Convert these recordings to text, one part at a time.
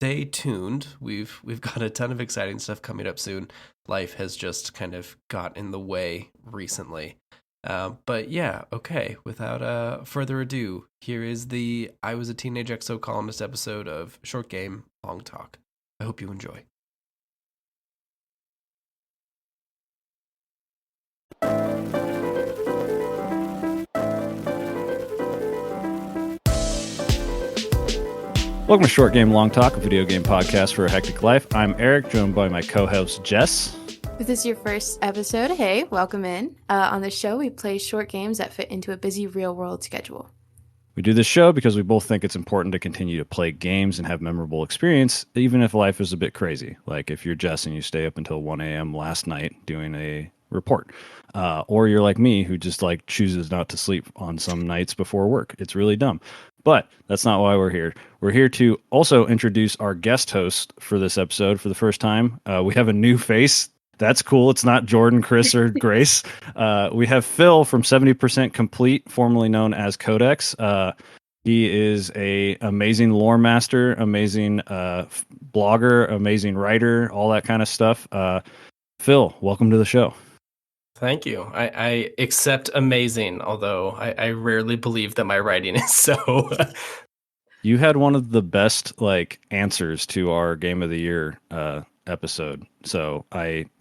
stay tuned. We've got a ton of exciting stuff coming up soon. Life has just kind of got in the way recently. But yeah, okay, without further ado, here is the I Was a Teenage Exocolonist episode of Short Game, Long Talk. I hope you enjoy. Welcome to Short Game Long Talk, a video game podcast for a hectic life. I'm Eric, joined by my co-host Jess. If this is your first episode, hey, welcome in. On the show, we play short games that fit into a busy real-world schedule. We do this show because we both think it's important to continue to play games and have memorable experience, even if life is a bit crazy. Like if you're Jess and you stay up until 1 a.m. last night doing a report. Or you're like me, who just like chooses not to sleep on some nights before work. It's really dumb. But that's not why we're here. We're here to also introduce our guest host for this episode for the first time. We have a new face. That's cool. It's not Jordan, Chris, or Grace. We have Phil from 70% Complete, formerly known as Codex. He is a amazing lore master, amazing blogger, amazing writer, all that kind of stuff. Phil, welcome to the show. Thank you. I accept amazing, although I rarely believe that my writing is so. You had one of the best answers to our Game of the Year episode. So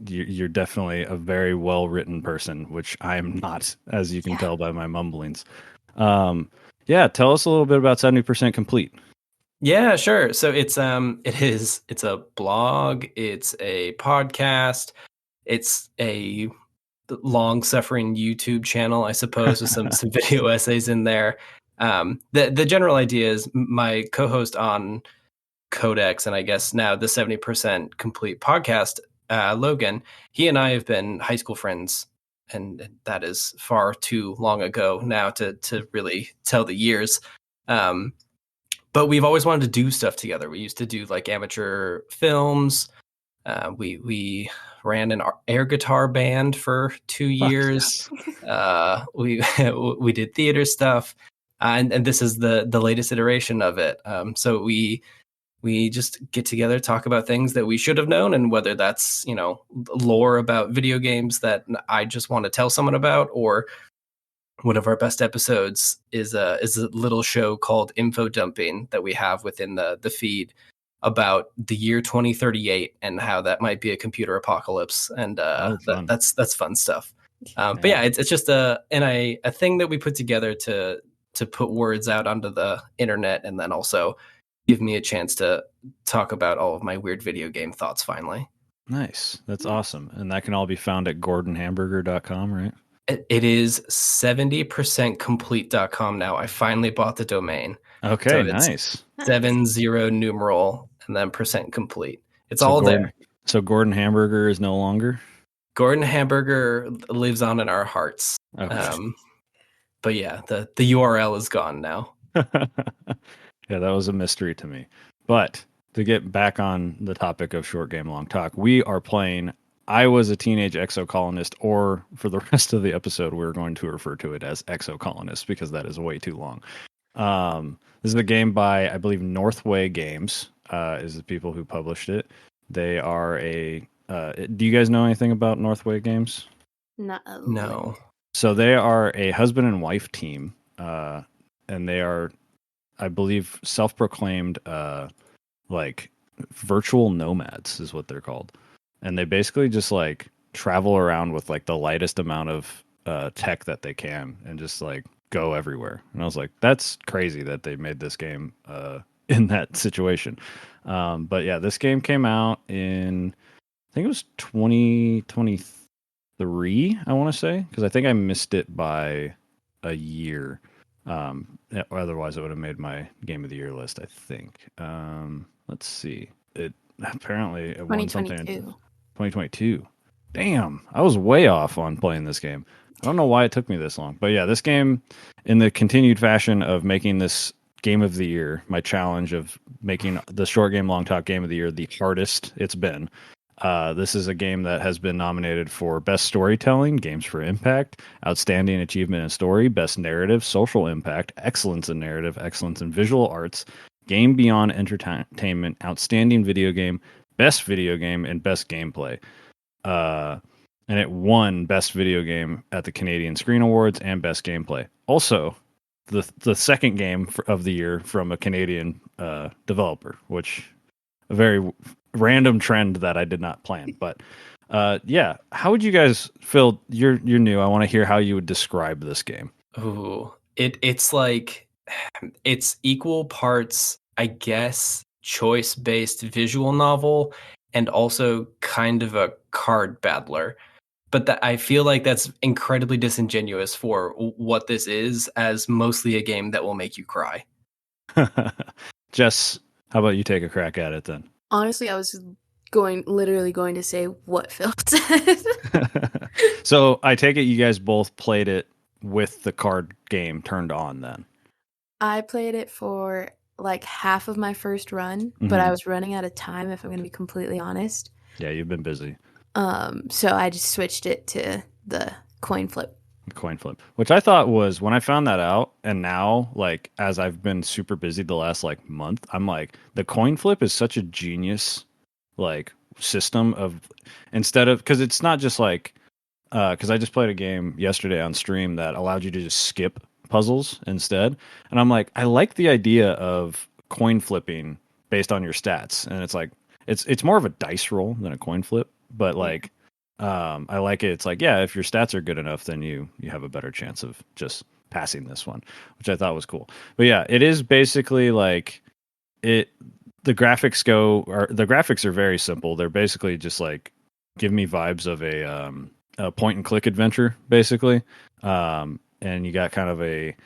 you're definitely a very well written person, which I am not, as you can tell by my mumblings. Tell us a little bit about 70% Complete. Yeah, sure. So it's a blog, it's a podcast, it's a long-suffering YouTube channel, I suppose, with some video essays in there. The general idea is my co-host on Codex, and I guess now the 70% Complete podcast, Logan, he and I have been high school friends, and that is far too long ago now to really tell the years. But we've always wanted to do stuff together. We used to do amateur films. We ran an air guitar band for 2 years. Yes. We did theater stuff, and this is the latest iteration of it. So we just get together, talk about things that we should have known, and whether that's lore about video games that I just want to tell someone about, or one of our best episodes is a little show called Info Dumping that we have within the feed about the year 2038 and how that might be a computer apocalypse, and that's fun stuff. But yeah, it's just a thing that we put together to put words out onto the internet, and then also give me a chance to talk about all of my weird video game thoughts finally. Nice. That's awesome. And that can all be found at gordonhamburger.com, right? It is 70%complete.com now. I finally bought the domain. Okay, so nice. 70 numeral and then %complete. It's all there. So Gordon Hamburger is no longer? Gordon Hamburger lives on in our hearts. Okay. But yeah, the URL is gone now. Yeah, that was a mystery to me. But to get back on the topic of Short Game Long Talk, we are playing I Was a Teenage Exocolonist, or for the rest of the episode, we're going to refer to it as Exocolonist because that is way too long. This is a game by, I believe, Northway Games is the people who published it. They are do you guys know anything about Northway Games? No. So they are a husband and wife team, and they are, I believe, self-proclaimed virtual nomads is what they're called. And they basically just travel around with the lightest amount of tech that they can and just go everywhere. And I was like, that's crazy that they made this game in that situation. But yeah, this game came out in, I think it was 2023, I want to say, because I think I missed it by a year. Otherwise, it would have made my Game of the Year list, I think. Let's see. It apparently it won something. 2022. Damn, I was way off on playing this game. I don't know why it took me this long. But yeah, this game, in the continued fashion of making this Game of the Year, my challenge of making the Short Game Long Talk Game of the Year the hardest it's been. This is a game that has been nominated for Best Storytelling, Games for Impact, Outstanding Achievement in Story, Best Narrative, Social Impact, Excellence in Narrative, Excellence in Visual Arts, Game Beyond Entertainment, Outstanding Video Game, Best Video Game, and Best Gameplay. And it won Best Video Game at the Canadian Screen Awards and Best Gameplay. Also, the second game of the year from a Canadian developer, which a very random trend that I did not plan. But yeah, how would you guys feel? You're new. I want to hear how you would describe this game. Ooh, it's like it's equal parts, I guess, choice-based visual novel and also kind of a card battler. But I feel like that's incredibly disingenuous for what this is, as mostly a game that will make you cry. Jess, how about you take a crack at it then? Honestly, I was literally going to say what Phil said. So I take it you guys both played it with the card game turned on then. I played it for like half of my first run, but I was running out of time, if I'm going to be completely honest. Yeah, you've been busy. So I just switched it to the coin flip. Coin flip, which I thought was, when I found that out, and now, like, as I've been super busy the last like month, I'm like, the coin flip is such a genius like system of, instead of, because it's not just like, because I just played a game yesterday on stream that allowed you to just skip puzzles instead, and I'm like, I like the idea of coin flipping based on your stats, and it's like it's more of a dice roll than a coin flip, but like I like it. It's like, yeah, if your stats are good enough, then you have a better chance of just passing this one, which I thought was cool. But yeah, it is basically like the graphics are very simple. They're basically just like, give me vibes of a point and click adventure, basically. And you got kind of a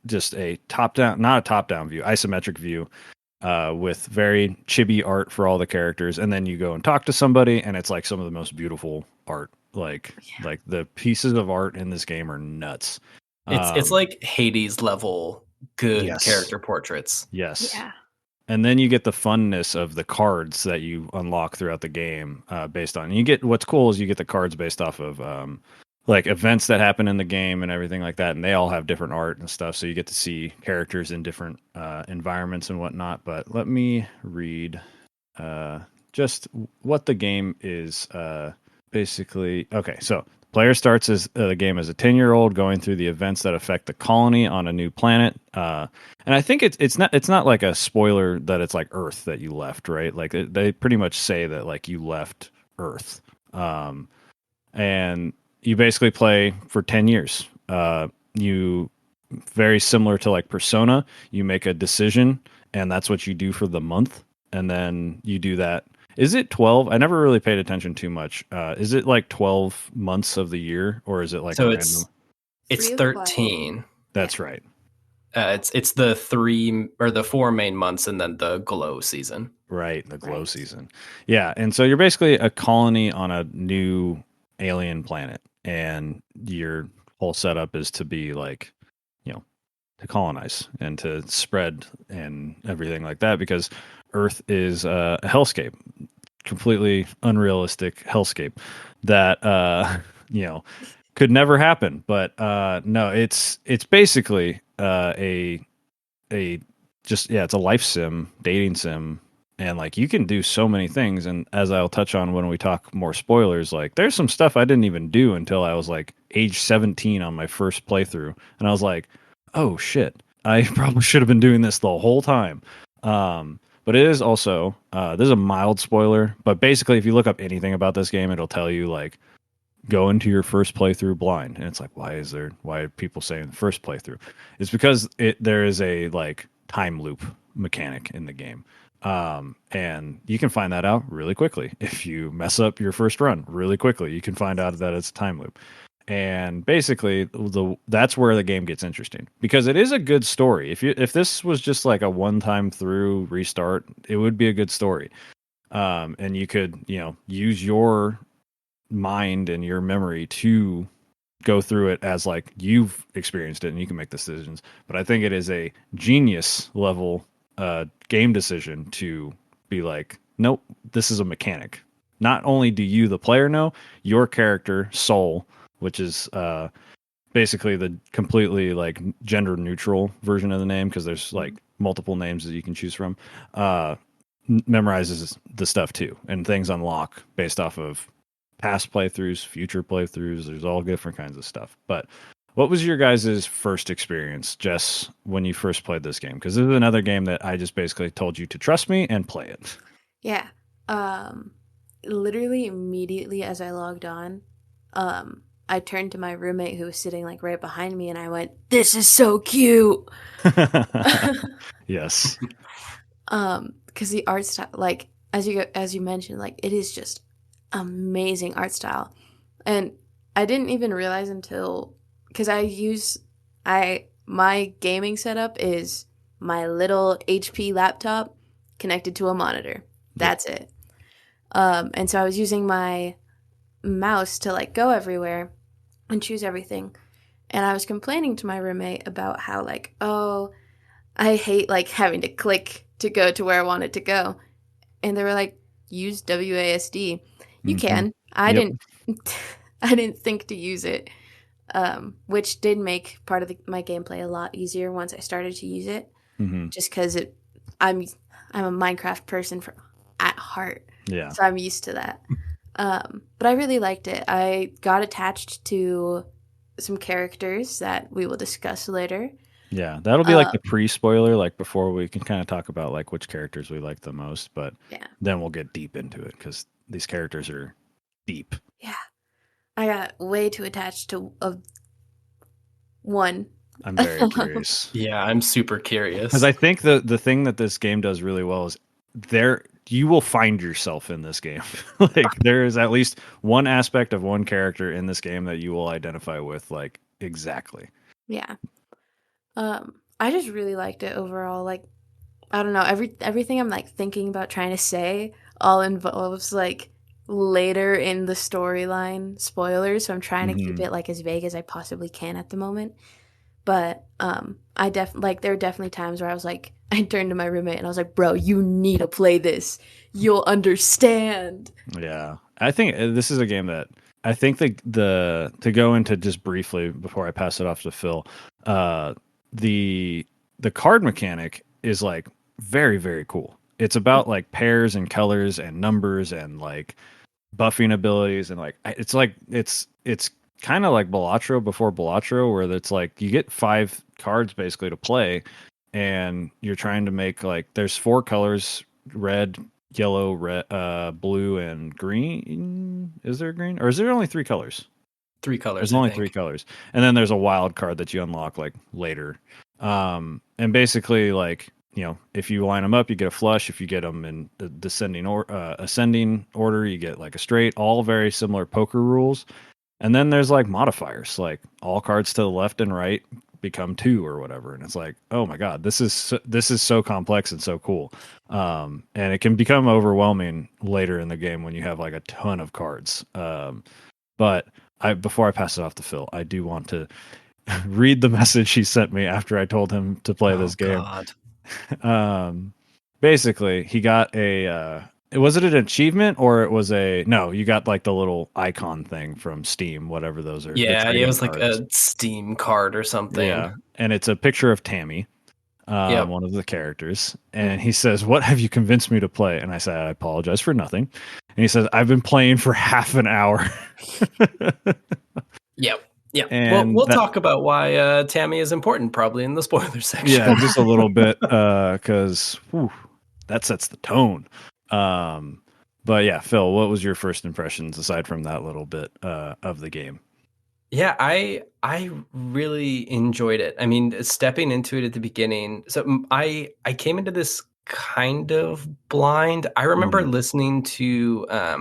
just a not a top down view, isometric view. With very chibi art for all the characters, and then you go and talk to somebody, and it's like some of the most beautiful art. Like the pieces of art in this game are nuts. It's like Hades level good character portraits. Yes. Yeah. And then you get the funness of the cards that you unlock throughout the game, based on. You get, what's cool is you get the cards based off of like events that happen in the game and everything like that, and they all have different art and stuff, so you get to see characters in different environments and whatnot. But let me read just what the game is basically. Okay, so the player starts the game as a 10-year-old going through the events that affect the colony on a new planet, and I think it's not like a spoiler that it's like Earth that you left, right? Like they pretty much say that like you left Earth, and you basically play for 10 years. You, very similar to like Persona, you make a decision, and that's what you do for the month. And then you do that. Is it 12? I never really paid attention too much. Is it like 12 months of the year, or is it like so random? It's 13. That's right. It's the 3 or the 4 main months, and then the glow season. Right, the glow season. Yeah, and so you're basically a colony on a new alien planet, and your whole setup is to be like, to colonize and to spread and everything like that, because Earth is a hellscape, completely unrealistic hellscape that could never happen. But no, it's basically it's a life sim, dating sim. And like, you can do so many things, and as I'll touch on when we talk more spoilers, like there's some stuff I didn't even do until I was like age 17 on my first playthrough, and I was like, oh shit, I probably should have been doing this the whole time. But it is also this is a mild spoiler, but basically if you look up anything about this game, it'll tell you like, go into your first playthrough blind, and it's like, why are people saying the first playthrough? It's because there is a like time loop mechanic in the game. And you can find that out really quickly. If you mess up your first run really quickly, you can find out that it's a time loop. And basically that's where the game gets interesting, because it is a good story. If this was just like a one-time through restart, it would be a good story. And you could, use your mind and your memory to go through it as like you've experienced it, and you can make decisions. But I think it is a genius level game decision to be like, nope, this is a mechanic. Not only do you, the player, know, your character Soul, which is basically the completely like gender neutral version of the name, because there's like multiple names that you can choose from, memorizes the stuff too, and things unlock based off of past playthroughs, future playthroughs. There's all different kinds of stuff. But what was your guys' first experience, Jess, when you first played this game? Because this is another game that I just basically told you to trust me and play it. Yeah. Literally immediately as I logged on, I turned to my roommate who was sitting like right behind me and I went, "This is so cute." Yes. Because the art style, like as you mentioned, like it is just amazing art style. And I didn't even realize until, because my gaming setup is my little HP laptop connected to a monitor. That's it. And so I was using my mouse to like go everywhere and choose everything. And I was complaining to my roommate about how like, oh, I hate like having to click to go to where I wanted to go. And they were like, use WASD. You can. I didn't think to use it. Which did make part of my gameplay a lot easier once I started to use it. Just because I'm a Minecraft person at heart. Yeah. So I'm used to that. But I really liked it. I got attached to some characters that we will discuss later. Yeah, that'll be like the pre-spoiler, like before we can kind of talk about like which characters we like the most, but then we'll get deep into it because these characters are deep. Yeah. I got way too attached to one. I'm very curious. Yeah, I'm super curious. Because I think the thing that this game does really well is you will find yourself in this game. Like there is at least one aspect of one character in this game that you will identify with, like exactly. Yeah. I just really liked it overall. Like, I don't know, everything I'm like thinking about trying to say all involves like later in the storyline spoilers, so I'm trying to keep it like as vague as I possibly can at the moment. But there are definitely times where I was like, I turned to my roommate and I was like, "Bro, you need to play this. You'll understand." Yeah, I think this is a game that I think the to go into just briefly before I pass it off to Phil, the card mechanic is like very, very cool. It's about like pairs and colors and numbers and like buffing abilities and like it's kind of like Balatro before Balatro, where it's like you get 5 cards basically to play, and you're trying to make like there's 4 colors: red, yellow, blue, and green. Is there green, or is there only 3 colors? 3 colors. There's only 3 colors, and then there's a wild card that you unlock like later. And basically, like, you know, if you line them up, you get a flush. If you get them in the descending or ascending order, you get like a straight. All very similar poker rules. And then there's like modifiers, like all cards to the left and right become 2 or whatever. And it's like, oh my god, this is so complex and so cool. And it can become overwhelming later in the game when you have like a ton of cards. But before I pass it off to Phil, I do want to read the message he sent me after I told him to play this game. God. Basically, he got was it an achievement or it was you got like the little icon thing from Steam, whatever those are. Yeah, it was like a Steam card or something. Yeah, and it's a picture of Tammy, one of the characters. And he says, "What have you convinced me to play?" And I said, "I apologize for nothing." And he says, "I've been playing for half an hour." Yep. Yeah, and we'll talk about why Tammy is important probably in the spoiler section. Yeah, just a little bit, because that sets the tone. But yeah, Phil, what was your first impressions aside from that little bit of the game? Yeah, I really enjoyed it. I mean, stepping into it at the beginning. So I came into this kind of blind. I remember listening to I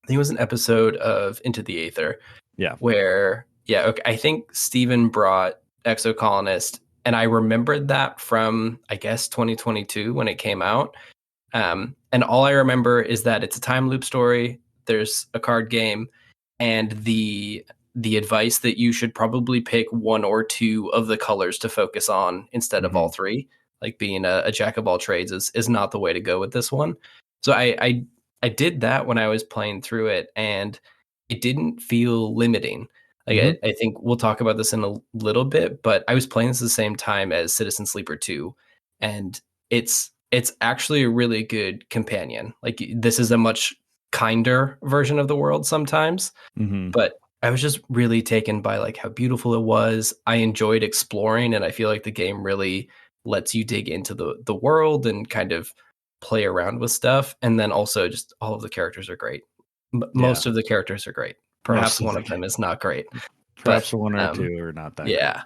think it was an episode of Into the Aether. Yeah. Where I think Steven brought Exocolonist, and I remembered that from, I guess, 2022 when it came out. And all I remember is that it's a time loop story. There's a card game, and the advice that you should probably pick 1 or 2 of the colors to focus on instead of all 3. Like being a jack of all trades is not the way to go with this one. So I did that when I was playing through it, and it didn't feel limiting. Like I think we'll talk about this in a little bit, but I was playing this at the same time as Citizen Sleeper 2, and it's actually a really good companion. Like, this is a much kinder version of the world sometimes, but I was just really taken by like how beautiful it was. I enjoyed exploring, and I feel like the game really lets you dig into the world and kind of play around with stuff. And then also just all of the characters are great. Most of the characters are great. Perhaps one of them is not great. Perhaps But one or two are not that yeah.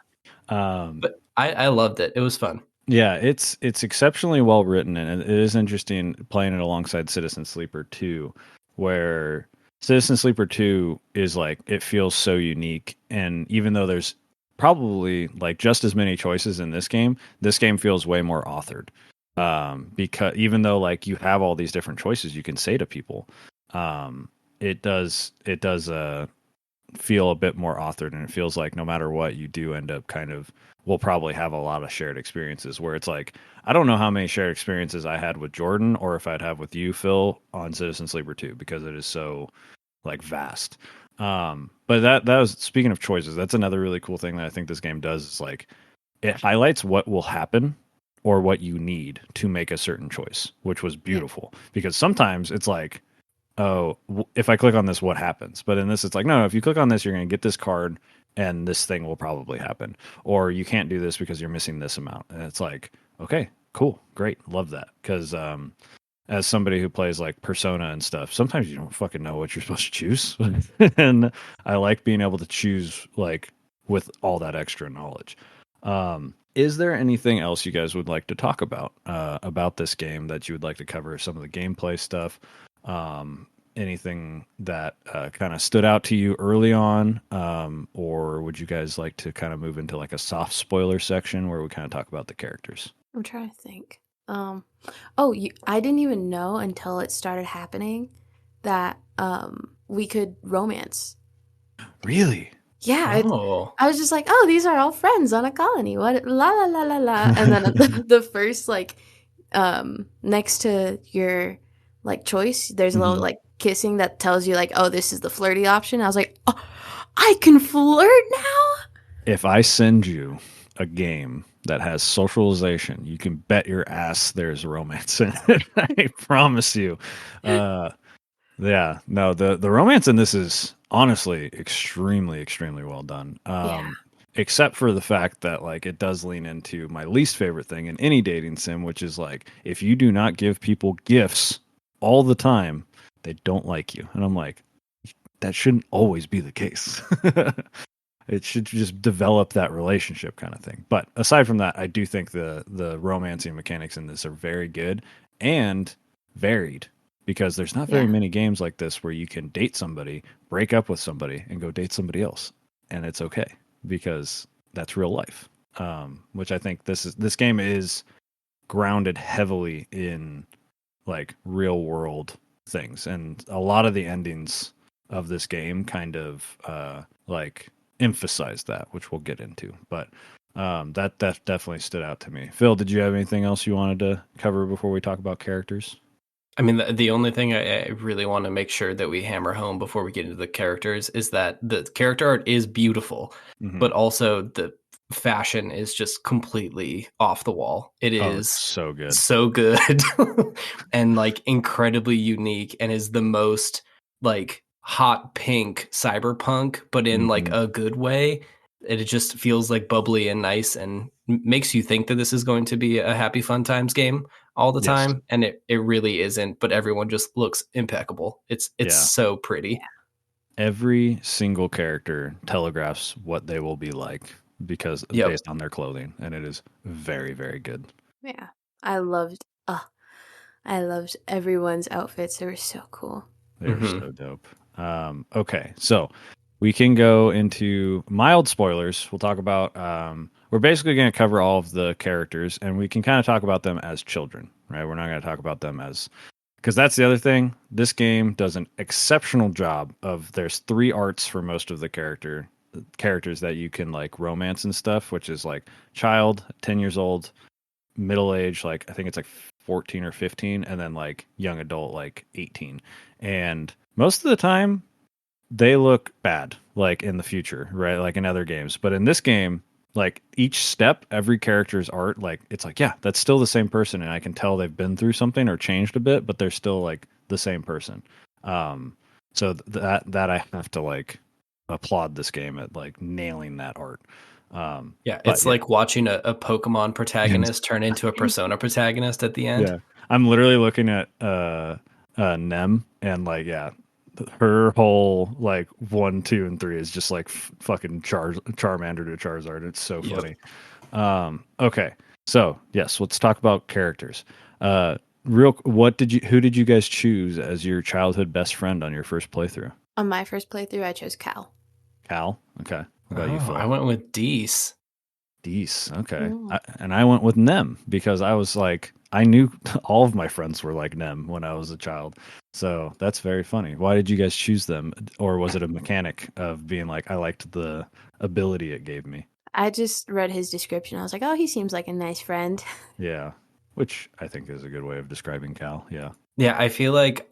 great. But I loved it. It was fun. Yeah, it's exceptionally well written, and it is interesting playing it alongside Citizen Sleeper 2, where Citizen Sleeper 2 is like, it feels so unique, and even though there's probably like just as many choices in this game feels way more authored. Because even though like you have all these different choices you can say to people, it does feel a bit more authored, and it feels like no matter what you do end up kind of, we'll probably have a lot of shared experiences, where it's like, I don't know how many shared experiences I had with Jordan or if I'd have with you, Phil, on Citizen Sleeper 2, because it is so like vast. But that was, speaking of choices, that's another really cool thing that I think this game does, is like, it highlights what will happen or what you need to make a certain choice, which was beautiful. Because sometimes it's like, oh, if I click on this, what happens? But in this, it's like, no, if you click on this, you're going to get this card and this thing will probably happen. Or you can't do this because you're missing this amount. And it's like, okay, cool, great, love that. Because as somebody who plays like Persona and stuff, sometimes you don't fucking know what you're supposed to choose. And I like being able to choose like with all that extra knowledge. Is there anything else you guys would like to talk about this game that you would like to cover? Some of the gameplay stuff, anything that kind of stood out to you early on, or would you guys like to kind of move into like a soft spoiler section where we kind of talk about the characters? I'm trying to think. I didn't even know until it started happening that we could romance. Really? Yeah, Oh. I was just like, oh, these are all friends on a colony. What, la la la la la. And then the first like next to your like choice, there's a little like kissing that tells you like, oh, this is the flirty option. I was like, oh, I can flirt now. If I send you a game that has socialization, you can bet your ass there's romance in it. I promise you. Yeah, no, the romance in this is honestly extremely, extremely well done. Except for the fact that like it does lean into my least favorite thing in any dating sim, which is like, if you do not give people gifts all the time, they don't like you. And I'm like, that shouldn't always be the case. It should just develop that relationship kind of thing. But aside from that, I do think the romancing mechanics in this are very good and varied, because there's not very many games like this where you can date somebody, break up with somebody, and go date somebody else, and it's okay, because that's real life. Which I think this game is grounded heavily in like real world things, and a lot of the endings of this game kind of like emphasize that, which we'll get into. But that definitely stood out to me. Phil, did you have anything else you wanted to cover before we talk about characters? I mean, the only thing I really want to make sure that we hammer home before we get into the characters is that the character art is beautiful, but also the fashion is just completely off the wall. It is so good. So good. And like incredibly unique, and is the most like hot pink cyberpunk, but in like a good way. It just feels like bubbly and nice, and makes you think that this is going to be a happy fun times game all the time, and it really isn't, but everyone just looks impeccable. It's so pretty. Every single character telegraphs what they will be like, because based on their clothing, and it is very, very good. Yeah. I loved everyone's outfits. They were so cool. They were so dope. Okay, so we can go into mild spoilers. We'll talk about we're basically going to cover all of the characters, and we can kind of talk about them as children, right? We're not going to talk about them as, because that's the other thing. This game does an exceptional job of, there's 3 arts for most of the characters that you can like romance and stuff, which is like child, 10 years old, middle age, like I think it's like 14 or 15, and then like young adult, like 18. And most of the time they look bad, like in the future, right? Like in other games. But in this game, like each step, every character's art, like it's like, yeah, that's still the same person, and I can tell they've been through something or changed a bit, but they're still like the same person. So that I have to like applaud this game at like nailing that art. Yeah, But it's like watching a Pokemon protagonist turn into a Persona protagonist at the end. yeah, I'm literally looking at Nem, and like, yeah, her whole like 1, 2, and 3 is just like fucking Charmander to Charizard. It's so Yep. funny. Okay, so yes, let's talk about characters. Who did you guys choose as your childhood best friend on your first playthrough? On my first playthrough, I chose Cal. Cal. Okay. What about you, Oh, Phil? I went with Dees. Dees. Okay. Mm. And I went with Nem because I was like, I knew all of my friends were like Nem when I was a child. So that's very funny. Why did you guys choose them? Or was it a mechanic of being like, I liked the ability it gave me? I just read his description. I was like, oh, he seems like a nice friend. Yeah. Which I think is a good way of describing Cal. Yeah. Yeah, I feel like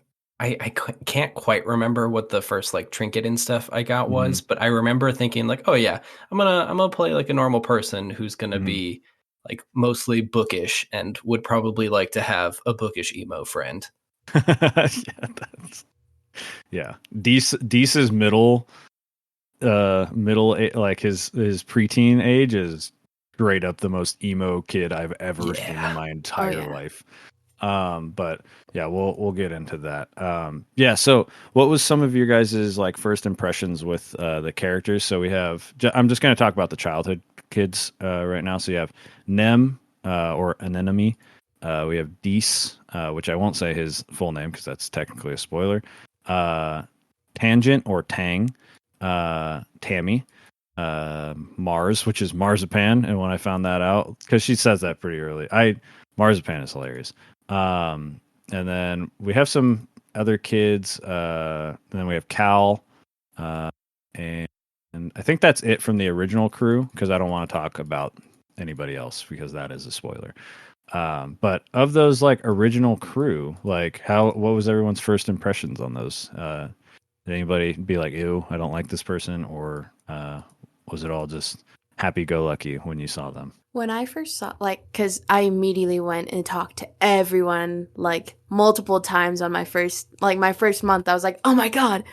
can't quite remember what the first like trinket and stuff I got was, but I remember thinking like, oh yeah, I'm gonna play like a normal person who's gonna be like mostly bookish and would probably like to have a bookish emo friend. Yeah. Deese's like his preteen age is straight up the most emo kid I've ever seen in my entire life. But yeah, we'll get into that. Yeah, so what was some of your guys' like first impressions with the characters? So we have I'm just going to talk about the childhood kids right now. So you have Nem or Anemone. We have Dees, which I won't say his full name because that's technically a spoiler. Tangent or Tang, Tammy, Mars, which is Marzipan. And when I found that out, because she says that pretty early, Marzipan is hilarious. And then we have some other kids. And then we have Cal, and I think that's it from the original crew because I don't want to talk about anybody else because that is a spoiler. But of those like original crew, like what was everyone's first impressions on those? Did anybody be like, ew, I don't like this person? Or was it all just happy-go-lucky when you saw them? When I first saw, like, because I immediately went and talked to everyone, like, multiple times on my first month, I was like, oh my God.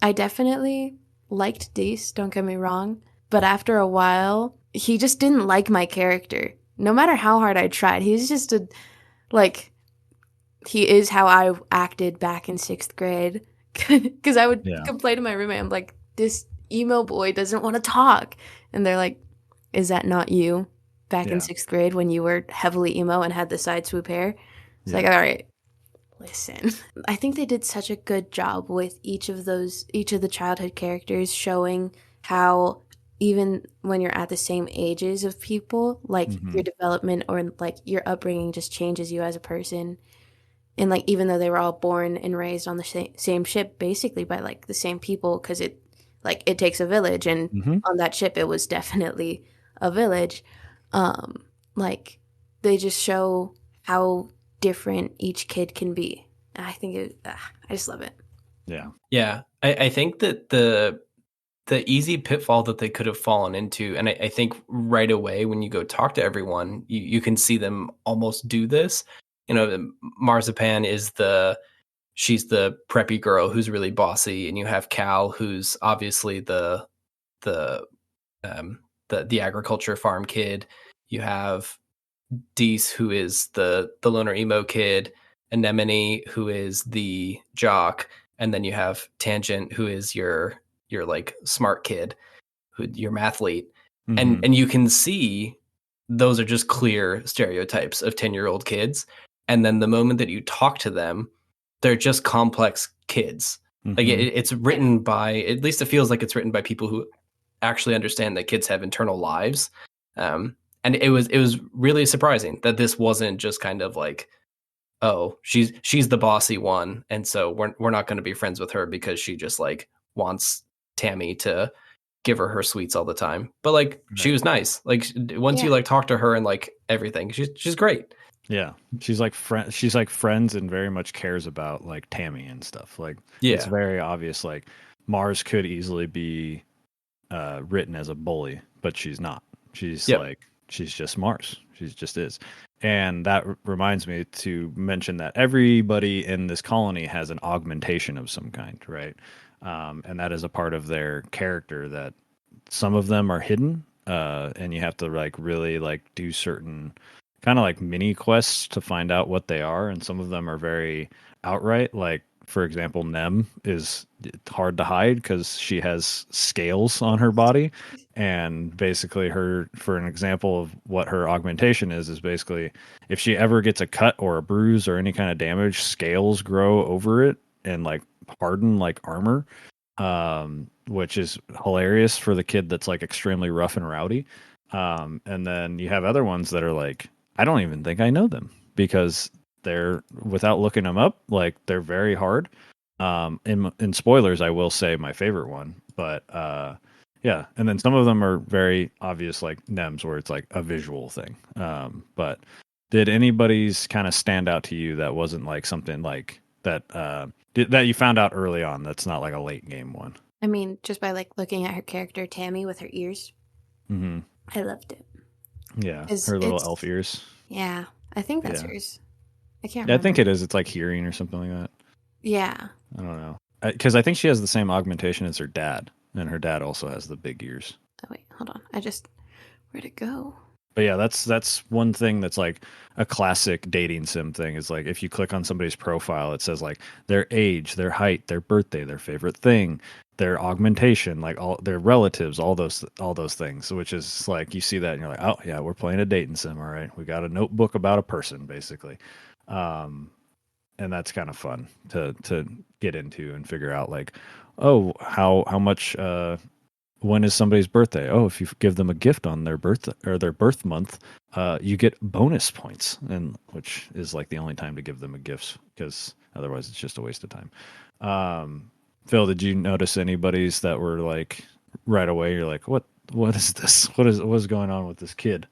I definitely liked Dees, don't get me wrong. But after a while, he just didn't like my character. No matter how hard I tried, he's just he is how I acted back in 6th grade. Because I would complain to my roommate, I'm like, this emo boy doesn't want to talk. And they're like, is that not you back in 6th grade when you were heavily emo and had the side swoop hair? It's like, all right, listen. I think they did such a good job with each of the childhood characters showing how even when you're at the same ages of people, like your development or like your upbringing just changes you as a person. And like even though they were all born and raised on the same ship, basically by like the same people, because it takes a village, and on that ship it was definitely a village. Like they just show how different each kid can be. And I think I just love it. Yeah. I think that the easy pitfall that they could have fallen into, and I think right away when you go talk to everyone, you can see them almost do this. You know, Marzipan she's the preppy girl who's really bossy, and you have Cal, who's obviously the agriculture farm kid. You have Dees, who is the loner emo kid, Anemone, who is the jock, and then you have Tangent, who is your like smart kid, your mathlete. And you can see those are just clear stereotypes of 10-year-old kids. And then the moment that you talk to them, they're just complex kids. Like it's written by, at least it feels like it's written by people who actually understand that kids have internal lives. And it was really surprising that this wasn't just kind of like, oh, she's the bossy one, and so we're not going to be friends with her because she just like wants Tammy to give her sweets all the time. But like she was nice. Like once you like talk to her and like everything, she's great. Yeah, she's like friends and very much cares about like Tammy and stuff. Like it's very obvious. Like Mars could easily be written as a bully, but she's not. She's Yep. like, she's just Mars. She just is. And that reminds me to mention that everybody in this colony has an augmentation of some kind, right? And that is a part of their character that some of them are hidden, and you have to like really like do certain kind of like mini quests to find out what they are, and some of them are very outright. Like for example, Nem is hard to hide because she has scales on her body, and basically her, for an example of what her augmentation is basically if she ever gets a cut or a bruise or any kind of damage, scales grow over it and like harden like armor, which is hilarious for the kid that's like extremely rough and rowdy. And then you have other ones that are like, I don't even think I know them because they're, without looking them up, like they're very hard. In spoilers, I will say my favorite one, but yeah. And then some of them are very obvious, like NEMS, where it's like a visual thing. But did anybody's kind of stand out to you that wasn't like something like that that you found out early on that's not like a late game one? I mean, just by like looking at her character Tammy with her ears, Mm-hmm. I loved it. Yeah, 'Cause her little it's- elf ears. Yeah, I think that's Yeah. hers. I can't Yeah, I remember. think it is. It's like hearing or something like that. Yeah. I don't know. Because I think she has the same augmentation as her dad, and her dad also has the big ears. Oh wait, hold on. Where'd it go? But yeah, that's one thing that's like a classic dating sim thing is like if you click on somebody's profile, it says like their age, their height, their birthday, their favorite thing, their augmentation, like all their relatives, all those things, which is like you see that and you're like, oh yeah, we're playing a dating sim, all right. We got a notebook about a person, basically. And that's kind of fun to get into and figure out like, oh, how much when is somebody's birthday? Oh, if you give them a gift on their birth or their birth month, you get bonus points, and which is like the only time to give them a gift because otherwise it's just a waste of time. Phil, did you notice anybody's that were like right away? You're like, what is this? What's going on with this kid?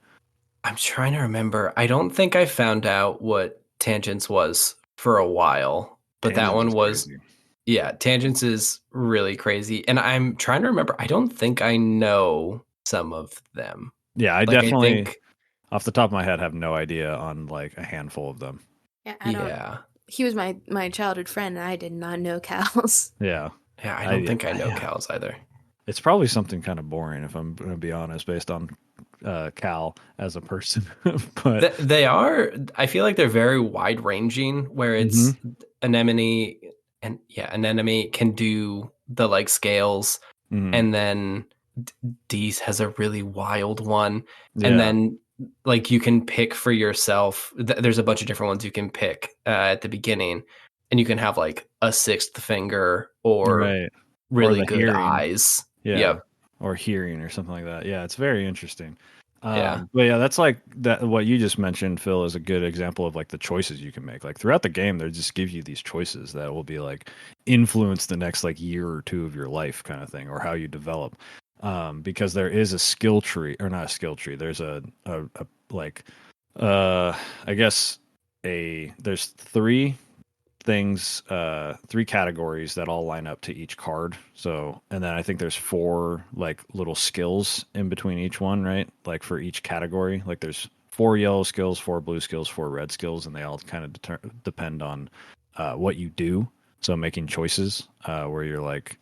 I'm trying to remember. I don't think I found out what Tangents was for a while, but that Tangents one is was, crazy. yeah, Tangents is really crazy. And I'm trying to remember. I don't think I know some of them. Yeah, I Like, definitely, I think, off the top of my head, have no idea on like a handful of them. Yeah, I don't. yeah. He was my childhood friend, and I did not know Cal's. Yeah, Yeah, I don't think I know yeah. Cal's either. It's probably something kind of boring, if I'm going to be honest, based on Cal as a person. But They are, I feel like they're very wide ranging, where it's anemone and anemone can do the like scales, and then Dees has a really wild one, and then like you can pick for yourself. There's a bunch of different ones you can pick at the beginning, and you can have like a sixth finger or right. really the good hearing. eyes. Yeah. Yep. Or hearing or something like that. Yeah, it's very interesting. Yeah. But yeah, that's like that. What you just mentioned, Phil, is a good example of like the choices you can make. Like throughout the game, they just give you these choices that will be like influence the next like year or two of your life, kind of thing, or how you develop. Because there is a skill tree, or not a skill tree. There's a like, I guess there's three things, three categories that all line up to each card. So, and then I think there's four like little skills in between each one, right? Like for each category, like there's 4 yellow skills, 4 blue skills, 4 red skills, and they all kind of depend on what you do. So making choices where you're like,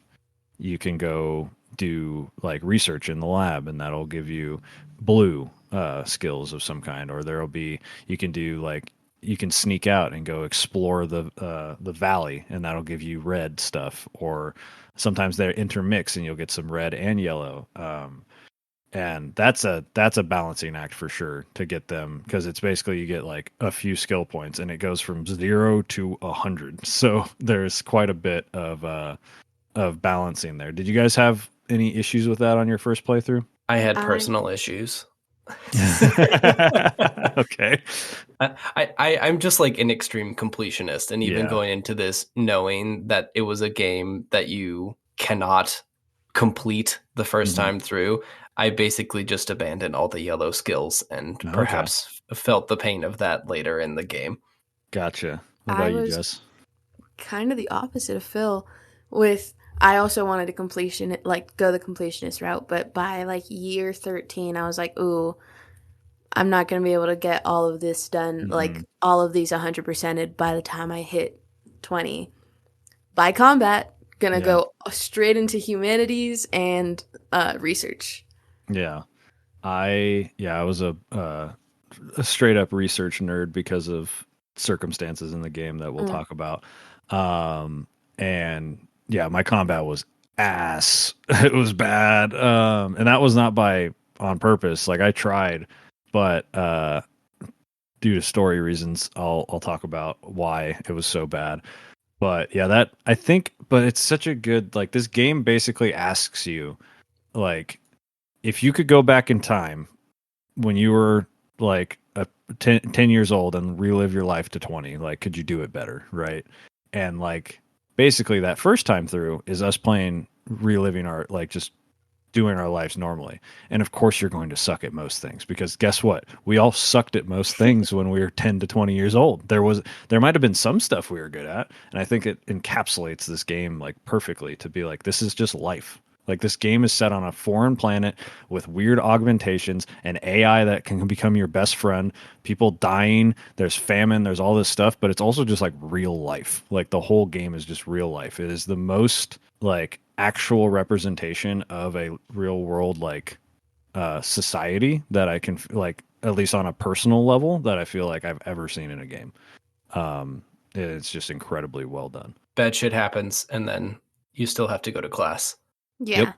you can go do like research in the lab, and that'll give you blue skills of some kind, or there'll be, you can do like, you can sneak out and go explore the valley, and that'll give you red stuff. Or sometimes they intermix, and you'll get some red and yellow. And that's a balancing act for sure to get them, because it's basically you get like a few skill points, and it goes from 0 to 100. So there's quite a bit of balancing there. Did you guys have any issues with that on your first playthrough? I had personal issues. Okay. I'm just like an extreme completionist, and even going into this knowing that it was a game that you cannot complete the first time through, I basically just abandoned all the yellow skills and perhaps felt the pain of that later in the game. Gotcha. What about you, Jess? Kind of the opposite of Phil. With I also wanted to go the completionist route, but by like year 13, I was like, ooh, I'm not going to be able to get all of this done, like all of these 100%ed by the time I hit 20. By combat, gonna go straight into humanities and research. Yeah. I was a straight up research nerd because of circumstances in the game that we'll talk about. And yeah, my combat was ass. It was bad. And that was not on purpose. Like I tried, but due to story reasons, I'll talk about why it was so bad. But yeah, but it's such a good, like, this game basically asks you, like, if you could go back in time when you were like 10 years old and relive your life to 20, like, could you do it better? Right. And like, basically that first time through is us reliving just doing our lives normally. And of course you're going to suck at most things, because guess what? We all sucked at most things when we were 10 to 20 years old. There might have been some stuff we were good at. And I think it encapsulates this game like perfectly to be like, this is just life. Like, this game is set on a foreign planet with weird augmentations and AI that can become your best friend, people dying, there's famine, there's all this stuff, but it's also just like real life. Like, the whole game is just real life. It is the most like actual representation of a real world like society that I can, like, at least on a personal level, that I feel like I've ever seen in a game. It's just incredibly well done. Bad shit happens, and then you still have to go to class. Yeah.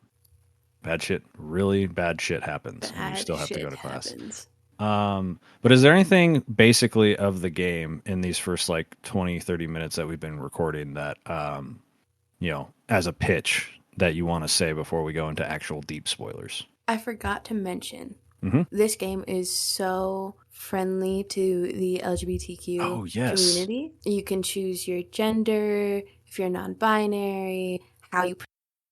Yep. Really bad shit happens. And you still have to go to class. But is there anything basically of the game in these first like 20, 30 minutes that we've been recording that, as a pitch that you want to say before we go into actual deep spoilers? I forgot to mention, this game is so friendly to the LGBTQ community. You can choose your gender, if you're non-binary, how you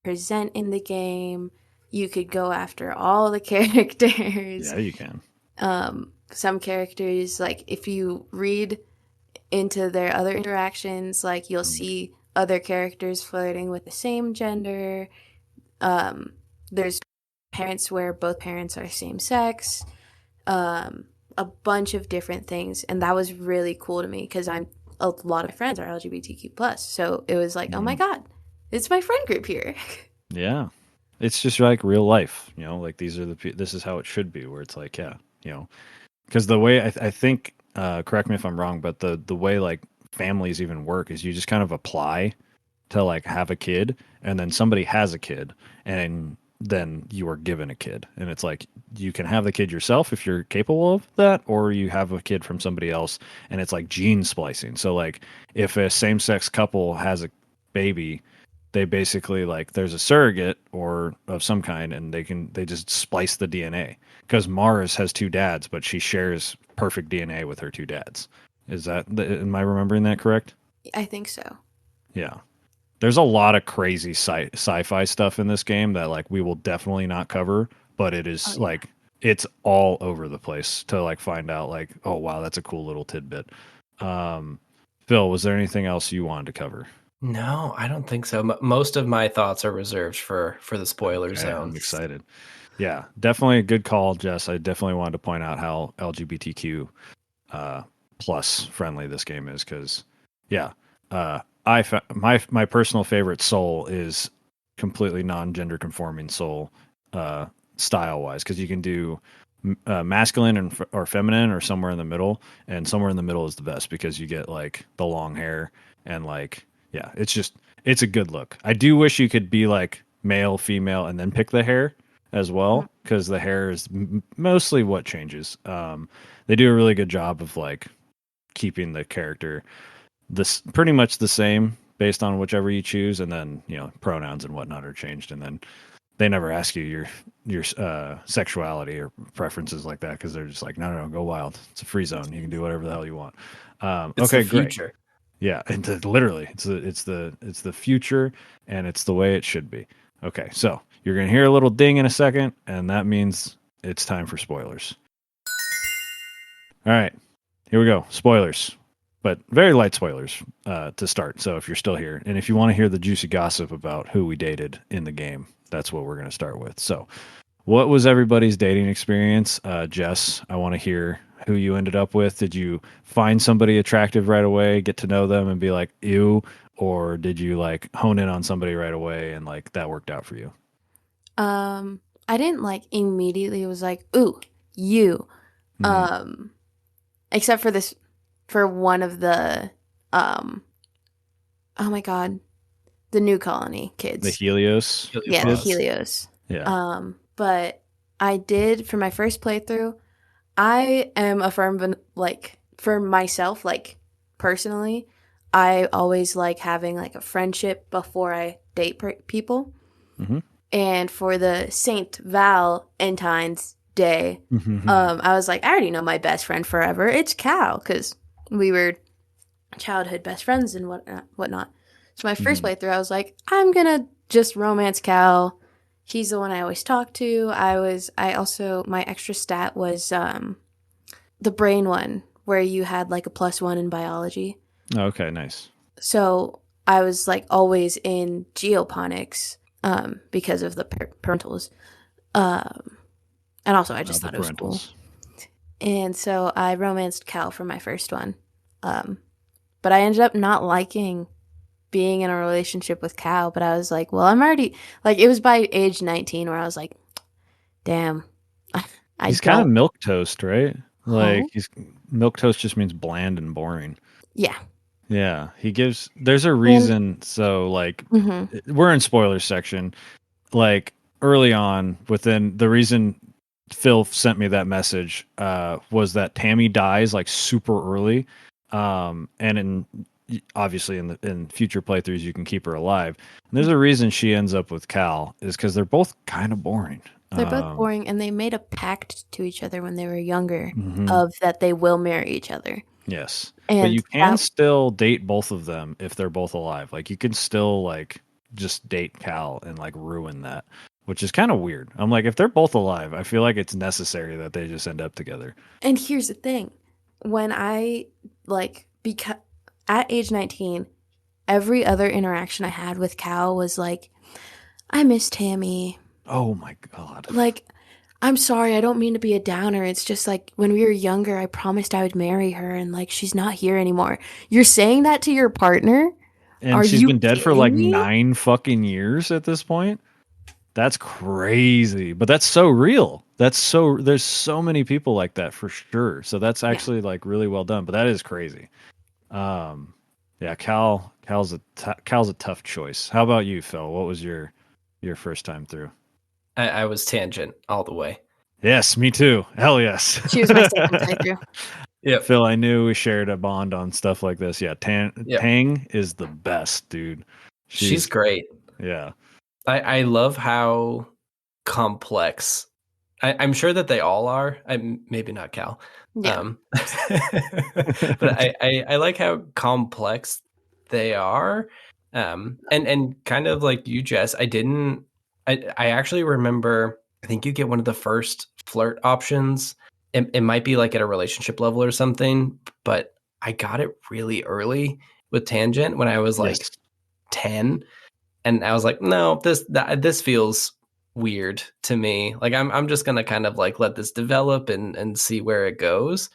present in the game. You could go after all the characters. Yeah, you can. Some characters, like, if you read into their other interactions, like, you'll see other characters flirting with the same gender. There's parents where both parents are same sex. A bunch of different things, and that was really cool to me because a lot of my friends are LGBTQ+, so it was like, oh my god, it's my friend group here. Yeah. It's just like real life, like this is how it should be, where it's like, because the way I think, correct me if I'm wrong, but the way like families even work is you just kind of apply to like have a kid, and then somebody has a kid, and then you are given a kid. And it's like, you can have the kid yourself if you're capable of that, or you have a kid from somebody else, and it's like gene splicing. So like, if a same-sex couple has a baby, they basically, like, there's a surrogate or of some kind, and they just splice the DNA, because Mars has two dads, but she shares perfect DNA with her two dads. Am I remembering that correct? I think so. Yeah. There's a lot of crazy sci-fi stuff in this game that like we will definitely not cover, but it is like, it's all over the place to like find out like, oh wow, that's a cool little tidbit. Phil, was there anything else you wanted to cover? No, I don't think so. Most of my thoughts are reserved for the spoiler zone. I'm excited. Yeah, definitely a good call, Jess. I definitely wanted to point out how LGBTQ plus friendly this game is, because my personal favorite soul is completely non-gender conforming soul, style wise, because you can do masculine or feminine or somewhere in the middle, and somewhere in the middle is the best, because you get like the long hair and like, yeah, it's a good look. I do wish you could be like male, female, and then pick the hair as well, because the hair is mostly what changes. They do a really good job of like keeping the character this pretty much the same based on whichever you choose, and then pronouns and whatnot are changed, and then they never ask you your sexuality or preferences like that, because they're just like, no, go wild. It's a free zone. You can do whatever the hell you want. It's okay, the future. Great. Yeah, and literally, it's the future, and it's the way it should be. Okay, so you're gonna hear a little ding in a second, and that means it's time for spoilers. All right, here we go. Spoilers. but very light spoilers to start. So if you're still here, and if you want to hear the juicy gossip about who we dated in the game, that's what we're going to start with. So what was everybody's dating experience? Jess, I want to hear who you ended up with. Did you find somebody attractive right away, get to know them and be like, ew? Or did you like hone in on somebody right away and like that worked out for you? I didn't like immediately was like, ooh, you. Except for for one of the oh my god, the new colony kids. The Helios. Yeah, the Helios. Yeah. But I did for my first playthrough, I am a firm, like, for myself, like, personally, I always like having, like, a friendship before I date people. Mm-hmm. And for the Saint Valentine's Day, I was like, I already know my best friend forever. It's Cal, because we were childhood best friends and whatnot. So my first playthrough, I was like, I'm going to just romance Cal. He's the one I always talk to. I also, my extra stat was the brain one, where you had like a +1 in biology. Okay, nice. So I was like always in geoponics because of the parentals. And also I just thought it was cool. And so I romanced Cal for my first one. But I ended up not liking being in a relationship with Cal, but I was like, well, I'm already, like, it was by age 19 where I was like, damn. He's kind of milquetoast, right? Like, milquetoast just means bland and boring. Yeah. Yeah. There's a reason. So, like, we're in spoilers section. Like, early on, within the reason Phil sent me that message was that Tammy dies, like, super early. And obviously in future playthroughs you can keep her alive. And there's a reason she ends up with Cal is because they're both kind of boring. They're both boring, and they made a pact to each other when they were younger of that they will marry each other. Yes, and but you can still date both of them if they're both alive. Like you can still like just date Cal and like ruin that, which is kind of weird. I'm like, if they're both alive, I feel like it's necessary that they just end up together. And here's the thing. When I, like, because at age 19, every other interaction I had with Cal was like, I miss Tammy. Oh my God. Like, I'm sorry, I don't mean to be a downer. It's just like, when we were younger, I promised I would marry her, and like, she's not here anymore. You're saying that to your partner? And she's been dead for like 9 fucking years at this point? That's crazy. But that's so real. There's so many people like that for sure. So that's actually like really well done. But that is crazy. Yeah, Cal's a tough choice. How about you, Phil? What was your first time through? I was Tangent all the way. Yes, me too. Hell yes. She was my second time through. Yeah, Phil, I knew we shared a bond on stuff like this. Yeah, Tang is the best, dude. She's great. Yeah. I love how complex. I'm sure that they all are. Maybe not Cal. Yeah. But I like how complex they are. And kind of like you, Jess, I actually remember, I think you get one of the first flirt options. It might be like at a relationship level or something, but I got it really early with Tangent when I was like 10. And I was like, no, this feels weird to me. Like I'm just gonna kind of like let this develop and see where it goes.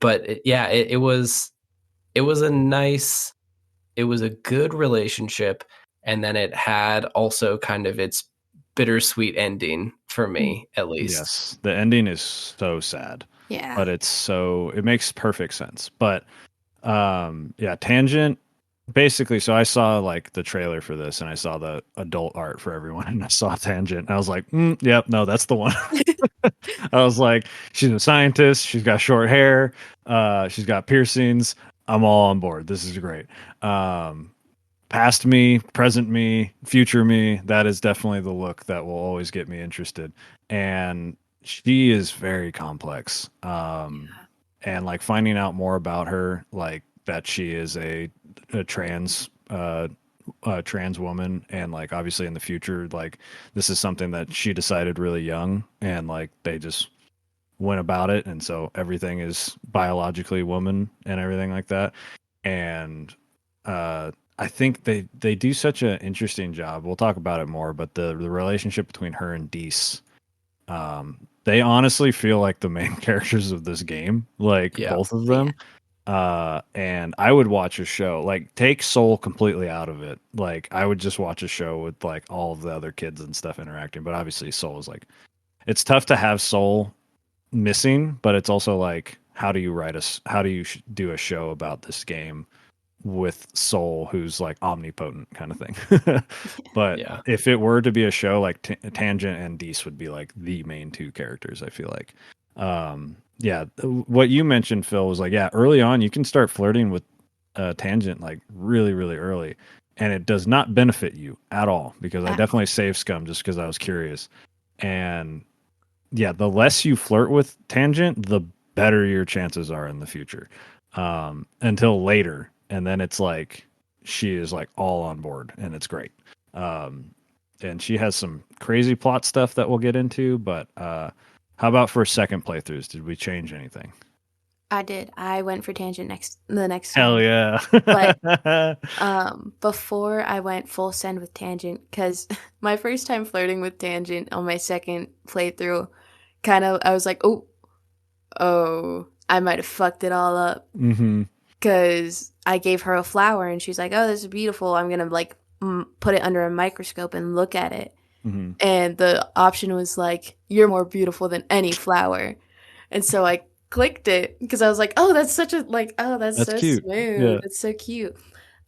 But it was a good relationship, and then it had also kind of its bittersweet ending for me, at least. Yes, the ending is so sad. Yeah, but it makes perfect sense. But Tangent. Basically, so I saw like the trailer for this and I saw the adult art for everyone and I saw Tangent and I was like, yep, no, that's the one. I was like, she's a scientist. She's got short hair. She's got piercings. I'm all on board. This is great. Past me, present me, future me. That is definitely the look that will always get me interested. And she is very complex. And like finding out more about her, like that she is a trans woman, and like obviously in the future, like this is something that she decided really young, and like they just went about it, and so everything is biologically woman and everything like that. And I think they do such an interesting job. We'll talk about it more, but the relationship between her and Deese, they honestly feel like the main characters of this game, like both of them. And I would watch a show, like take Soul completely out of it. Like I would just watch a show with like all of the other kids and stuff interacting. But obviously Soul is like, it's tough to have Soul missing, but it's also like, how do you do a show about this game with Soul, who's like omnipotent kind of thing? But if it were to be a show, like Tangent and Deese would be like the main two characters, I feel like. What you mentioned, Phil, was like, early on you can start flirting with Tangent like really, really early, and it does not benefit you at all, because I definitely saved Scum just because I was curious. And the less you flirt with Tangent, the better your chances are in the future, until later. And then it's like she is like all on board, and it's great. And she has some crazy plot stuff that we'll get into, but how about for second playthroughs? Did we change anything? I did. I went for Tangent the next Hell time. yeah. But before I went full send with Tangent, because my first time flirting with Tangent on my second playthrough, I was like, oh, I might have fucked it all up. Because I gave her a flower and she's like, oh, this is beautiful. I'm going to like put it under a microscope and look at it. And the option was like, you're more beautiful than any flower. And so I clicked it because I was like, oh, that's such a that's so cute. smooth. Yeah. It's so cute.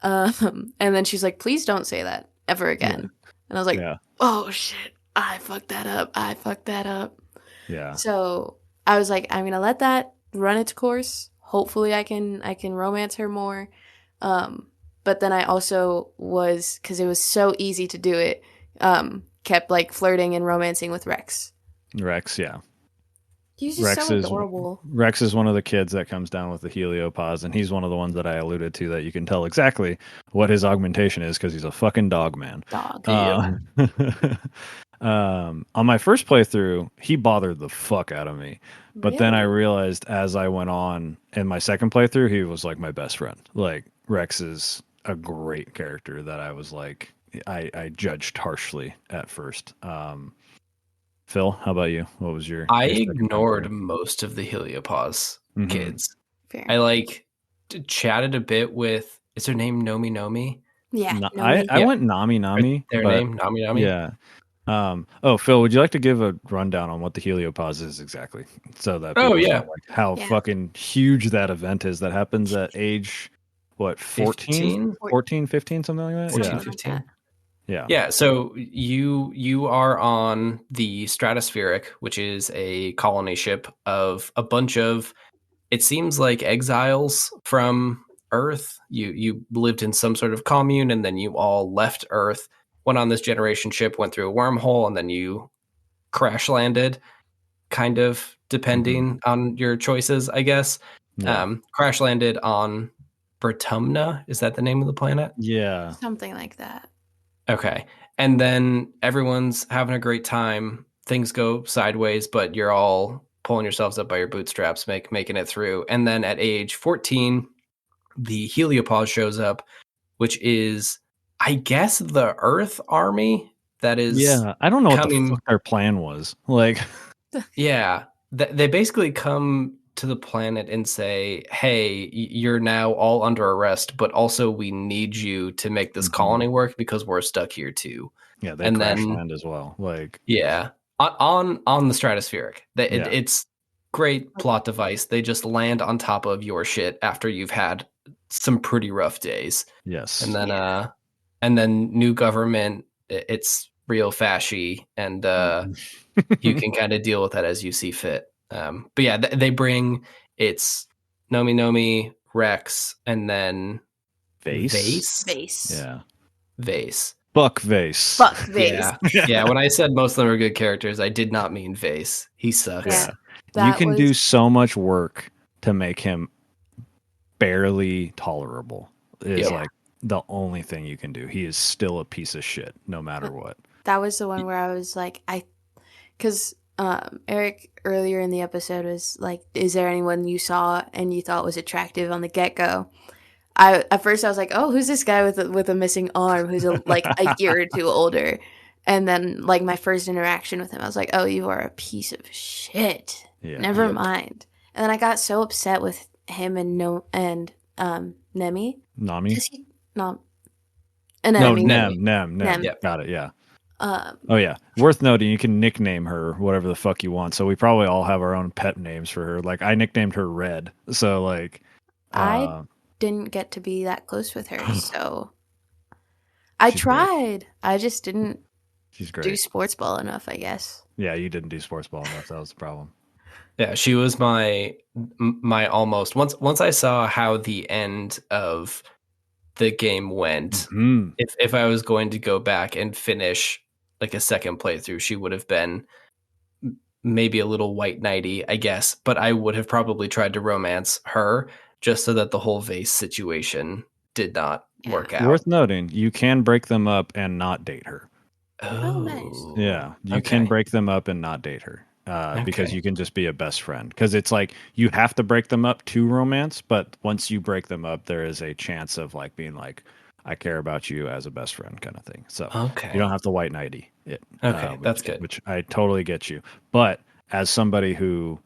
And then she's like, please don't say that ever again. And I was like, oh shit, I fucked that up. Yeah. So I was like, I'm gonna let that run its course. Hopefully I can romance her more. But then I also was, because it was so easy to do it, kept like flirting and romancing with Rex. He's just so adorable. Rex is one of the kids that comes down with the heliopause, and he's one of the ones that I alluded to that you can tell exactly what his augmentation is, because he's a fucking dog man. On my first playthrough, he bothered the fuck out of me. But then I realized as I went on in my second playthrough, he was like my best friend. Like Rex is a great character that I was like, I judged harshly at first. Phil, how about you? What was your? I ignored most of the heliopause kids. Fair. I like chatted a bit with. Is her name Nomi Nomi? Yeah, I went Nami Nami. Their name Nami Nami. Yeah. Phil, would you like to give a rundown on what the heliopause is exactly, so that people know, like, how fucking huge that event is that happens at age, what, 14, 15, something like that? 14, 15. Yeah. So you are on the Stratospheric, which is a colony ship of a bunch of, it seems like, exiles from Earth. You lived in some sort of commune, and then you all left Earth, went on this generation ship, went through a wormhole, and then you crash landed, kind of depending on your choices, I guess. Crash landed on Bertumna. Is that the name of the planet? Yeah. Something like that. Okay. And then everyone's having a great time. Things go sideways, but you're all pulling yourselves up by your bootstraps, making it through. And then at age 14, the heliopause shows up, which is, I guess, the Earth army that is. Yeah, I don't know what the fuck their plan was. Like, yeah, they basically come to the planet and say, hey, you're now all under arrest, but also we need you to make this colony work because we're stuck here too. Yeah, they crash land as well. Like, yeah, on the Stratospheric. It's great plot device. They just land on top of your shit after you've had some pretty rough days. Yes. And then new government, it's real fashy, and you can kind of deal with that as you see fit. But yeah, they bring, it's Nomi Nomi, Rex, and then Vase. Yeah. Vase. Buck Vase. Yeah. When I said most of them are good characters, I did not mean Vase. He sucks. Yeah. You can do so much work to make him barely tolerable. Is like the only thing you can do. He is still a piece of shit, no matter what. That was the one where I was like, because Eric earlier in the episode was like, "Is there anyone you saw and you thought was attractive on the get go?" At first I was like, "Oh, who's this guy with a missing arm who's like a year or two older?" And then like my first interaction with him, I was like, "Oh, you are a piece of shit." Yeah. Never mind. And then I got so upset with him and Nemi. Nami? He, no, an No, enemy. Nem. Yep. Got it, yeah. Um, Oh, yeah. Worth noting, you can nickname her whatever the fuck you want. So we probably all have our own pet names for her. Like, I nicknamed her Red. So, like... I didn't get to be that close with her, so I tried. Great. I just didn't She's great. do sports ball enough, I guess. Yeah, you didn't do sports ball enough. That was the problem. Yeah, she was my almost once I saw how the end of the game went. Mm-hmm. If I was going to go back and finish like a second playthrough, she would have been maybe a little white knighty, I guess, but I would have probably tried to romance her just so that the whole vase situation did not work out. Worth noting, you can break them up and not date her. Oh, nice. Yeah, you can break them up and not date her. Because you can just be a best friend. Because it's like you have to break them up to romance, but once you break them up, there is a chance of like being like, I care about you as a best friend kind of thing. So you don't have to white knighty it. That's good. Which I totally get you. But as somebody who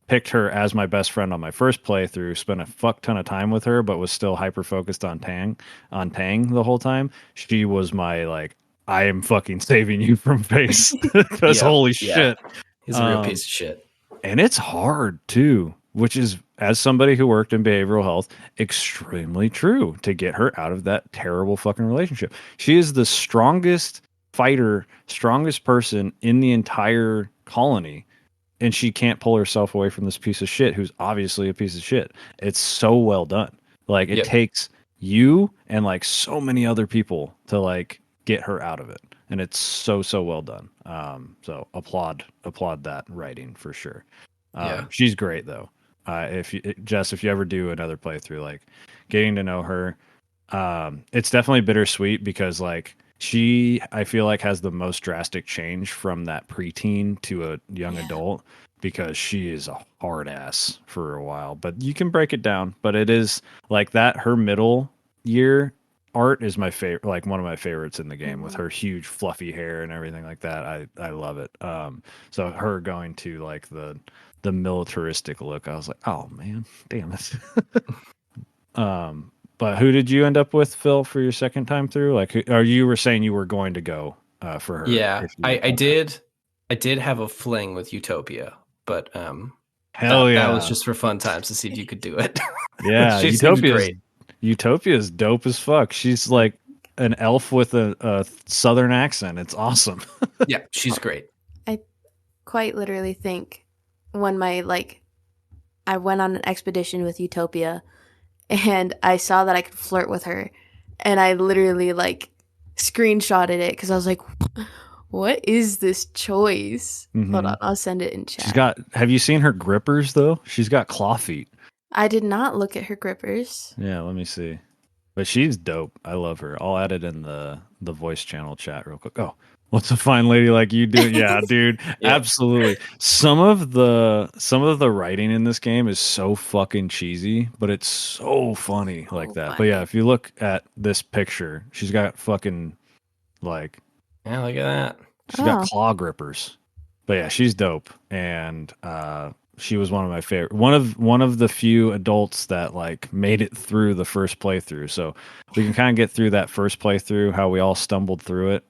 picked her as my best friend on my first playthrough, spent a fuck ton of time with her, but was still hyper focused on Tang the whole time, she was my like, I am fucking saving you from face. Because holy shit. He's a real piece of shit. And it's hard too, which is, as somebody who worked in behavioral health, extremely true to get her out of that terrible fucking relationship. She is the strongest fighter, strongest person in the entire colony, and she can't pull herself away from this piece of shit who's obviously a piece of shit. It's so well done. Like, it takes you and like so many other people to like get her out of it. And it's so well done. So applaud that writing for sure. She's great though. Jess, if you ever do another playthrough, like getting to know her, it's definitely bittersweet because like she, I feel like, has the most drastic change from that preteen to a young adult, because she is a hard ass for a while. But you can break it down. But it is like that. Her middle year art is my favorite, like one of my favorites in the game, with her huge fluffy hair and everything like that. I love it. So her going to like the militaristic look, I was like, oh man, damn it. But who did you end up with, Phil, for your second time through? Like, or you were saying you were going to go for her? Yeah, I did have a fling with Utopia, but hell yeah, that was just for fun times to see if you could do it. Yeah, she seems great. Utopia's dope as fuck. She's like an elf with a southern accent. It's awesome. Yeah, she's great. I quite literally think when I went on an expedition with Utopia and I saw that I could flirt with her, and I literally like screenshotted it because I was like, what is this choice? Mm-hmm. Hold on, I'll send it in chat. Have you seen her grippers though? She's got claw feet. I did not look at her grippers. Yeah, let me see. But she's dope. I love her. I'll add it in the voice channel chat real quick. Oh, what's a fine lady like you do? Yeah, dude. Yeah. Absolutely. Some of the writing in this game is so fucking cheesy, but it's so funny like that. Funny. But yeah, if you look at this picture, she's got fucking like, yeah, look at that. She's got claw grippers. But yeah, she's dope. And she was one of my favorite, one of the few adults that like made it through the first playthrough. So we can kind of get through that first playthrough, how we all stumbled through it.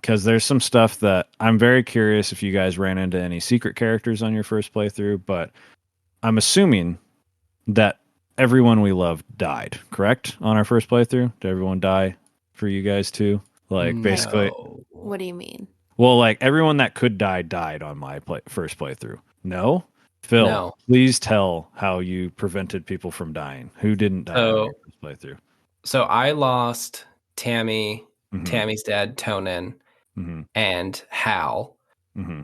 Because there's some stuff that I'm very curious if you guys ran into any secret characters on your first playthrough, but I'm assuming that everyone we loved died, correct? On our first playthrough? Did everyone die for you guys too? Like, basically. What do you mean? Well, like everyone that could die died on my first playthrough. No? Phil, please tell how you prevented people from dying. Who didn't die on your first playthrough? So I lost Tammy, Tammy's dad, Tonin, and Hal. Mm-hmm.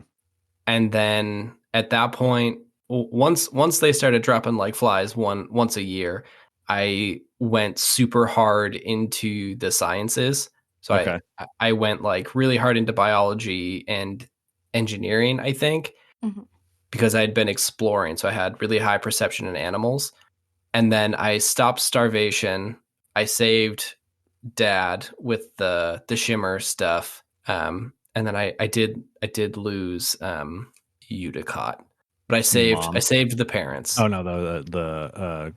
And then at that point, once they started dropping like flies once a year, I went super hard into the sciences. So I went like really hard into biology and engineering, I think, Mhm. because I had been exploring. So I had really high perception in animals. And then I stopped starvation. I saved Dad with the shimmer stuff. And then I did lose Uticott. But I Mom. saved the parents. Oh no, the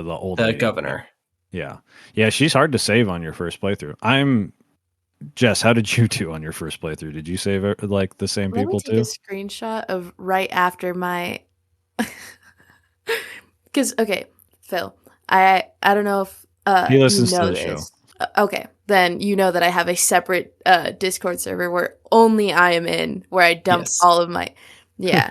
old The lady. governor. Yeah. Yeah, she's hard to save on your first playthrough. Jess, how did you do on your first playthrough? Did you save like the same Let me people take a too? screenshot of right after my. Because okay, Phil, I don't know if He you listens to know the show. this. Okay, then you know that I have a separate Discord server where only I am in, where I dumped Yes. all of my. Yeah.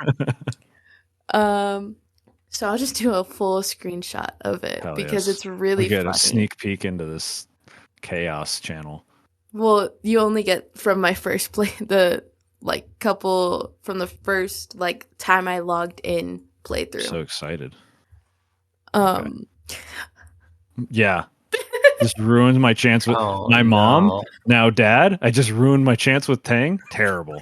So I'll just do a full screenshot of it Hell because yes. it's really We get funny. a sneak peek into this chaos channel. Well, you only get from my first play the couple from the first time I logged in playthrough. So excited. Um Yeah. Just ruined my chance with Oh, my mom. no. Now Dad. I just ruined my chance with Tang. Terrible.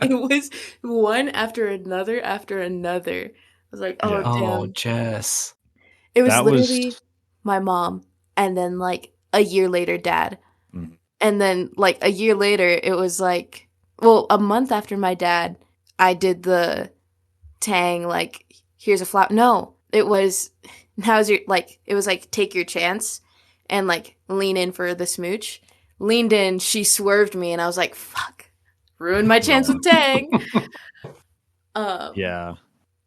it was one after another after another. I was like, oh Yeah. Oh, damn. Jess. It was That was literally my mom and then a year later Dad. Mhm. And then a year later it was a month after my dad, I did the Tang here's a flower. No, it was now's your it was take your chance and lean in for the smooch. Leaned in, she swerved me, and I was like, "Fuck, ruined my chance with Tang." Yeah.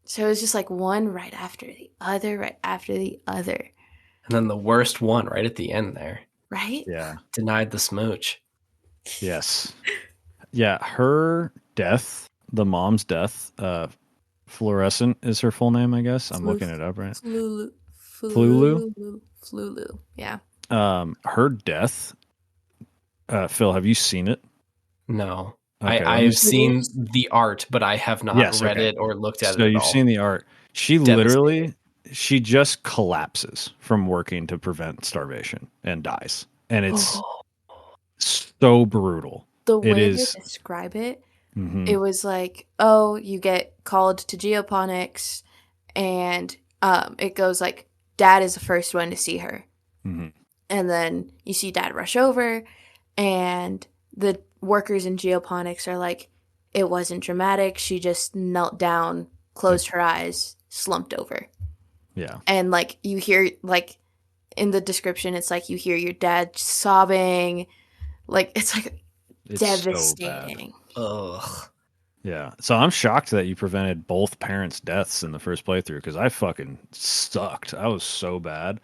So it was just one right after the other, right after the other. And then the worst one right at the end there. Right? Yeah. Denied the smooch. Yes. Yeah. Her death, the mom's death, Fluorescent is her full name, I guess. I'm looking it up right. Flulu. Flulu? Flulu. Yeah. Her death. Phil, have you seen it? No. Okay, I've seen the art, but I have not read it or looked at it So at you've all. seen the art. She Devastating. literally, she just collapses from working to prevent starvation and dies. And it's so brutal. The way It they is. describe it, Mhm. it was oh, you get called to geoponics, and it goes Dad is the first one to see her. Mhm. And then you see Dad rush over, and the workers in geoponics are it wasn't dramatic. She just knelt down, closed her eyes, slumped over. Yeah. And you hear in the description, it's you hear your dad sobbing. It's It's devastating. So bad. Ugh. Yeah. So I'm shocked that you prevented both parents' deaths in the first playthrough because I fucking sucked. I was so bad.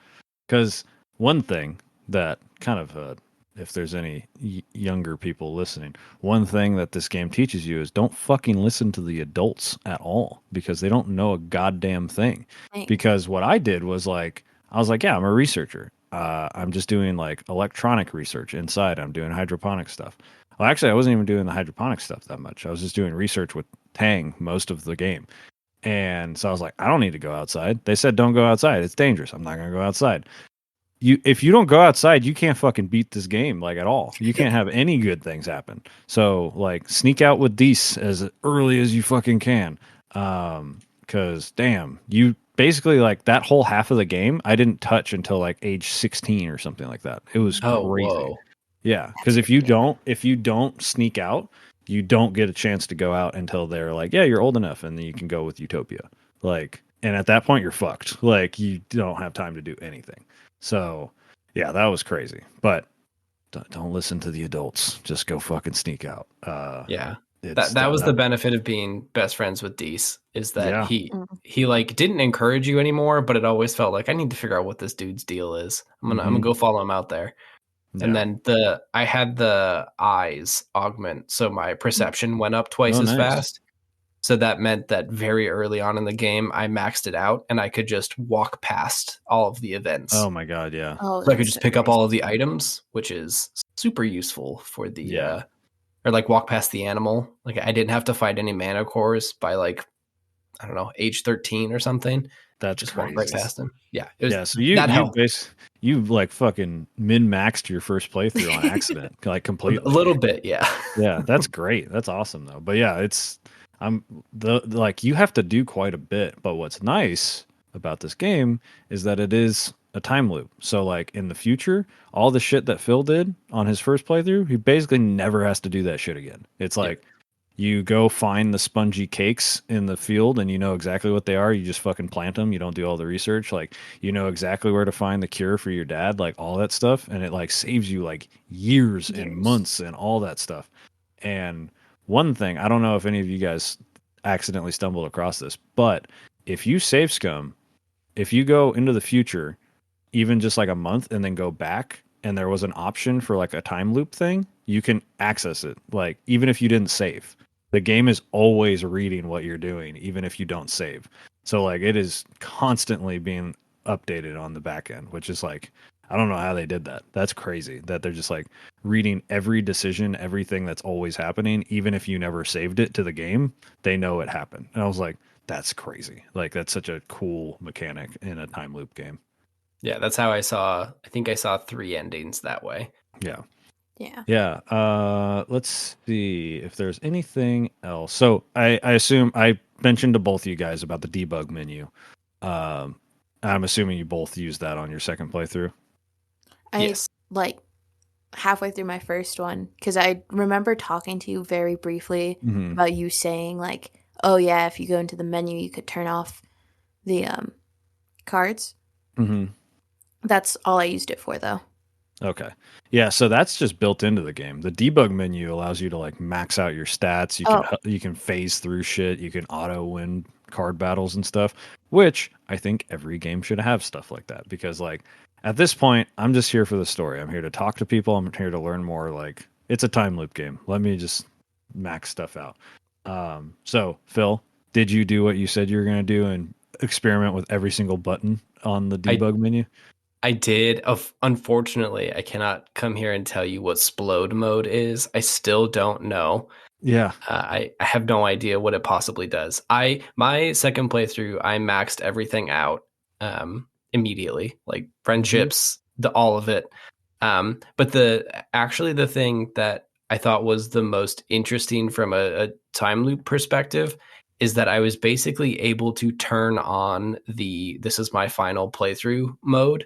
Because one thing that kind of, if there's any younger people listening, one thing that this game teaches you is don't fucking listen to the adults at all because they don't know a goddamn thing. Thanks. Because what I did was I was like, yeah, I'm a researcher. I'm just doing electronic research inside. I'm doing hydroponic stuff. Well, actually, I wasn't even doing the hydroponic stuff that much. I was just doing research with Tang most of the game. And so I was like, I don't need to go outside. They said, don't go outside. It's dangerous. I'm not going to go outside. If you don't go outside, you can't fucking beat this game at all. You can't have any good things happen. So sneak out with these as early as you fucking can. Cause damn, you basically that whole half of the game, I didn't touch until age 16 or something like that. It was crazy. Whoa. Yeah, because if you don't sneak out, you don't get a chance to go out until they're yeah, you're old enough, and then you can go with Utopia. And at that point, you're fucked. You don't have time to do anything. So, yeah, that was crazy. But don't listen to the adults. Just go fucking sneak out. Yeah. That was the benefit of being best friends with Deese, is that he didn't encourage you anymore, but it always felt I need to figure out what this dude's deal is. I'm gonna go follow him out there. Yeah. And then I had the eyes augment, so my perception went up twice as fast. So that meant that very early on in the game, I maxed it out, and I could just walk past all of the events. Oh my god, yeah. Oh, so I could just pick up all of the items, which is super useful for the or walk past the animal. I didn't have to fight any mana cores by I don't know, age 13 or something. That's just crazy. walked right past him. Yeah, it was, Yeah, so that helped. you like fucking min-maxed your first playthrough on accident, like A completely. little bit, yeah. Yeah, that's great. That's awesome though. But yeah, I'm like you have to do quite a bit. But what's nice about this game is that it is a time loop. So like in the future, all the shit that Phil did on his first playthrough, he basically never has to do that shit again. It's like you go find the spongy cakes in the field and you know exactly what they are. You just fucking plant them. You don't do all the research. Like you know exactly where to find the cure for your dad, like all that stuff. And it like saves you like years and months and all that stuff. And one thing, I don't know if any of you guys accidentally stumbled across this, but if you save scum, if you go into the future, even just like a month and then go back and there was an option for like a time loop thing, you can access it. Like even if you didn't save, the game is always reading what you're doing, even if you don't save. So like it is constantly being updated on the back end, which is like, I don't know how they did that. That's crazy that they're just like reading every decision, everything that's always happening, even if you never saved it to the game, they know it happened. And I was like, that's crazy. Like that's such a cool mechanic in a time loop game. Yeah, that's how I think I saw 3 endings that way. Yeah. Yeah. Yeah. Let's see if there's anything else. So I assume I mentioned to both of you guys about the debug menu. I'm assuming you both used that on your second playthrough. Yes. Like halfway through my first one, because I remember talking to you very briefly about you saying like, oh yeah, if you go into the menu, you could turn off the cards. Mm-hmm. That's all I used it for, though. Okay. Yeah, so that's just built into the game. The debug menu allows you to like max out your stats. You can phase through shit. You can auto win card battles and stuff, which I think every game should have stuff like that because like at this point, I'm just here for the story. I'm here to talk to people. I'm here to learn more. Like it's a time loop game. Let me just max stuff out. So Phil, did you do what you said you were going to do and experiment with every single button on the debug menu? I did. Unfortunately, I cannot come here and tell you what Splode mode is. I still don't know. Yeah. I have no idea what it possibly does. My second playthrough, I maxed everything out immediately, like friendships, all of it. But the thing that I thought was the most interesting from a time loop perspective is that I was basically able to turn on the "this is my final playthrough" mode,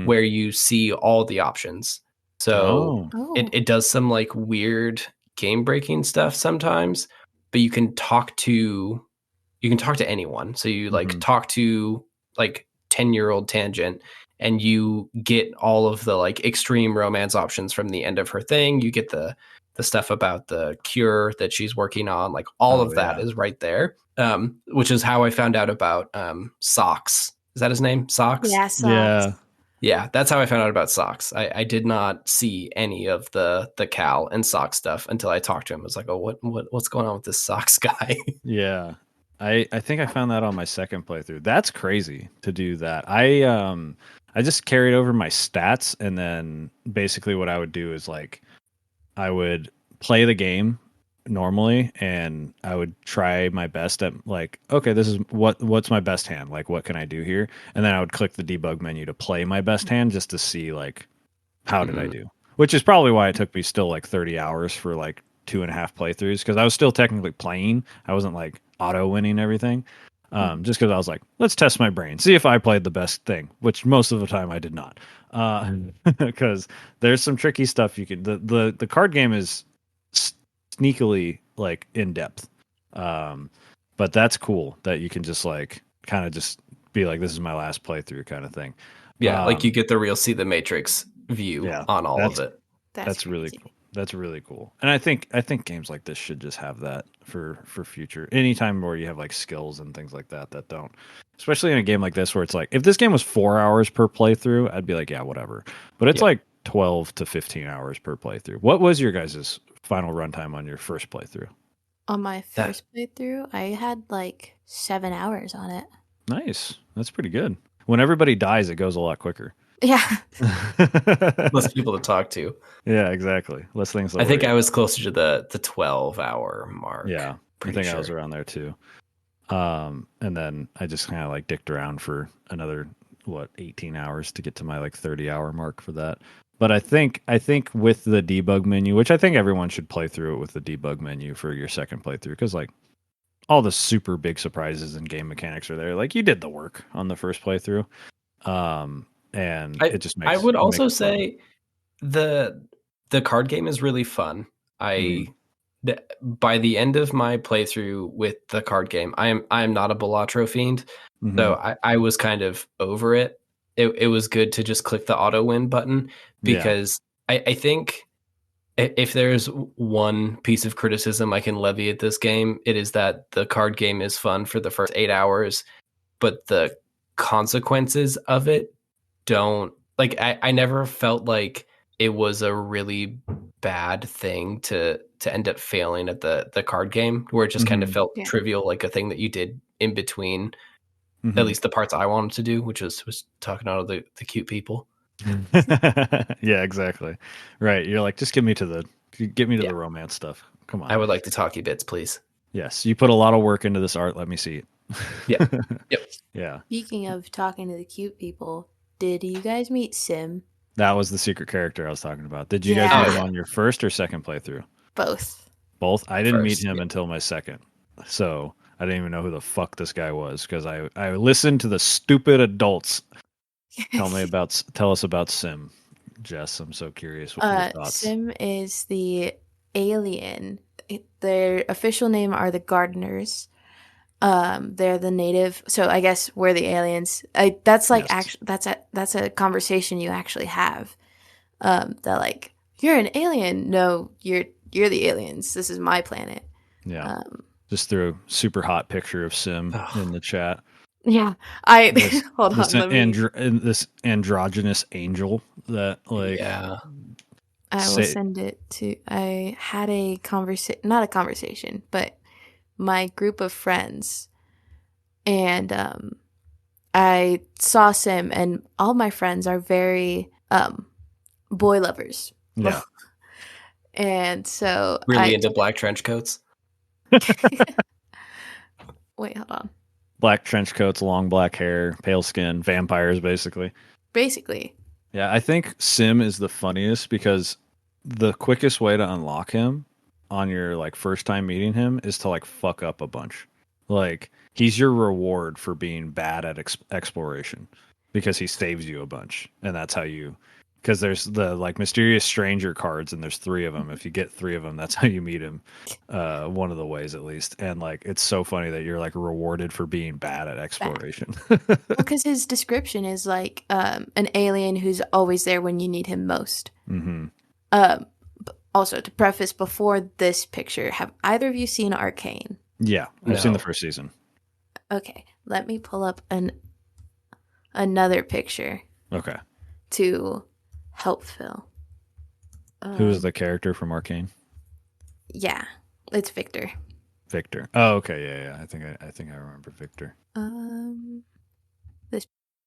where you see all the options. So it does some like weird game breaking stuff sometimes, but you can talk to anyone. So you like talk to like 10-year-old Tangent and you get all of the like extreme romance options from the end of her thing. You get the stuff about the cure that she's working on, like all of that is right there. Which is how I found out about Socks. Is that his name? Socks? Yeah, Socks. Yeah, that's how I found out about Socks. I did not see any of the Cal and Socks stuff until I talked to him. I was like, oh, what's going on with this Socks guy? Yeah. I think I found that on my second playthrough. That's crazy to do that. I just carried over my stats and then basically what I would do is like I would play the game normally and I would try my best at like, okay, this is what's my best hand? Like what can I do here? And then I would click the debug menu to play my best hand just to see like how did I do? Which is probably why it took me still like 30 hours for like 2.5 playthroughs because I was still technically playing. I wasn't like auto winning everything. Just because I was like, let's test my brain, see if I played the best thing, which most of the time I did not. Because there's some tricky stuff you can. The card game is sneakily like in depth, but that's cool that you can just like kind of just be like, this is my last playthrough kind of thing. Yeah, like you get the real see the Matrix view on all of it. That's really cool. That's really cool. And I think games like this should just have that for future. Anytime where you have like skills and things like that don't. Especially in a game like this where it's like if this game was 4 hours per playthrough, I'd be like, yeah, whatever. But it's like 12 to 15 hours per playthrough. What was your guys' final runtime on your first playthrough? On my first playthrough, I had like 7 hours on it. Nice. That's pretty good. When everybody dies, it goes a lot quicker. Yeah. Less people to talk to. Yeah, exactly. Less things. I think I was closer to the 12-hour mark. Yeah, I think I was around there too. And then I just kind of like dicked around for another 18 hours to get to my like 30-hour mark for that. But I think with the debug menu, which I think everyone should play through it with the debug menu for your second playthrough, because like all the super big surprises and game mechanics are there. Like you did the work on the first playthrough, and it just makes. I would also it fun. say the card game is really fun. By the end of my playthrough with the card game, I am not a Balatro fiend, so I was kind of over it. It was good to just click the auto win button, because I think if there's one piece of criticism I can levy at this game, it is that the card game is fun for the first 8 hours, but the consequences of it don't, like, I never felt like it was a really bad thing to end up failing at the card game, where it just kind of felt trivial, like a thing that you did in between, at least the parts I wanted to do, which was talking to all the cute people. Yeah, exactly. Right. You're like, just get me to the romance stuff. Come on. I would like the talkie bits, please. Yes, you put a lot of work into this art. Let me see it. Yeah. Yep. Yeah. Speaking of talking to the cute people, did you guys meet Sim? That was the secret character I was talking about. Did you guys meet him on your first or second playthrough? Both. Both? I didn't meet him until my second. So I didn't even know who the fuck this guy was, because I listened to the stupid adults tell us about Sim. Jess, I'm so curious what your thoughts. Sim is the alien. Their official name are the Gardeners. They're the native, so I guess we're the aliens. That's like that's a conversation you actually have. That like, you're an alien. No, you're the aliens. This is my planet. Yeah. Just threw a super hot picture of Sim in the chat. Yeah, hold on. This androgynous angel that like. Yeah. I will send it to. I had a not a conversation, but my group of friends, and I saw Sim, and all my friends are very boy lovers. Yeah. And so really into black trench coats. Wait, hold on. Black trench coats, long black hair, pale skin, vampires, basically. Basically. Yeah, I think Sim is the funniest because the quickest way to unlock him on your like first time meeting him is to like fuck up a bunch. Like he's your reward for being bad at exploration, because he saves you a bunch, and that's how you. Because there's the like mysterious stranger cards, and there's 3 of them. If you get 3 of them, that's how you meet him. One of the ways, at least. And like, it's so funny that you're like rewarded for being bad at exploration. Because his description is like an alien who's always there when you need him most. Mm-hmm. Also, to preface, before this picture, have either of you seen Arcane? Yeah, I've seen the first season. Okay, let me pull up another picture. Okay. To help Phil. Who is the character from Arcane? Yeah, it's Victor. Victor. Oh, okay. Yeah. I think I remember Victor. This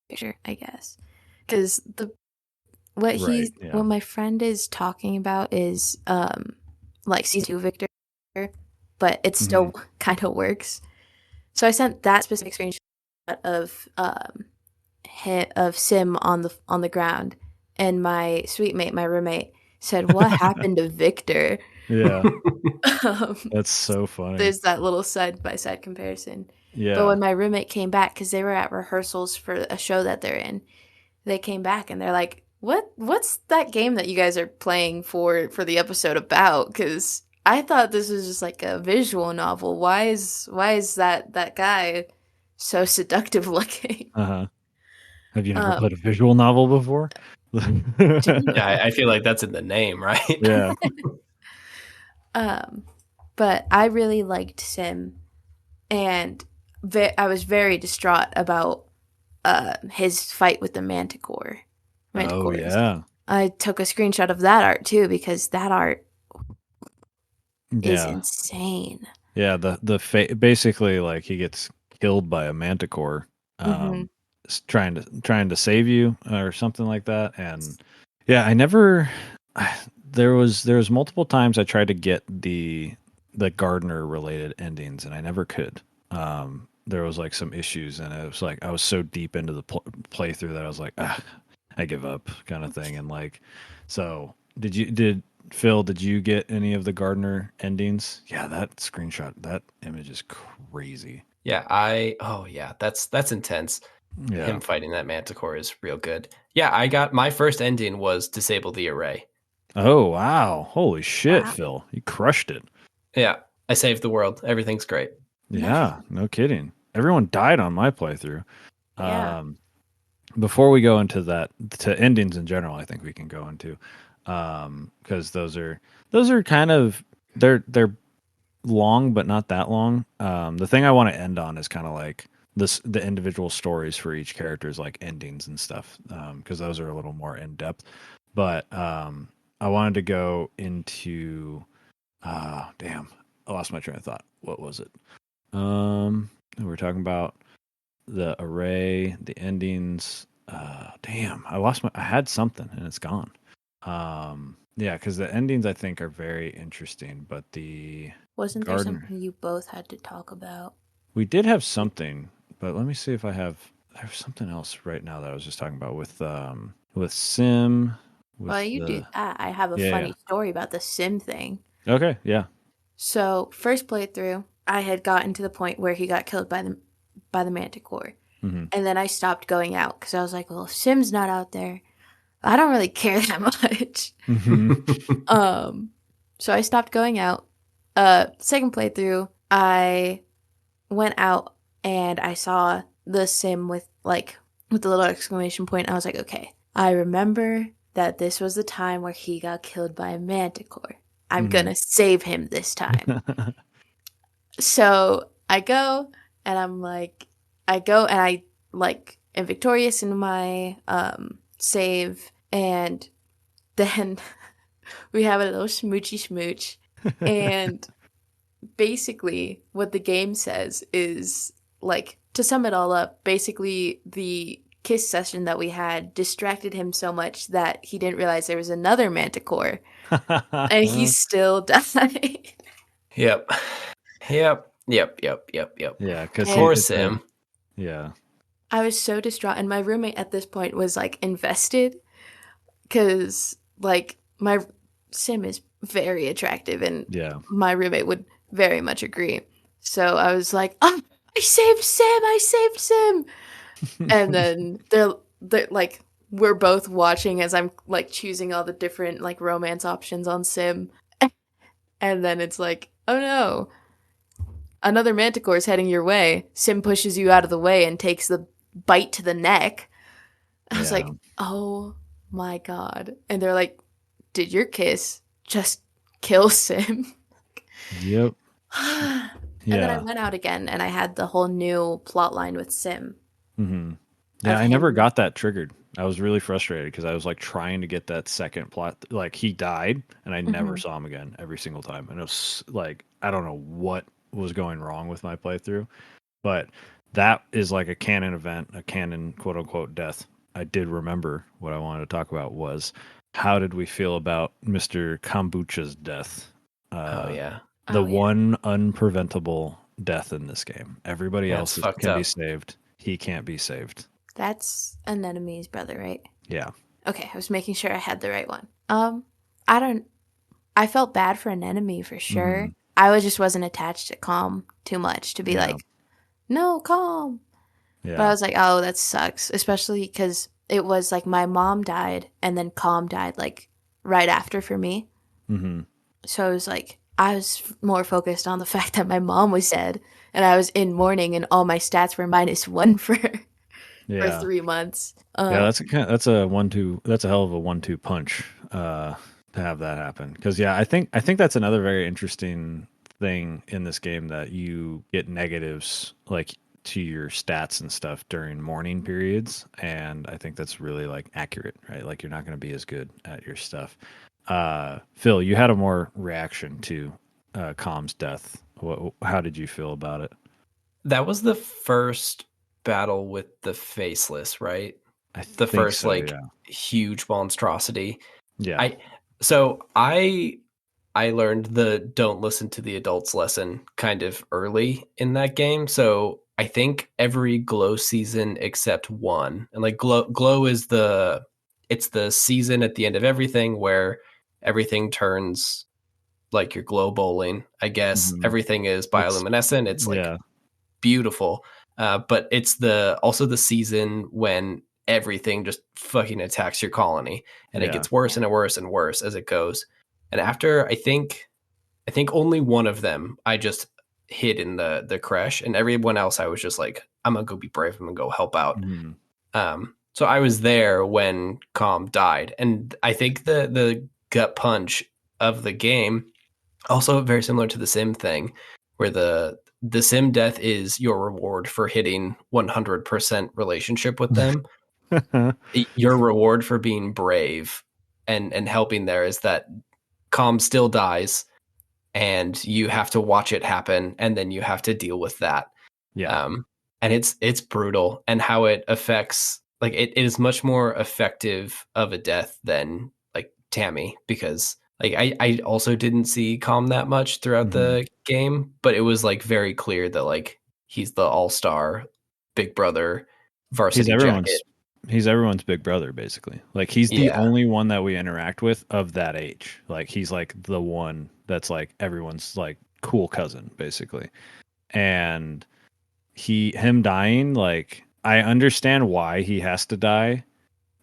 picture, I guess, because what my friend is talking about is like season 2 Victor, but it still kind of works. So I sent that specific screenshot of Sim on the ground, and my sweet mate, my roommate, said, "What happened to Victor?" Yeah. That's so funny. There's that little side-by-side comparison. Yeah. But when my roommate came back, because they were at rehearsals for a show that they're in, they came back and they're like, what's that game that you guys are playing for the episode about? Because I thought this was just like a visual novel. Why is that guy so seductive looking? Have you never played a visual novel before? Yeah, I feel like that's in the name, right? Yeah. But I really liked Sim, and I was very distraught about his fight with the Manticore. Oh yeah. I took a screenshot of that art too, because that art is insane. Yeah, basically like he gets killed by a Manticore. Trying to save you or something like that. And yeah, there was multiple times I tried to get the gardener related endings, and I never could. there was like some issues, and it was like I was so deep into the playthrough that I was like, I give up, kind of thing. And like, so did Phil? Did you get any of the Gardner endings? Yeah, that screenshot, that image is crazy. Yeah, that's intense. Yeah. Him fighting that manticore is real good. Yeah, I got my first ending was disable the array. Oh wow! Holy shit, Wow. Phil, you crushed it. Yeah, I saved the world. Everything's great. Yeah, no kidding. Everyone died on my playthrough. Yeah. Before we go into that, to endings in general, I think we can go into, because those are kind of, they're long but not that long. The thing I want to end on is kind of like the individual stories for each character's like endings and stuff, because those are a little more in depth. But I wanted to go into, damn, I lost my train of thought. What was it? We're talking about the array, the endings. Damn, I had something and it's gone. Yeah, because the endings I think are very interesting, but Wasn't there Gardner, something you both had to talk about? we did have something, but let me see if there's something else right now that I was just talking about with Sim. Well, you do that. I have a Yeah, funny story about the sim thing. Okay, yeah. So first playthrough, I had gotten to the point where he got killed by the manticore, Mm-hmm. and then I stopped going out because I was like, well, if Sim's not out there, I don't really care that much. Mm-hmm. So I stopped going out. Second playthrough, I went out and I saw the sim with the little exclamation point. I was like, okay, I remember that this was the time where he got killed by a manticore. I'm gonna save him this time. So I go and I am victorious in my save, and then we have a little smoochy smooch. And basically what the game says is, like, to sum it all up, basically the kiss session that we had distracted him so much that he didn't realize there was another manticore, and he still died. Yep. Yeah, because Poor Sim. Yeah. I was so distraught, and my roommate at this point was like invested because like my sim is very attractive, and Yeah. my roommate would very much agree. So I was like, "Oh, I saved Sim," and then they're like, we're both watching as I'm like choosing all the different like romance options on Sim, and then it's like, oh no, another manticore is heading your way. Sim pushes you out of the way and takes the bite to the neck. I was like, oh my god. And they're like, did your kiss just kill Sim? Yep. And then I went out again and I had the whole new plot line with Sim. Mm-hmm. Yeah, I never got that triggered. I was really frustrated because I was like trying to get that second plot. Like he died and I never saw him again every single time. And it was like, I don't know what was going wrong with my playthrough, but that is like a canon event, a canon quote unquote death. I did remember what I wanted to talk about was how did we feel about Mr. Kombucha's death? The one unpreventable death in this game. Everybody else can be saved. He can't be saved. That's Anemone's brother, right? Yeah. Okay, I was making sure I had the right one. I felt bad for Anemone for sure. I just wasn't attached to Calm too much to be like, no, Calm. Yeah. But I was like, oh, that sucks. Especially because it was like my mom died and then Calm died like right after for me. Mm-hmm. So I was like, I was more focused on the fact that my mom was dead and I was in mourning and all my stats were -1 for 3 months. Yeah, that's a 1-2. That's a hell of a 1-2 punch to have that happen. Because I think that's another very interesting thing in this game, that you get negatives like to your stats and stuff during mourning periods, and I think that's really like accurate, right? Like you're not going to be as good at your stuff. Phil, you had a more reaction to Calm's death. How did you feel about it? That was the first battle with the faceless, right? The first so, huge monstrosity. Yeah. I learned the don't listen to the adults lesson kind of early in that game. So I think every glow season except one. And like glow is the season at the end of everything where everything turns like you're glow bowling. I guess everything is bioluminescent. It's like beautiful. But it's also the season when everything just fucking attacks your colony, and it gets worse and worse and worse as it goes. And after I think only one of them I just hid in the crash, and everyone else I was just like, I'm gonna go be brave, I'm gonna go help out. So I was there when Calm died, and I think the gut punch of the game also very similar to the sim thing, where the sim death is your reward for hitting 100% relationship with them. Your reward for being brave and helping there is that Calm still dies, and you have to watch it happen, and then you have to deal with that. And it's brutal, and how it affects, like, it is much more effective of a death than like Tammy, because like I also didn't see Calm that much throughout the game, but it was like very clear that like he's the all-star big brother varsity jacket. He's everyone's big brother, basically. Like, he's the only one that we interact with of that age. Like, he's like the one that's like everyone's like cool cousin, basically. And him dying, like, I understand why he has to die,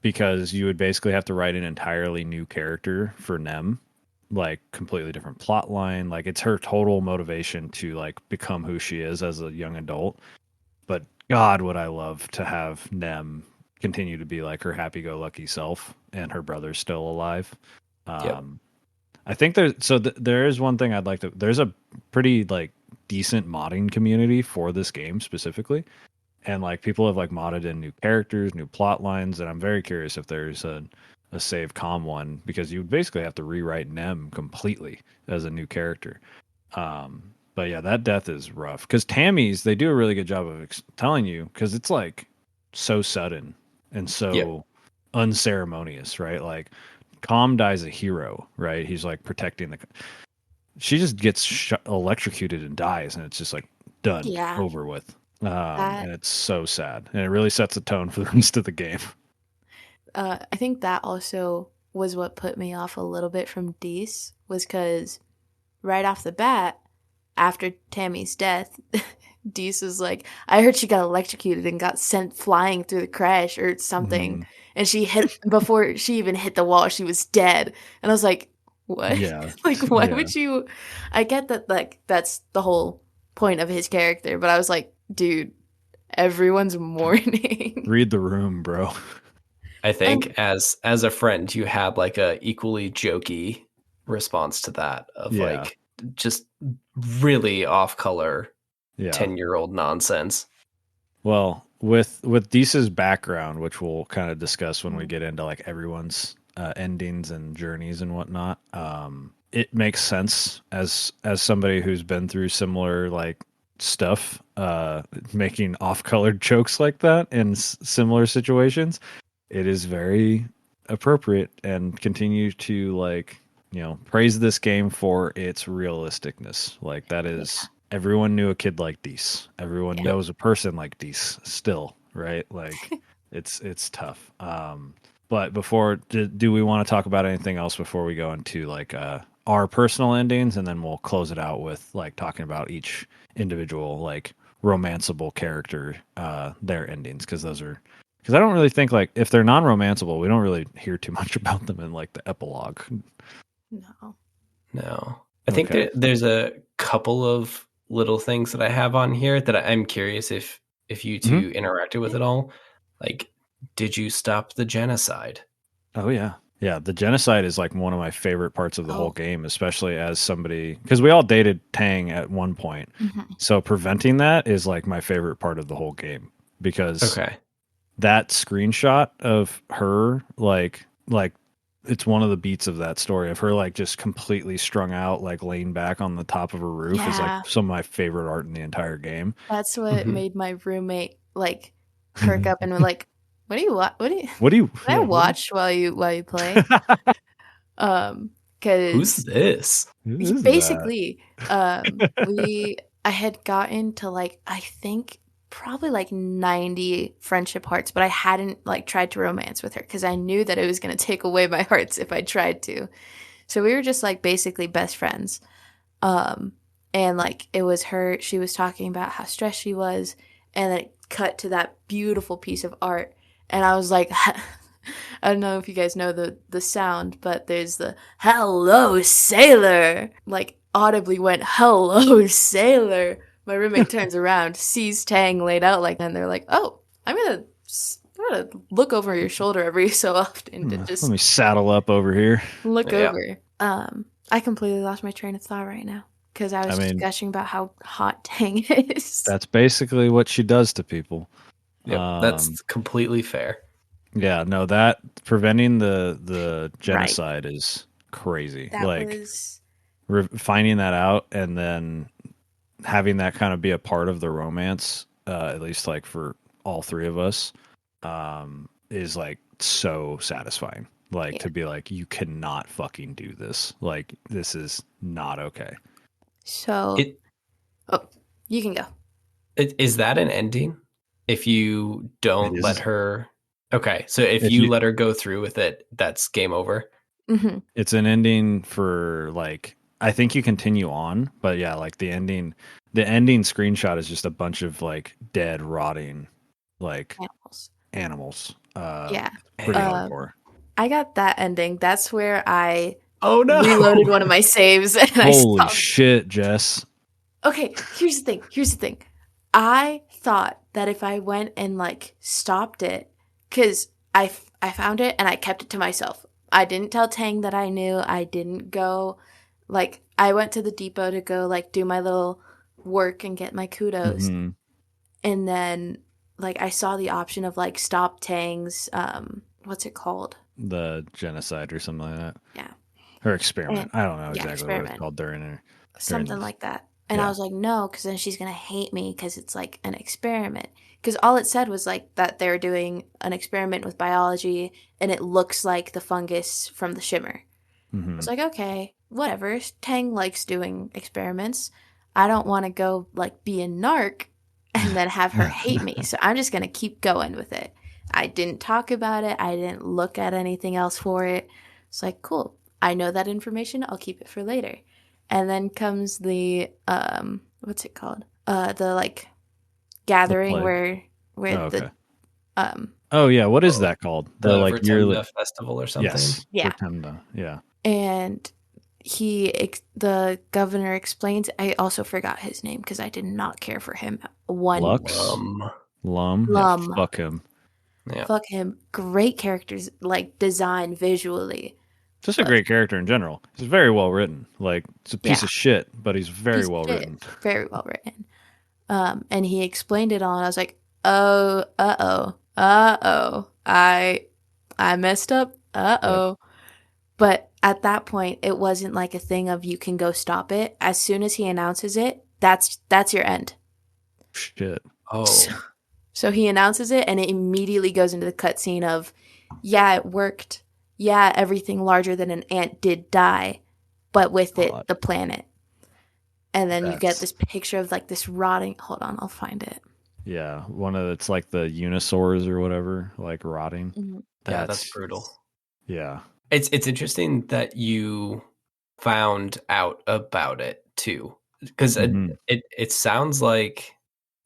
because you would basically have to write an entirely new character for Nem, like completely different plot line. Like, it's her total motivation to like become who she is as a young adult. But God, would I love to have Nem continue to be like her happy-go-lucky self, and her brother's still alive. I think there is one thing I'd like to. There's a pretty like decent modding community for this game specifically, and like people have like modded in new characters, new plot lines, and I'm very curious if there's a save Calm one, because you would basically have to rewrite Nem completely as a new character. But yeah, that death is rough, because Tammy's, they do a really good job of telling you, because it's like so sudden and so unceremonious, right? Like, Calm dies a hero, right? He's like protecting she just gets electrocuted and dies, and it's just like done, over with. And it's so sad, and it really sets a tone for the rest of the game. I think that also was what put me off a little bit from Dees, was because right off the bat, after Tammy's death, Dees was like, I heard she got electrocuted and got sent flying through the crash or something. And she hit, before she even hit the wall, she was dead. And I was like, what? Like, why would you? I get that, like, that's the whole point of his character, but I was like, dude, everyone's mourning. Read the room, bro. I think as a friend, you had like a equally jokey response to that of like just really off color 10-year-old nonsense. Well, with Deesa's background, which we'll kind of discuss when we get into like everyone's endings and journeys and whatnot, it makes sense as somebody who's been through similar like stuff, making off-colored jokes like that in similar situations. It is very appropriate, and continue to like, praise this game for its realisticness. Like, that is, everyone knew a kid like Dees. Everyone knows a person like Dees still, right? Like, it's tough. But before, do we want to talk about anything else before we go into like our personal endings, and then we'll close it out with like talking about each individual like romanceable character, their endings, because I don't really think, like, if they're non-romanceable, we don't really hear too much about them in like the epilogue. No. I think there's a couple of little things that I have on here that I'm curious if you two interacted with at all. Like, did you stop the genocide? Oh yeah. Yeah, the genocide is like one of my favorite parts of the whole game, especially as somebody, because we all dated Tang at one point. So preventing that is like my favorite part of the whole game, because that screenshot of her, like it's one of the beats of that story of her like just completely strung out, like laying back on the top of her roof, is like some of my favorite art in the entire game. That's what made my roommate like perk up and were like, What do you can I watch while you play? Cause who's this? Basically, I had gotten to like, I think probably like 90 friendship hearts, but I hadn't like tried to romance with her because I knew that it was going to take away my hearts if I tried to. So we were just like basically best friends. And like it was her, she was talking about how stressed she was, and then it cut to that beautiful piece of art. And I was like, I don't know if you guys know the sound, but there's the hello sailor, like audibly went hello sailor. My roommate turns around, sees Tang laid out like that, and they're like, oh, I'm gonna look over your shoulder every so often to just Let me saddle up over here. look over. I completely lost my train of thought right now because I was just mean, gushing about how hot Tang is. That's basically what she does to people. Yep, that's completely fair. Yeah, no, that preventing the genocide is crazy. That like was finding that out and then having that kind of be a part of the romance, at least like for all three of us, is like so satisfying. Like to be like, you cannot fucking do this. Like this is not okay. so. You can go. Is that an ending? If you don't let her, okay. So if you let her go through with it, that's game over. Mm-hmm. It's an ending for like, I think you continue on, but yeah, like the ending screenshot is just a bunch of like dead, rotting, like animals. Yeah, pretty hardcore. I got that ending. That's where I reloaded one of my saves and Holy shit, Jess. Okay, here's the thing. I thought that if I went and like stopped it, because I found it and I kept it to myself. I didn't tell Tang that I knew. I didn't go, like, I went to the depot to go like do my little work and get my kudos. Mm-hmm. And then like I saw the option of like stop Tang's, what's it called? The genocide or something like that. Yeah. Her experiment. I don't know exactly what it's called something like that. And I was like, no, because then she's going to hate me because it's like an experiment. Because all it said was like that they're doing an experiment with biology and it looks like the fungus from the shimmer. Mm-hmm. I was like, okay, whatever. Tang likes doing experiments. I don't want to go like be a narc and then have her hate me. So I'm just going to keep going with it. I didn't talk about it. I didn't look at anything else for it. It's like, cool. I know that information. I'll keep it for later. And then comes the what's it called? The like gathering where the oh yeah, what is that called? The like yearly festival or something. Yes, yeah, Vertemda, yeah. And the governor explains. I also forgot his name because I did not care for him. Lum. Yeah, fuck him. Yeah. Fuck him. Great characters, like design visually. Just a great character in general. He's very well written. Like, it's a piece of shit, but he's very well written. Very well written. And he explained it all, and I was like, oh, I messed up. Yep. But at that point, it wasn't like a thing of you can go stop it. As soon as he announces it, that's your end. Shit. Oh. So he announces it, and it immediately goes into the cutscene of, yeah, it worked. Yeah, everything larger than an ant did die, but with it, the planet. And then you get this picture of like this rotting. Hold on, I'll find it. Yeah, it's like the Unisaurs or whatever, like rotting. Mm-hmm. Yeah, that's brutal. Yeah, it's interesting that you found out about it too, because it sounds like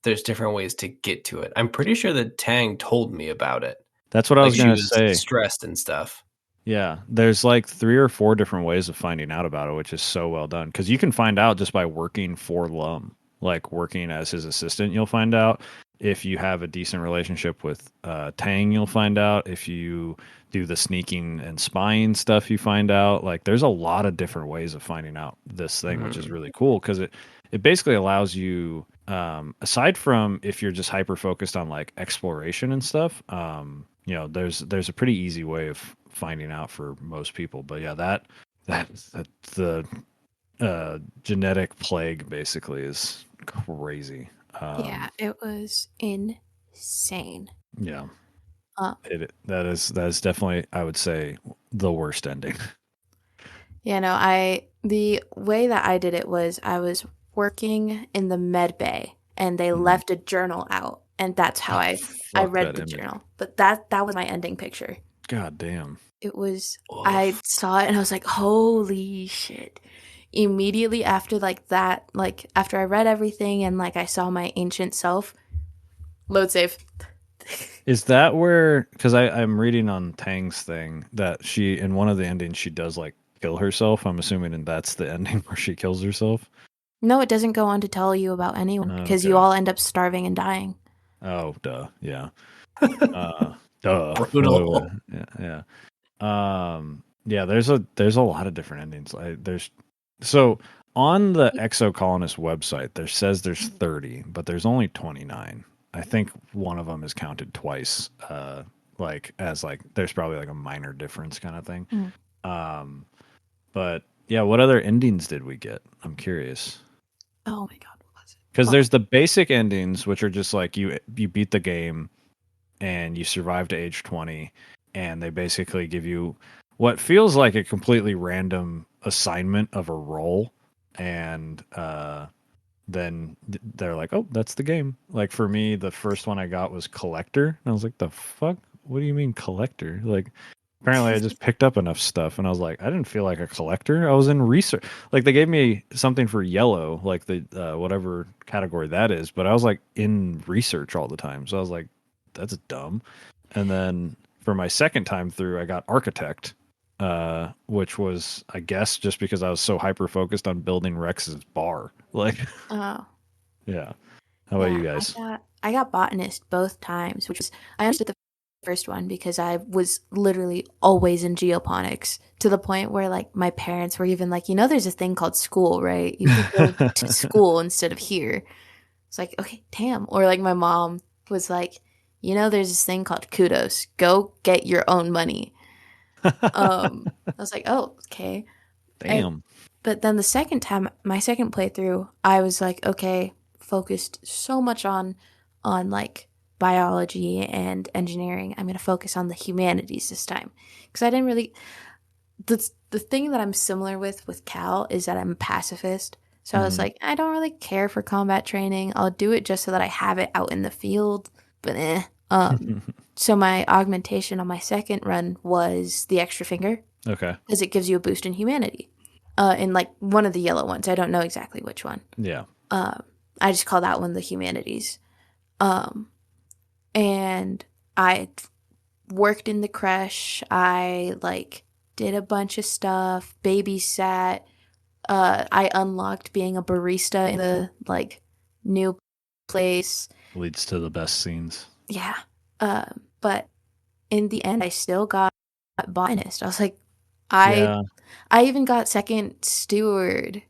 there's different ways to get to it. I'm pretty sure that Tang told me about it. That's what I was going to say. Stressed and stuff. Yeah, there's like 3 or 4 different ways of finding out about it, which is so well done. Because you can find out just by working for Lum, like working as his assistant. You'll find out if you have a decent relationship with Tang. You'll find out if you do the sneaking and spying stuff. You find out like there's a lot of different ways of finding out this thing, which is really cool because it basically allows you. Aside from if you're just hyper focused on like exploration and stuff, there's a pretty easy way of finding out for most people. But yeah, that the genetic plague basically is crazy. Yeah, it was insane. Yeah, that is definitely, I would say, the worst ending. Yeah, no, the way that I did it was I was working in the med bay, and they left a journal out, and that's how I read the journal. But that was my ending picture. God damn. It was, I saw it and I was like, holy shit. Immediately after like that, like after I read everything and like I saw my ancient self, load save. Is that where, because I'm reading on Tang's thing that she, in one of the endings, she does like kill herself. I'm assuming, and that's the ending where she kills herself. No, it doesn't go on to tell you about anyone because you all end up starving and dying. Oh, duh. Yeah. Duh. Brutal. Yeah. Yeah. There's a lot of different endings. So on the Exocolonist website, there says there's 30, but there's only 29. I think one of them is counted twice. There's probably like a minor difference kind of thing. But yeah, what other endings did we get? I'm curious. Oh my god, what was it? Because there's the basic endings, which are just like you beat the game and you survive to age 20, and they basically give you what feels like a completely random assignment of a role, and then they're like, oh, that's the game. Like for me, the first one I got was collector, and I was like, the fuck? What do you mean collector? Like apparently I just picked up enough stuff, and I was like, I didn't feel like a collector. I was in research. Like they gave me something for yellow, like the whatever category that is, but I was like in research all the time. So I was like, that's dumb. And then for my second time through, I got architect, which was, I guess, just because I was so hyper focused on building Rex's bar. Like, oh yeah. How about you guys? I got botanist both times, which was, I understood the first one because I was literally always in geoponics to the point where like my parents were even like, there's a thing called school, right? You can go to school instead of here. It's like, okay, damn. Or like my mom was like, there's this thing called kudos. Go get your own money. I was like, oh, okay. Damn. But then the second time, my second playthrough, I was like, okay, focused so much on like biology and engineering. I'm going to focus on the humanities this time. Because I didn't really... The thing that I'm similar with Cal is that I'm a pacifist. So I was like, I don't really care for combat training. I'll do it just so that I have it out in the field. But so my augmentation on my second run was the extra finger. Okay. Because it gives you a boost in humanity. In like one of the yellow ones. I don't know exactly which one. Yeah. I just call that one the humanities. And I worked in the creche. I like did a bunch of stuff, babysat. I unlocked being a barista in the like new place. Leads to the best scenes. Yeah. But in the end, I still got botanist. I was like, I even got second steward.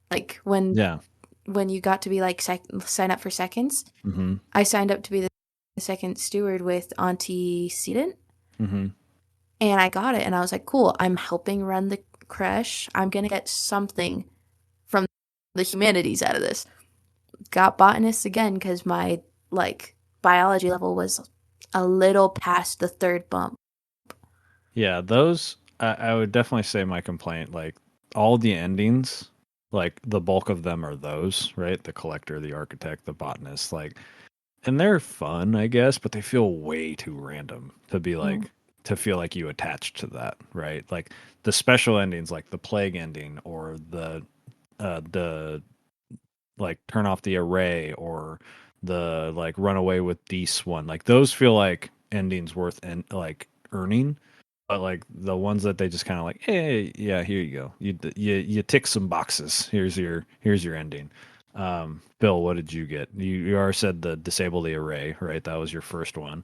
Like when you got to be like sign up for seconds, I signed up to be the second steward with antecedent, and I got it. And I was like, cool. I'm helping run the creche. I'm gonna get something from the humanities out of this. Got botanist again because my like biology level was a little past the third bump. Yeah, those I would definitely say my complaint, like all the endings, like the bulk of them are those, right? The collector, the architect, the botanist, like, and they're fun, I guess, but they feel way too random to be like, to feel like you attached to that, right? Like the special endings, like the plague ending or the like turn off the array or the like run away with Deece one, like those feel like endings worth like earning. But like the ones that they just kind of like, hey, yeah, here you go. You tick some boxes. Here's your ending. Bill, what did you get? You already said the disable the array, right? That was your first one.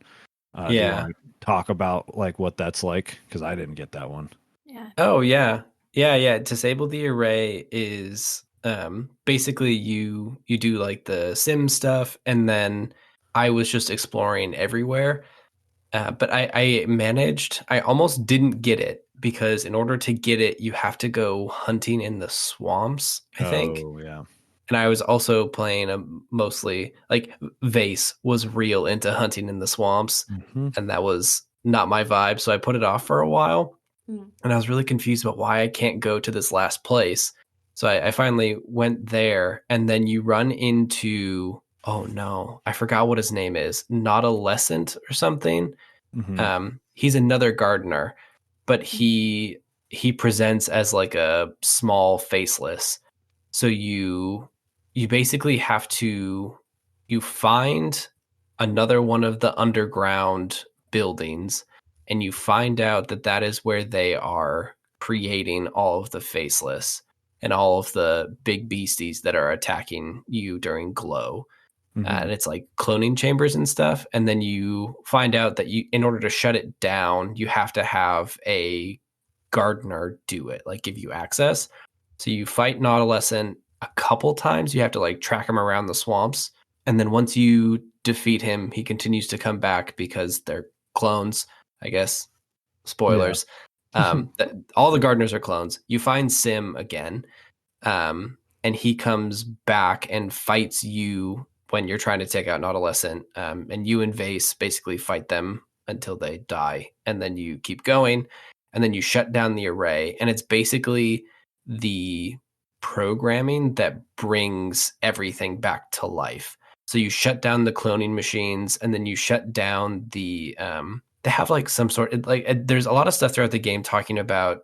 Do you want to talk about like what that's like? Because I didn't get that one. Yeah. Oh yeah. Disable the array is basically you do like the sim stuff, and then I was just exploring everywhere. But I almost didn't get it because in order to get it, you have to go hunting in the swamps, I think. Oh, yeah. And I was also playing mostly like Vase was real into hunting in the swamps, and that was not my vibe. So I put it off for a while, and I was really confused about why I can't go to this last place. So I finally went there, and then you run into oh no, I forgot what his name is. Nautilescent or something. He's another gardener, but he presents as like a small faceless. So you basically have to you find another one of the underground buildings, and you find out that that is where they are creating all of the faceless and all of the big beasties that are attacking you during glow. And it's like cloning chambers and stuff. And then you find out that in order to shut it down, you have to have a gardener do it, like give you access. So you fight Nautilescent a couple times. You have to like track him around the swamps. And then once you defeat him, he continues to come back because they're clones, I guess. Spoilers. All the gardeners are clones. You find Sim again. And he comes back and fights you when you're trying to take out Nautilescent. And you and Vase basically fight them until they die. And then you keep going. And then you shut down the array. And it's basically the programming that brings everything back to life. So you shut down the cloning machines, and then you shut down the they have like some sort like there's a lot of stuff throughout the game talking about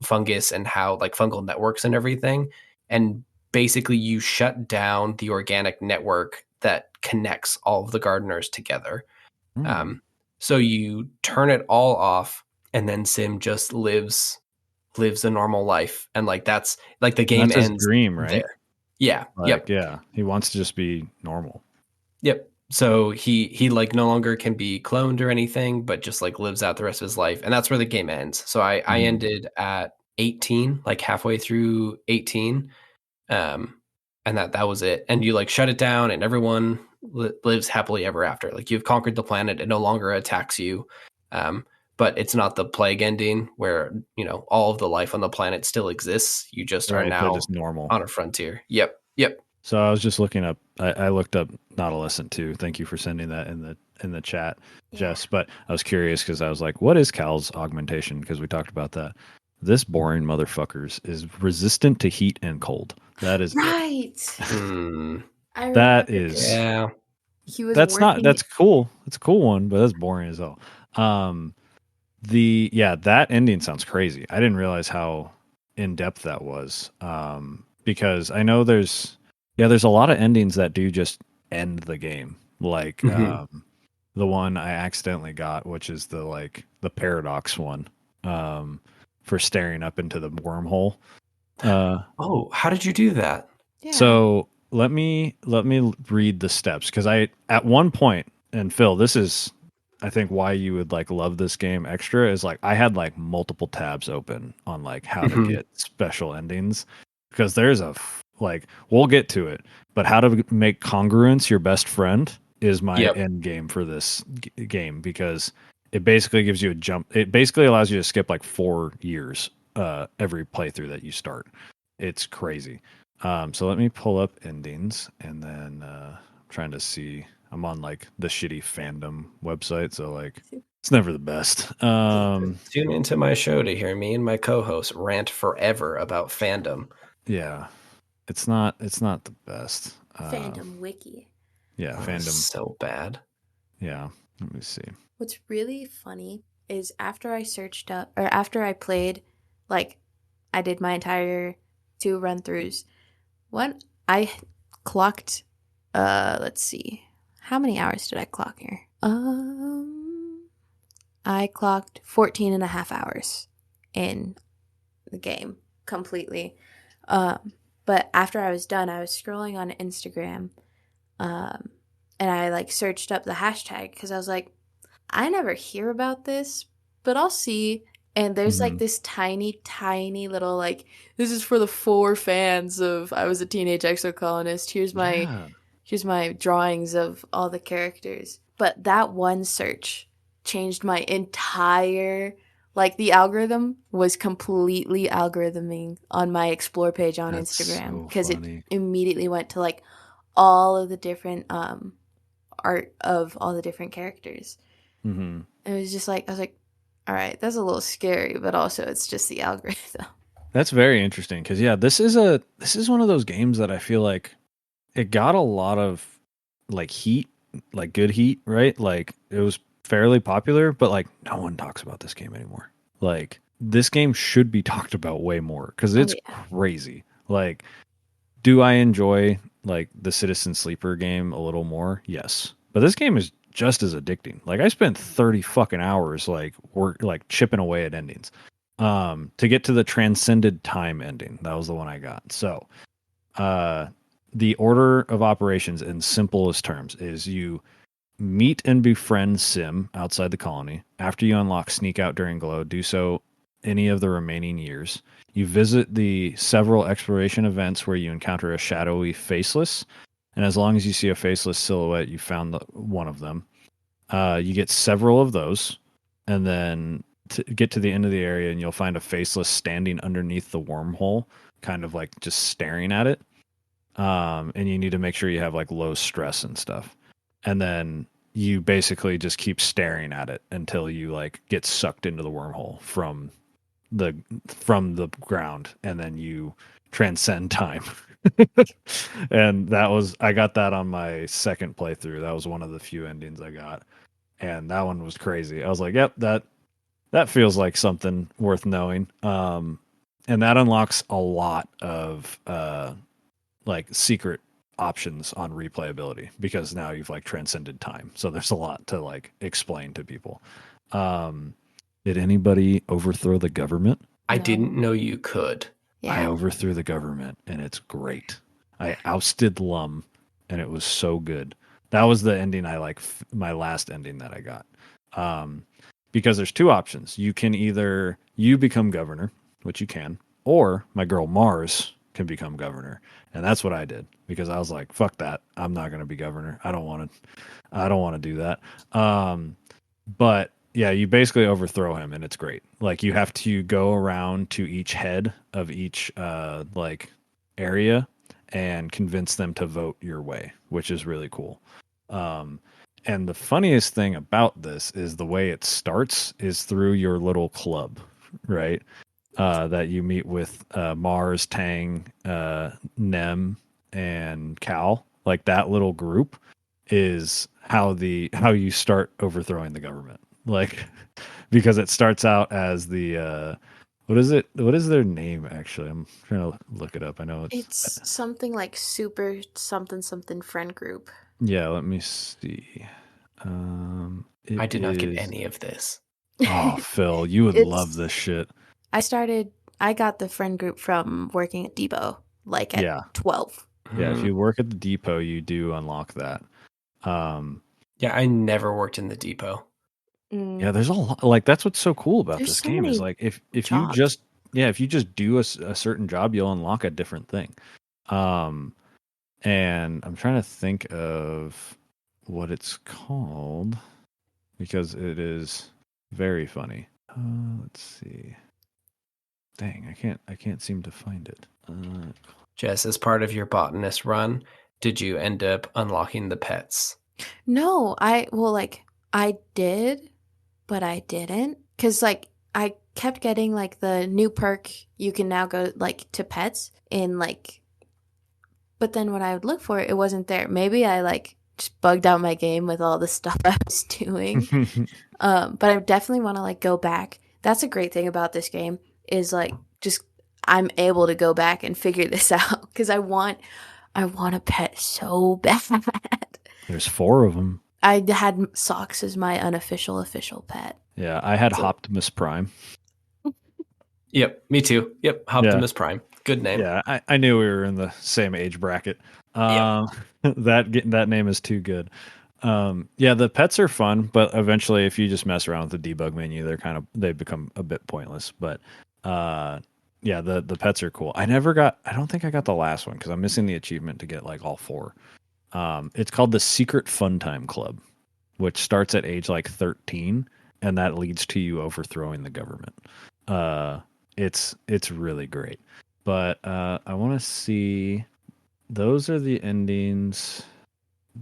fungus and how like fungal networks and everything. And basically you shut down the organic network that connects all of the gardeners together. So you turn it all off, and then Sim just lives a normal life. And like that's like the game that's ends his dream, right? there. Yeah. Like, yeah. He wants to just be normal. Yep. So he like no longer can be cloned or anything, but just like lives out the rest of his life. And that's where the game ends. So I ended at 18, like halfway through 18. And that was it. And you like shut it down, and everyone lives happily ever after. Like you've conquered the planet. It no longer attacks you. But it's not the plague ending where, you know, all of the life on the planet still exists. You just are now just normal on a frontier. Yep. So I was just looking up. I looked up Nautilescent too. Thank you for sending that in the chat, Jess. But I was curious because I was like, "What is Cal's augmentation?" Because we talked about that. This boring motherfuckers is resistant to heat and cold. That is right. That is yeah. He was. That's cool. It's a cool one, but that's boring as hell. That ending sounds crazy. I didn't realize how in depth that was. Because I know there's a lot of endings that do just end the game. Like the one I accidentally got, which is the paradox one, for staring up into the wormhole. How did you do that? Yeah. So let me read the steps, because I at one point, and Phil, this is I think why you would like love this game extra, is like I had like multiple tabs open on like how to get special endings, because there's we'll get to it, but how to make congruence your best friend is my end game for this game, because it basically gives you a jump. It basically allows you to skip like 4 years every playthrough that you start. It's crazy. So let me pull up endings, and then I'm trying to see. I'm on like the shitty fandom website, so like it's never the best. Tune into my show to hear me and my co-host rant forever about fandom. Yeah, it's not the best. Fandom wiki. Yeah, fandom so bad. Yeah, let me see. What's really funny is after I played, like I did my entire 2 run-throughs. I clocked, let's see, how many hours did I clock here? I clocked 14 and a half hours in the game completely. But after I was done, I was scrolling on Instagram, and I like searched up the hashtag because I was like, I never hear about this, but I'll see. And there's like this tiny, tiny little like, this is for the 4 fans of I Was a Teenage Exocolonist. Here's my drawings of all the characters. But that one search changed my entire, like the algorithm was completely algorithming on my explore page on Instagram, because it immediately went to like all of the different art of all the different characters. It was just like, I was like, all right, that's a little scary, but also it's just the algorithm. That's very interesting, because this is one of those games that I feel like it got a lot of like heat, like good heat, right? Like it was fairly popular, but like no one talks about this game anymore. Like this game should be talked about way more because it's crazy. Like, do I enjoy like the Citizen Sleeper game a little more? Yes, but this game is just as addicting. Like I spent 30 fucking hours like chipping away at endings to get to the Transcended Time ending. That was the one I got. So the order of operations in simplest terms is you meet and befriend Sim outside the colony. After you unlock Sneak Out during Glow, do so any of the remaining years. You visit the several exploration events where you encounter a shadowy Faceless, and as long as you see a Faceless silhouette, you found one of them. You get several of those, and then to get to the end of the area, and you'll find a Faceless standing underneath the wormhole, kind of like just staring at it. And you need to make sure you have like low stress and stuff. And then you basically just keep staring at it until you like get sucked into the wormhole from the ground, and then you transcend time. And I got that on my second playthrough. That was one of the few endings I got, and that one was crazy. I was like, yep, that feels like something worth knowing. And that unlocks a lot of like secret options on replayability because now you've like transcended time. So there's a lot to like explain to people. Did anybody overthrow the government? I didn't know you could. Yeah. I overthrew the government, and it's great. I ousted Lum, and it was so good. That was the ending I like, my last ending that I got. Because there's two options. You can either you become governor, which you can, or my girl Mars can become governor. And that's what I did because I was like, fuck that. I'm not going to be governor. I don't want to do that. But yeah, you basically overthrow him, and it's great. Like you have to go around to each head of each like area and convince them to vote your way, which is really cool. And the funniest thing about this is the way it starts is through your little club, right? That you meet with Mars, Tang, Nem, and Cal. Like that little group is how you start overthrowing the government. Like because it starts out as the what is it? What is their name actually? I'm trying to look it up. I know It's something like super something friend group. Yeah, let me see. I did not get any of this. Oh, Phil, you would love this shit. I got the friend group from working at Depot, like at 12. Yeah, if you work at the depot, you do unlock that. Yeah, I never worked in the depot. Yeah, there's a lot. Like that's what's so cool about this game is like if you just do a certain job, you'll unlock a different thing. And I'm trying to think of what it's called because it is very funny. Let's see. Dang, I can't seem to find it. Jess, as part of your botanist run, did you end up unlocking the pets? No, I did, but I didn't. Because, like, I kept getting, like, the new perk, you can now go, like, to pets in, like, but then when I would look for it, it wasn't there. Maybe I, like, just bugged out my game with all the stuff I was doing. But I definitely want to, like, go back. That's a great thing about this game is, like, just I'm able to go back and figure this out because I want a pet so bad. There's 4 of them. I had Socks as my unofficial official pet. Yeah, I had Optimus Prime. Yep, me too. Yep, Optimus Prime. Good name. Yeah, I knew we were in the same age bracket. That name is too good. Yeah, the pets are fun, but eventually, if you just mess around with the debug menu, they become a bit pointless. But yeah, the pets are cool. I don't think I got the last one because I'm missing the achievement to get like all 4. It's called the Secret Fun Time Club, which starts at age like 13, and that leads to you overthrowing the government. It's really great. But I want to see. Those are the endings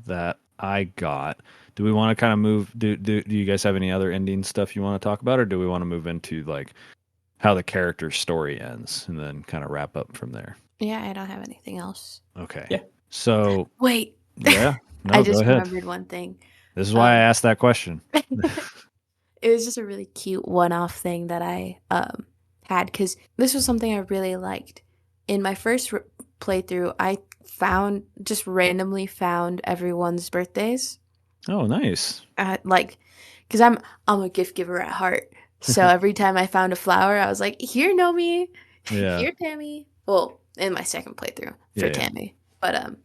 that I got. Do we want to kind of move? Do you guys have any other ending stuff you want to talk about, or do we want to move into like how the character's story ends and then kind of wrap up from there? Yeah, I don't have anything else. Okay. Yeah. So wait, Yeah. No, I go just ahead. remembered one thing. This is why I asked that question. It was just a really cute one-off thing that I had, because this was something I really liked. In my first playthrough, I just randomly found everyone's birthdays. Oh, nice. Because I'm a gift giver at heart. So every time I found a flower, I was like, "Here, Nomi. Yeah. Here, Tammy." Well, in my second playthrough for Tammy, but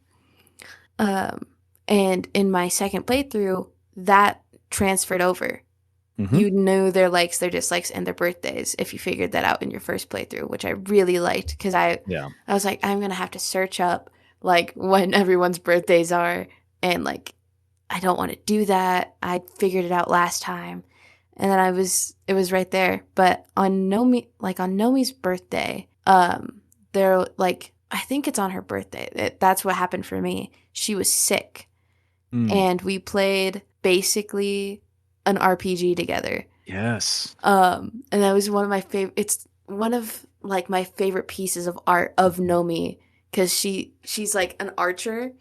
and in my second playthrough, that transferred over. Mm-hmm. You knew their likes, their dislikes, and their birthdays if you figured that out in your first playthrough, which I really liked, because I was like, I'm gonna have to search up like when everyone's birthdays are, and like I don't want to do that. I figured it out last time, and then it was right there. But on Nomi's birthday, they're like, I think it's on her birthday. That's what happened for me. She was sick, and we played basically an RPG together. Yes. And that was one of my favorite. It's one of like my favorite pieces of art of Nomi, because she's like an archer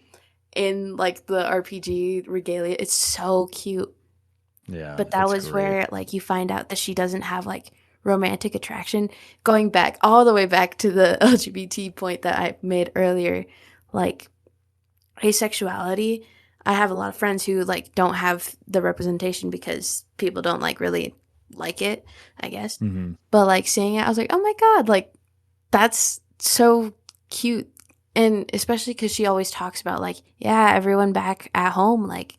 in like the RPG regalia. It's so cute. Yeah. But that was where like you find out that she doesn't have like romantic attraction. Going back all the way back to the LGBT point that I made earlier, like asexuality. I have a lot of friends who like don't have the representation because people don't like really like it, I guess. Mm-hmm. But like seeing it, I was like, oh my God, like that's so cute. And especially because she always talks about like, yeah, everyone back at home like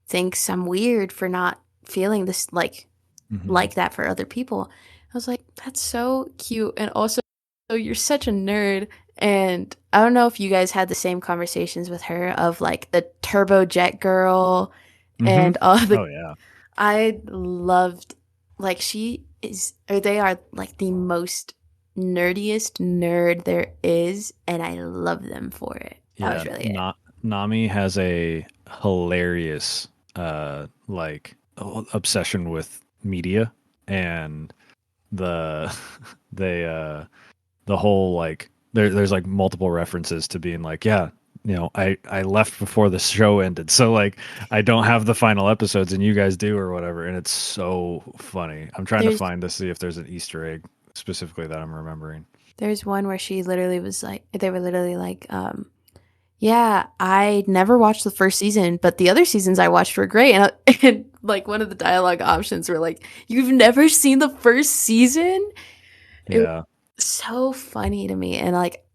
thinks I'm weird for not feeling this like that for other people. I was like, that's so cute. And also, you're such a nerd. And I don't know if you guys had the same conversations with her of like the turbo jet girl and all the. Oh yeah. I loved like they are like the most nerdiest nerd there is, and I love them for it. That was really it. Nami has a hilarious like obsession with media, and the whole like there's like multiple references to being like, yeah, you know, I left before the show ended, so like I don't have the final episodes and you guys do or whatever, and it's so funny. I'm trying to find to see if there's an Easter egg specifically that I'm remembering. There's one where she literally was like, they were literally like, yeah, I never watched the first season, but the other seasons I watched were great. And like one of the dialogue options were like, you've never seen the first season? Yeah. It was so funny to me. And like,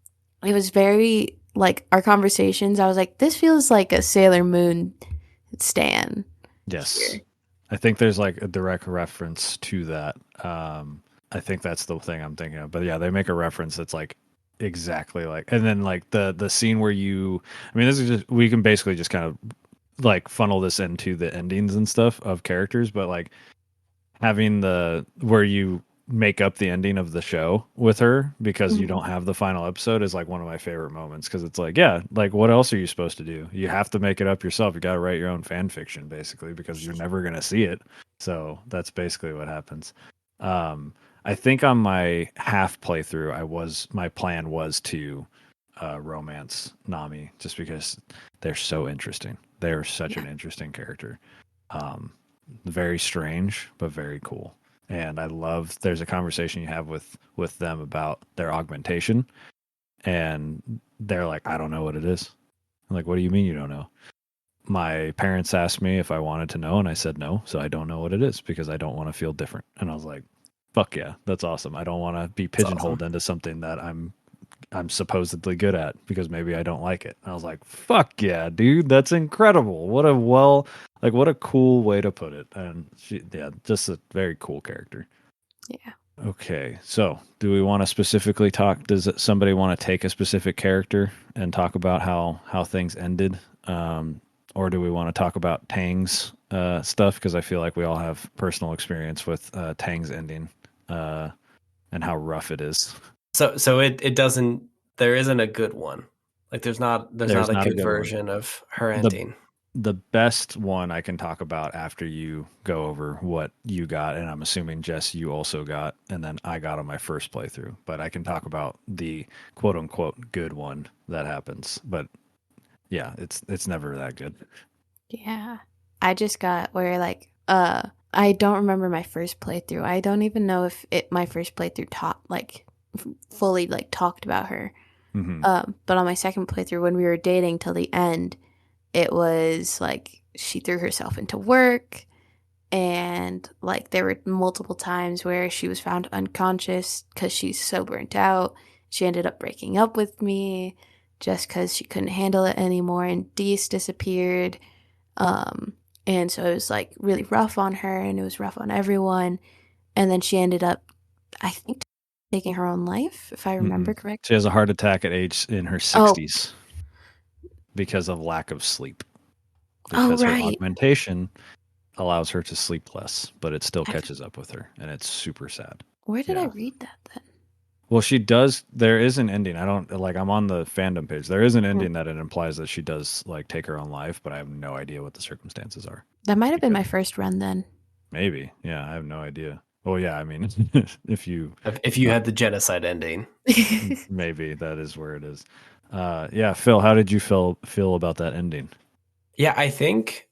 it was very like our conversations. I was like, this feels like a Sailor Moon stan. Yes. Here. I think there's like a direct reference to that. I think that's the thing I'm thinking of. But yeah, they make a reference that's like exactly like, and then like the scene where this is just, we can basically just kind of like funnel this into the endings and stuff of characters, but like having where you make up the ending of the show with her because you don't have the final episode is like one of my favorite moments, because it's like, yeah, like what else are you supposed to do? You have to make it up yourself. You got to write your own fan fiction basically, because you're never going to see it. So that's basically what happens. I think on my half playthrough, my plan was to romance Nami, just because they're so interesting. They're such an interesting character. Very strange, but very cool. And I love, there's a conversation you have with them about their augmentation, and they're like, I don't know what it is. I'm like, what do you mean you don't know? My parents asked me if I wanted to know, and I said no, so I don't know what it is because I don't want to feel different. And I was like, fuck yeah, that's awesome. I don't want to be pigeonholed into something that I'm supposedly good at because maybe I don't like it. And I was like, fuck yeah, dude, that's incredible. What a cool way to put it. And just a very cool character. Yeah. Okay, so do we want to specifically talk? Does somebody want to take a specific character and talk about how things ended? Or do we want to talk about Tang's stuff? Because I feel like we all have personal experience with Tang's ending and how rough it is. So it doesn't. There isn't a good one. Like there's not a good version of her ending. The best one I can talk about after you go over what you got, and I'm assuming, Jess, you also got, and then I got on my first playthrough. But I can talk about the quote unquote good one that happens. But yeah, it's never that good. Yeah. I just got where like I don't remember my first playthrough. I don't even know if my first playthrough fully like talked about her. Hmm. But on my second playthrough when we were dating till the end, it was like she threw herself into work, and like there were multiple times where she was found unconscious cuz she's so burnt out. She ended up breaking up with me just cuz she couldn't handle it anymore, and Dees disappeared. Um, and so it was like really rough on her, and it was rough on everyone. And then she ended up, I think, taking her own life, if I remember correctly. She has a heart attack in her Oh, 60s because of lack of sleep. oh, Because her right. augmentation allows her to sleep less, but it still I, catches up with her, and it's super sad. where did I Yeah. read that then? Well, she does. There is an ending. I don't like. I'm on the fandom page. There is an Hmm. ending that it implies that she does like take her own life, but I have no idea what the circumstances are. That might have been my Because first run then. maybe, yeah, I have no idea. Well, yeah, I mean, if you If you had the genocide ending. maybe that is where it is. Yeah, Phil, how did you feel about that ending? Yeah, I think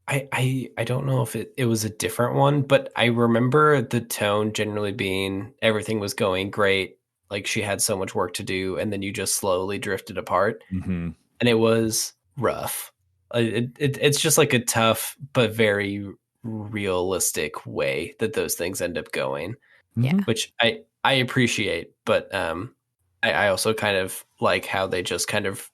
I don't know if it was a different one, but I remember the tone generally being everything was going great, like she had so much work to do, and then you just slowly drifted apart, Mm-hmm. and it was rough. It's just like a tough but very realistic way that those things end up going, Yeah. which I appreciate, but I also kind of like how they just kind of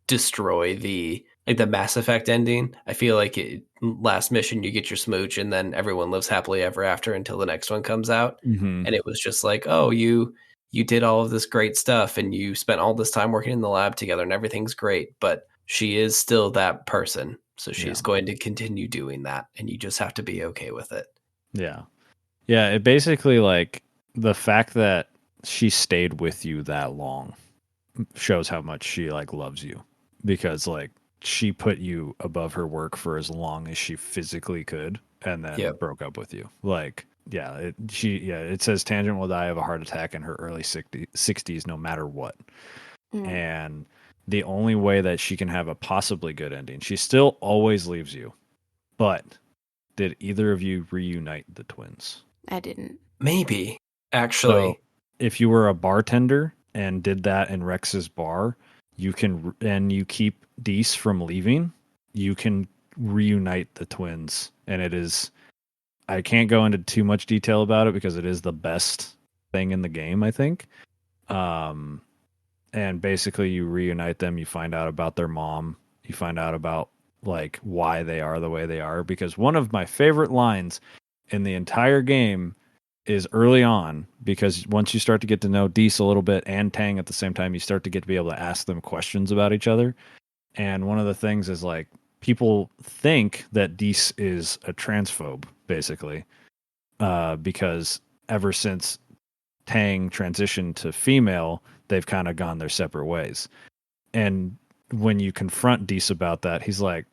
destroy the Mass Effect ending. I feel like last mission you get your smooch and then everyone lives happily ever after until the next one comes out. Mm-hmm. And it was just like, oh, you did all of this great stuff and you spent all this time working in the lab together and everything's great, but she is still that person. So she's Yeah. going to continue doing that and you just have to be okay with it. Yeah. Yeah, it basically like the fact that she stayed with you that long shows how much she like loves you, because like she put you above her work for as long as she physically could and then Yep. broke up with you. Like, yeah, it says Tangent will die of a heart attack in her early 60s no matter what. Mm. And the only way that she can have a possibly good ending, she still always leaves you. But did either of you reunite the twins? I didn't. Maybe, So actually. if you were a bartender and did that in Rex's bar, you keep Dees from leaving, you can reunite the twins. And I can't go into too much detail about it because it is the best thing in the game, I think. And basically you reunite them, you find out about their mom, you find out about like why they are the way they are, because one of my favorite lines in the entire game is early on, because once you start to get to know Dees a little bit and Tang at the same time, you start to get to be able to ask them questions about each other. And one of the things is like people think that Dees is a transphobe, basically, because ever since Tang transitioned to female, they've kind of gone their separate ways. And when you confront Dees about that, he's like,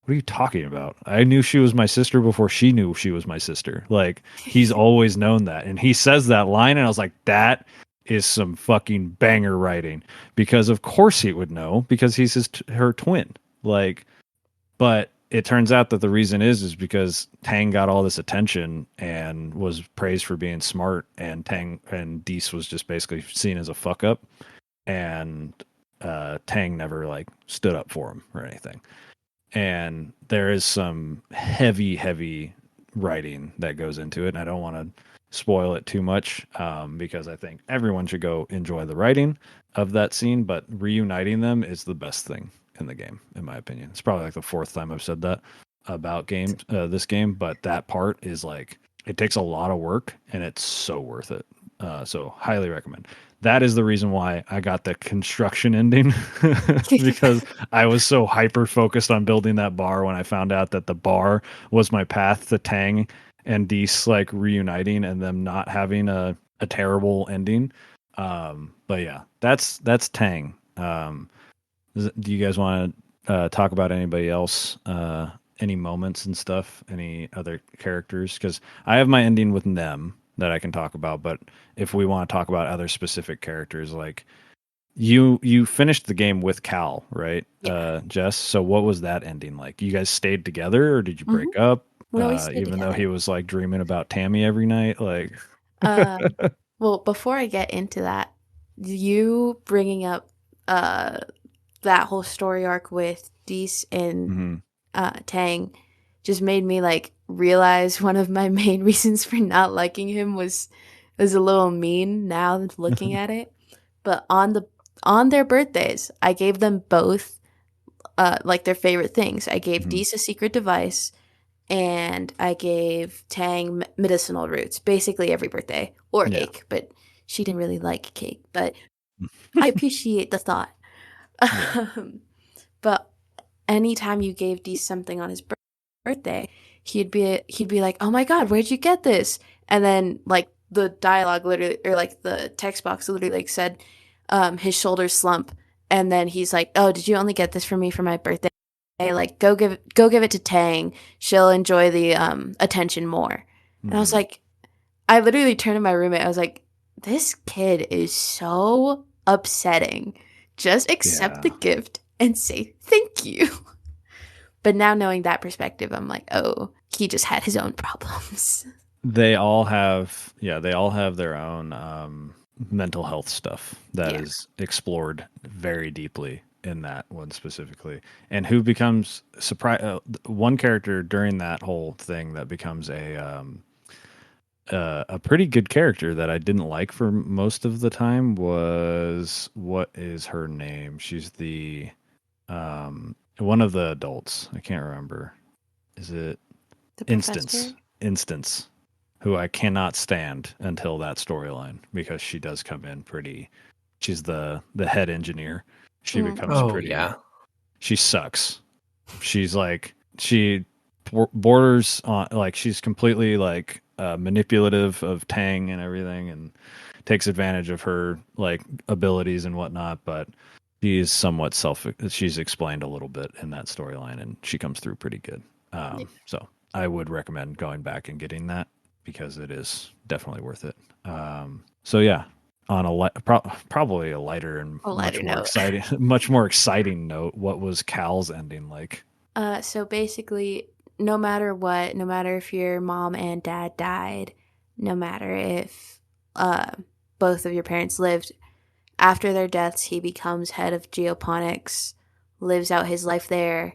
what are you talking about? I knew she was my sister before she knew she was my sister. Like, he's always known that. And he says that line, and I was like, that is some fucking banger writing. Because of course he would know, because he's her twin. Like, but it turns out that the reason is because Tang got all this attention and was praised for being smart, and Dees was just basically seen as a fuck up. And Tang never like stood up for him or anything. And there is some heavy writing that goes into it, and I don't want to spoil it too much, because I think everyone should go enjoy the writing of that scene. But reuniting them is the best thing in the game, in my opinion. It's probably like the fourth time I've said that about this game, but that part is like, it takes a lot of work and it's so worth it. So highly recommend. That is the reason why I got the construction ending, because I was so hyper focused on building that bar when I found out that the bar was my path to Tang and Dees like reuniting and them not having a terrible ending. But yeah, that's Tang. Do you guys want to talk about anybody else? Any moments and stuff? Any other characters? Because I have my ending with Nem that I can talk about, but if we want to talk about other specific characters, like You finished the game with Cal, right, Yeah. Jess? So what was that ending like? You guys stayed together, or did you Hmm. break up? No, we stayed Even though together. he was like dreaming about Tammy every night, like. Um, well, before I get into that, you bringing up uh that whole story arc with Dees and Mhm. Tang just made me like realize one of my main reasons for not liking him was a little mean now looking at it. But on their birthdays, I gave them both like their favorite things. I gave Mhm. Dees a secret device and I gave Tang medicinal roots basically every birthday or Yeah. cake, but she didn't really like cake, but I appreciate the thought. Yeah. But anytime you gave D something on his birthday, he'd be like, "Oh my god, where'd you get this?" And then like the dialogue literally, or like the text box literally like said, his shoulders slump, and then he's like, "Oh, did you only get this for me for my birthday? Like go give it to Tang. She'll enjoy the attention more." And I was Mhm. like, I literally turned to my roommate. I was like, "This kid is so upsetting. Just accept the Yeah. gift and say thank you." But now knowing that perspective, I'm like, oh, he just had his own problems. They all have, they all have their own mental health stuff that Yeah. is explored very deeply in that one specifically. And who becomes one character during that whole thing that becomes a pretty good character that I didn't like for most of the time was, what is her name? She's the one of the adults. I can't remember. Is it The professor? Instance, who I cannot stand until that storyline, because she does come in pretty. She's the head engineer. She Mm. becomes Oh pretty. yeah. She sucks. She's like, she borders on, like, she's completely like manipulative of Tang and everything, and takes advantage of her like abilities and whatnot. But she's somewhat she's explained a little bit in that storyline, and she comes through pretty good. Yeah. So I would recommend going back and getting that, because it is definitely worth it. So yeah, on a probably a lighter and A lighter much more note. exciting, much more exciting note, what was Cal's ending like? So basically, no matter what, no matter if your mom and dad died, no matter if uh, both of your parents lived, after their deaths, he becomes head of geoponics, lives out his life there.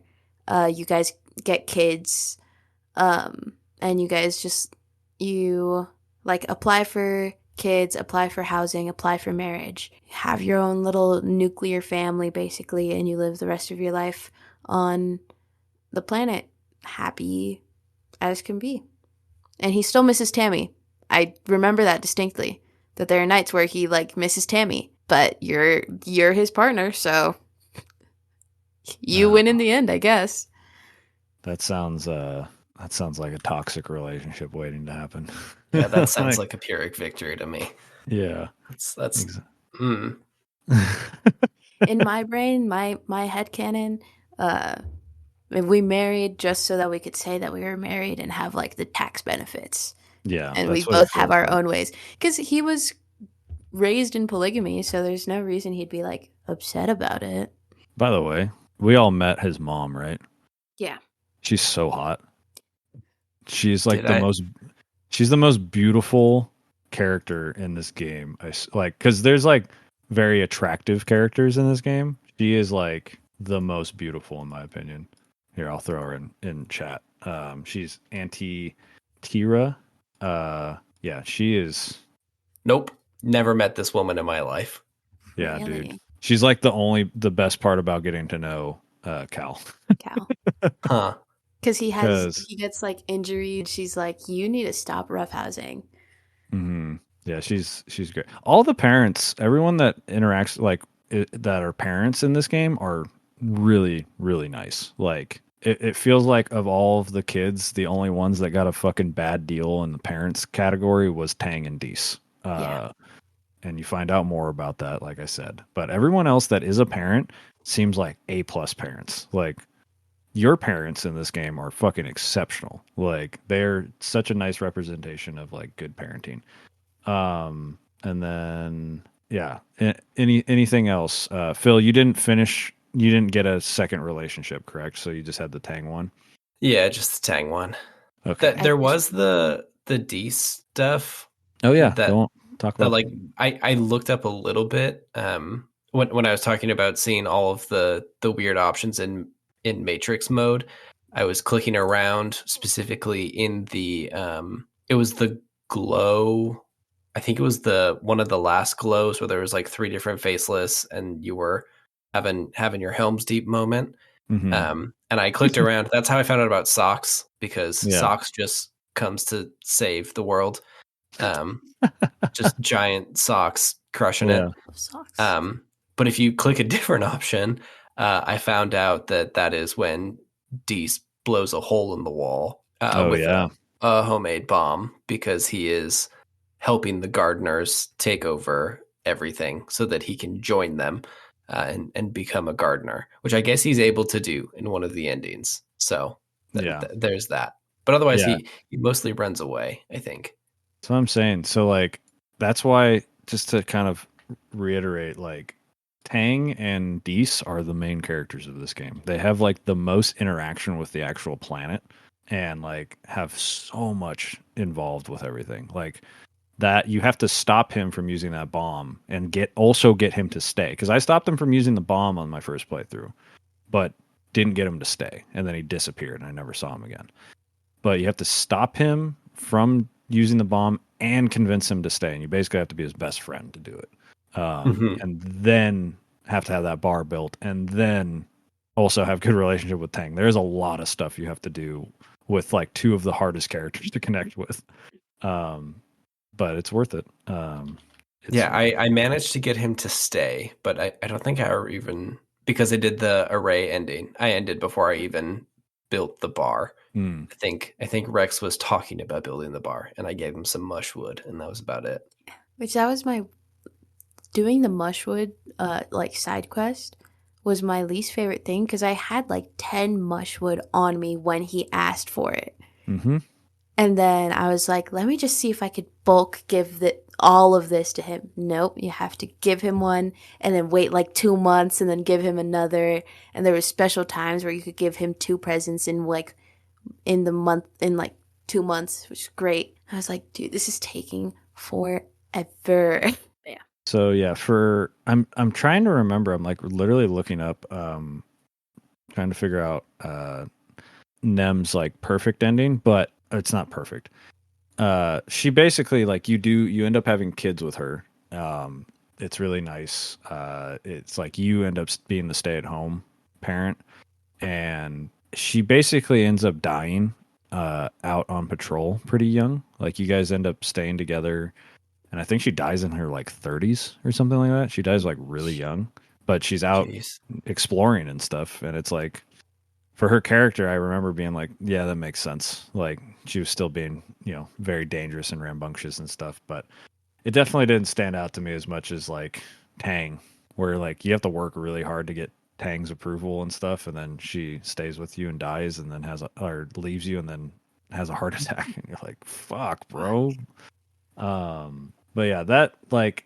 You guys get kids, and you guys just you like apply for kids, apply for housing, apply for marriage, have your own little nuclear family basically, and you live the rest of your life on the planet happy as can be. And he still misses Tammy. I remember that distinctly, that there are nights where he like misses Tammy, but you're his partner, so you Uh, win in the end, I guess. that sounds like a toxic relationship waiting to happen. Yeah, that sounds Like, like a Pyrrhic victory to me. yeah. That's Exa- hmm. In my brain, my headcanon, uh we married just so that we could say that we were married and have like the tax benefits. yeah, And we that's what it both have feels our like. own ways. Because he was raised in polygamy, so there's no reason he'd be like upset about it. By the way, we all met his mom, right? Yeah. She's so hot. She's like Did I? she's the most beautiful character in this game. Like, because there's like very attractive characters in this game. She is like the most beautiful in my opinion. Here, I'll throw her in chat. She's Auntie Tira. Yeah, she is. Nope. Never met this woman in my life. Yeah, dude. Really? She's like the best part about getting to know Cal. Cal. Huh. Because Because he gets like injured. She's like, you need to stop roughhousing. yeah, she's great. All the parents, everyone that interacts like that are parents in this game are really really nice. Like it feels like of all of the kids, the only ones that got a fucking bad deal in the parents category was Tang and Dees. Yeah. And you find out more about that, like I said. But everyone else that is a parent seems like A plus parents. Like your parents in this game are fucking exceptional. Like they're such a nice representation of like good parenting. And then Yeah. Anything else? Phil, you didn't finish. You didn't get a second relationship, correct? So you just had the Tang one. Yeah, just the Tang one. Okay. I There just was the D stuff Oh yeah. that Go on. Talk that about. like I looked up a little bit when I was talking about seeing all of the weird options in Matrix mode. I was clicking around specifically in the it was the glow. I think it was the one of the last glows where there was like 3 different faceless and you were having your Helm's Deep moment. Mm-hmm. And I clicked around. That's how I found out about Socks, because Yeah. Socks just comes to save the world. Um, just giant socks crushing Yeah. it. love socks. But if you click a different option, I found out that is when Dees blows a hole in the wall Oh with yeah. a homemade bomb, because he is helping the gardeners take over everything so that he can join them and become a gardener, which I guess he's able to do in one of the endings. So Yeah. there's that. But otherwise, Yeah. he mostly runs away, I think. That's what I'm saying. So like that's why, just to kind of reiterate, like Tang and Dees are the main characters of this game. They have like the most interaction with the actual planet and like have so much involved with everything. Like that you have to stop him from using that bomb and get him to stay. Because I stopped him from using the bomb on my first playthrough, but didn't get him to stay. And then he disappeared and I never saw him again. But you have to stop him from using the bomb and convince him to stay. And you basically have to be his best friend to do it. Mhm. And then have to have that bar built, and then also have good relationship with Tang. There's a lot of stuff you have to do with like 2 of the hardest characters to connect with. But it's worth it. Yeah, I managed to get him to stay, but I don't think I ever even, because I did the array ending. I ended before I even built the bar. Mm, I think Rex was talking about building the bar, and I gave him some mushwood, and that was about it. Which that was my doing the mushwood like side quest was my least favorite thing because I had like 10 mushwood on me when he asked for it. mm-hmm. And then I was like, let me just see if I could bulk give all of this to him. Nope, you have to give him one and then wait like 2 months and then give him another. And there was special times where you could give him 2 presents in like in the month in like 2 months, which is great. I was like, dude, this is taking forever. Yeah. So yeah, I'm trying to remember. I'm like literally looking up, trying to figure out Nem's like perfect ending, but it's not perfect. She basically like you end up having kids with her. It's really nice. It's like you end up being the stay-at-home parent, and she basically ends up dying out on patrol pretty young. Like you guys end up staying together, and I think she dies in her like 30s or something like that. She dies like really young, but she's out Jeez. exploring and stuff, and it's like for her character, I remember being like, yeah, that makes sense. Like she was still being, very dangerous and rambunctious and stuff, but it definitely didn't stand out to me as much as like Tang, where like you have to work really hard to get Tang's approval and stuff, and then she stays with you and dies, and then or leaves you and then has a heart attack, and you're like, fuck, bro. But yeah, that like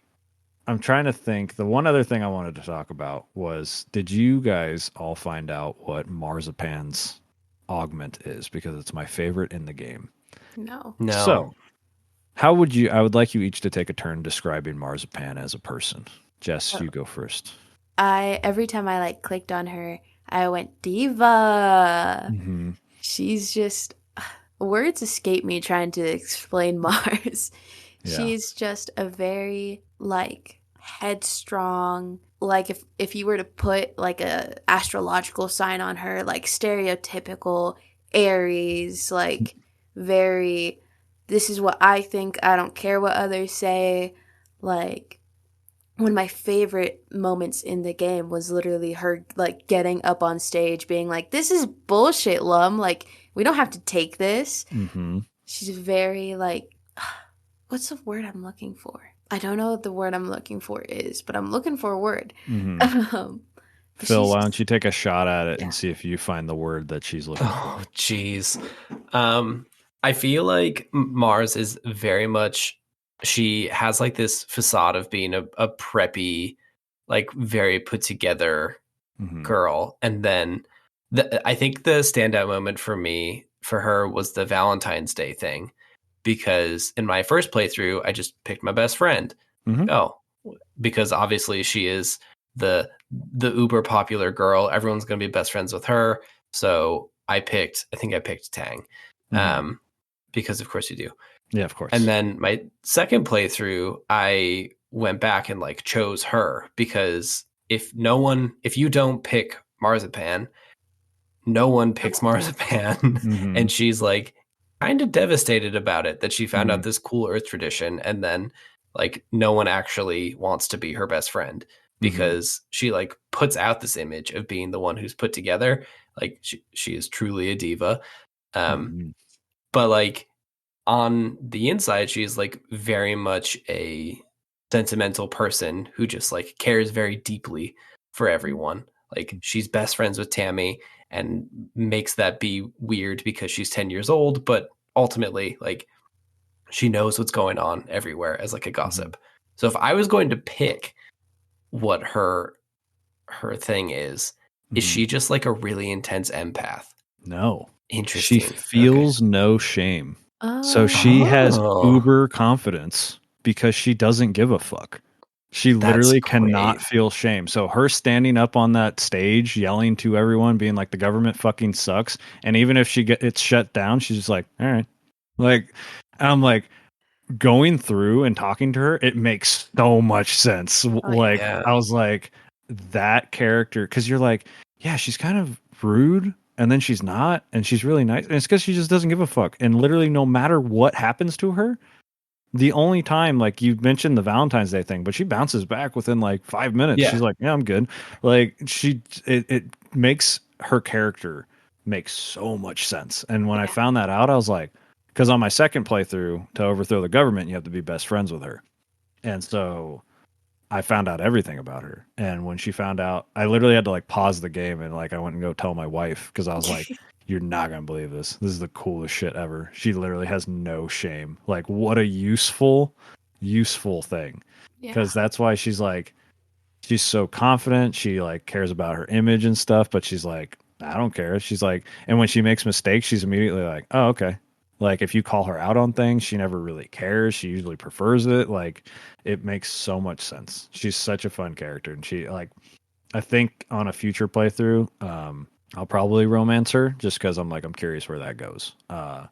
I'm trying to think. The one other thing I wanted to talk about was, did you guys all find out what Marzipan's augment is? Because it's my favorite in the game. No. No. So, I would like you each to take a turn describing Marzipan as a person. Jess, you go first. Every time I like clicked on her, I went diva. Mm-hmm. She's just words escape me trying to explain Mars. Yeah. She's just a very like headstrong, like if you were to put like a astrological sign on her, like stereotypical Aries, like very this is what I think, I don't care what others say. Like one of my favorite moments in the game was literally her like getting up on stage being like, this is bullshit, Lum, like we don't have to take this. Mm-hmm. She's very like what's the word I'm looking for? I don't know what the word I'm looking for is, but I'm looking for a word. Mm-hmm. But Phil, she's why don't you take a shot at it Yeah. and see if you find the word that she's looking for? Oh, jeez. I feel like Mars is very much she has like this facade of being a preppy, like very put together girl. And then I think the standout moment for her was the Valentine's Day thing, because in my first playthrough, I just picked my best friend. Oh, because obviously she is the uber popular girl. Everyone's going to be best friends with her. So I think I picked Tang, because of course you do. Yeah, of course. And then my second playthrough, I went back and like chose her, because if you don't pick Marzipan, no one picks Marzipan. And she's like kind of devastated about it, that she found out this cool Earth tradition, and then like no one actually wants to be her best friend, because she like puts out this image of being the one who's put together. Like she is truly a diva. But like on the inside, she's like very much a sentimental person who just like cares very deeply for everyone. Like she's best friends with Tammy and makes that be weird because she's 10 years old, but ultimately like she knows what's going on everywhere as like a gossip. So if I was going to pick what her thing is she just like a really intense empath? No. Interesting. She feels no shame. So she has uber confidence because she doesn't give a fuck. She literally cannot feel shame. So her standing up on that stage, yelling to everyone, being like, the government fucking sucks. And even if it's shut down, she's just like, all right. Like, I'm like, going through and talking to her, it makes so much sense. I was like, that character, because you're like, yeah, she's kind of rude. And then she's not, and she's really nice. And it's because she just doesn't give a fuck. And literally, no matter what happens to her, the only time, like you mentioned the Valentine's Day thing, but she bounces back within like 5 minutes. Yeah. She's like, yeah, I'm good. Like it makes her character make so much sense. And when I found that out, I was like, because on my second playthrough, to overthrow the government, you have to be best friends with her. And so I found out everything about her. And when she found out, I literally had to like pause the game and like I went and go tell my wife, because I was like, you're not going to believe this. This is the coolest shit ever. She literally has no shame. Like, what a useful thing. Because that's why she's like, she's so confident. She like cares about her image and stuff, but she's like, I don't care. She's like, and when she makes mistakes, she's immediately like, oh, okay. Like if you call her out on things, she never really cares. She usually prefers it. Like it makes so much sense. She's such a fun character. And she like, I think on a future playthrough, I'll probably romance her just because I'm curious where that goes. Because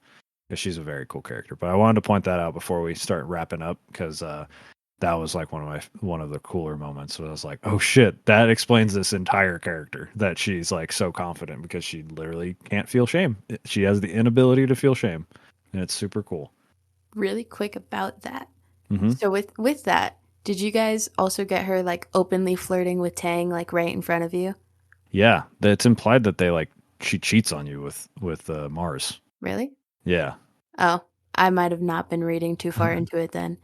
she's a very cool character. But I wanted to point that out before we start wrapping up, because that was like one of the cooler moments. So I was like, oh shit, that explains this entire character, that she's like so confident because she literally can't feel shame. She has the inability to feel shame, and it's super cool. Really quick about that. So with that, did you guys also get her like openly flirting with Tang like right in front of you? Yeah, it's implied that they like she cheats on you with Mars. Really? Yeah. Oh, I might have not been reading too far into it then.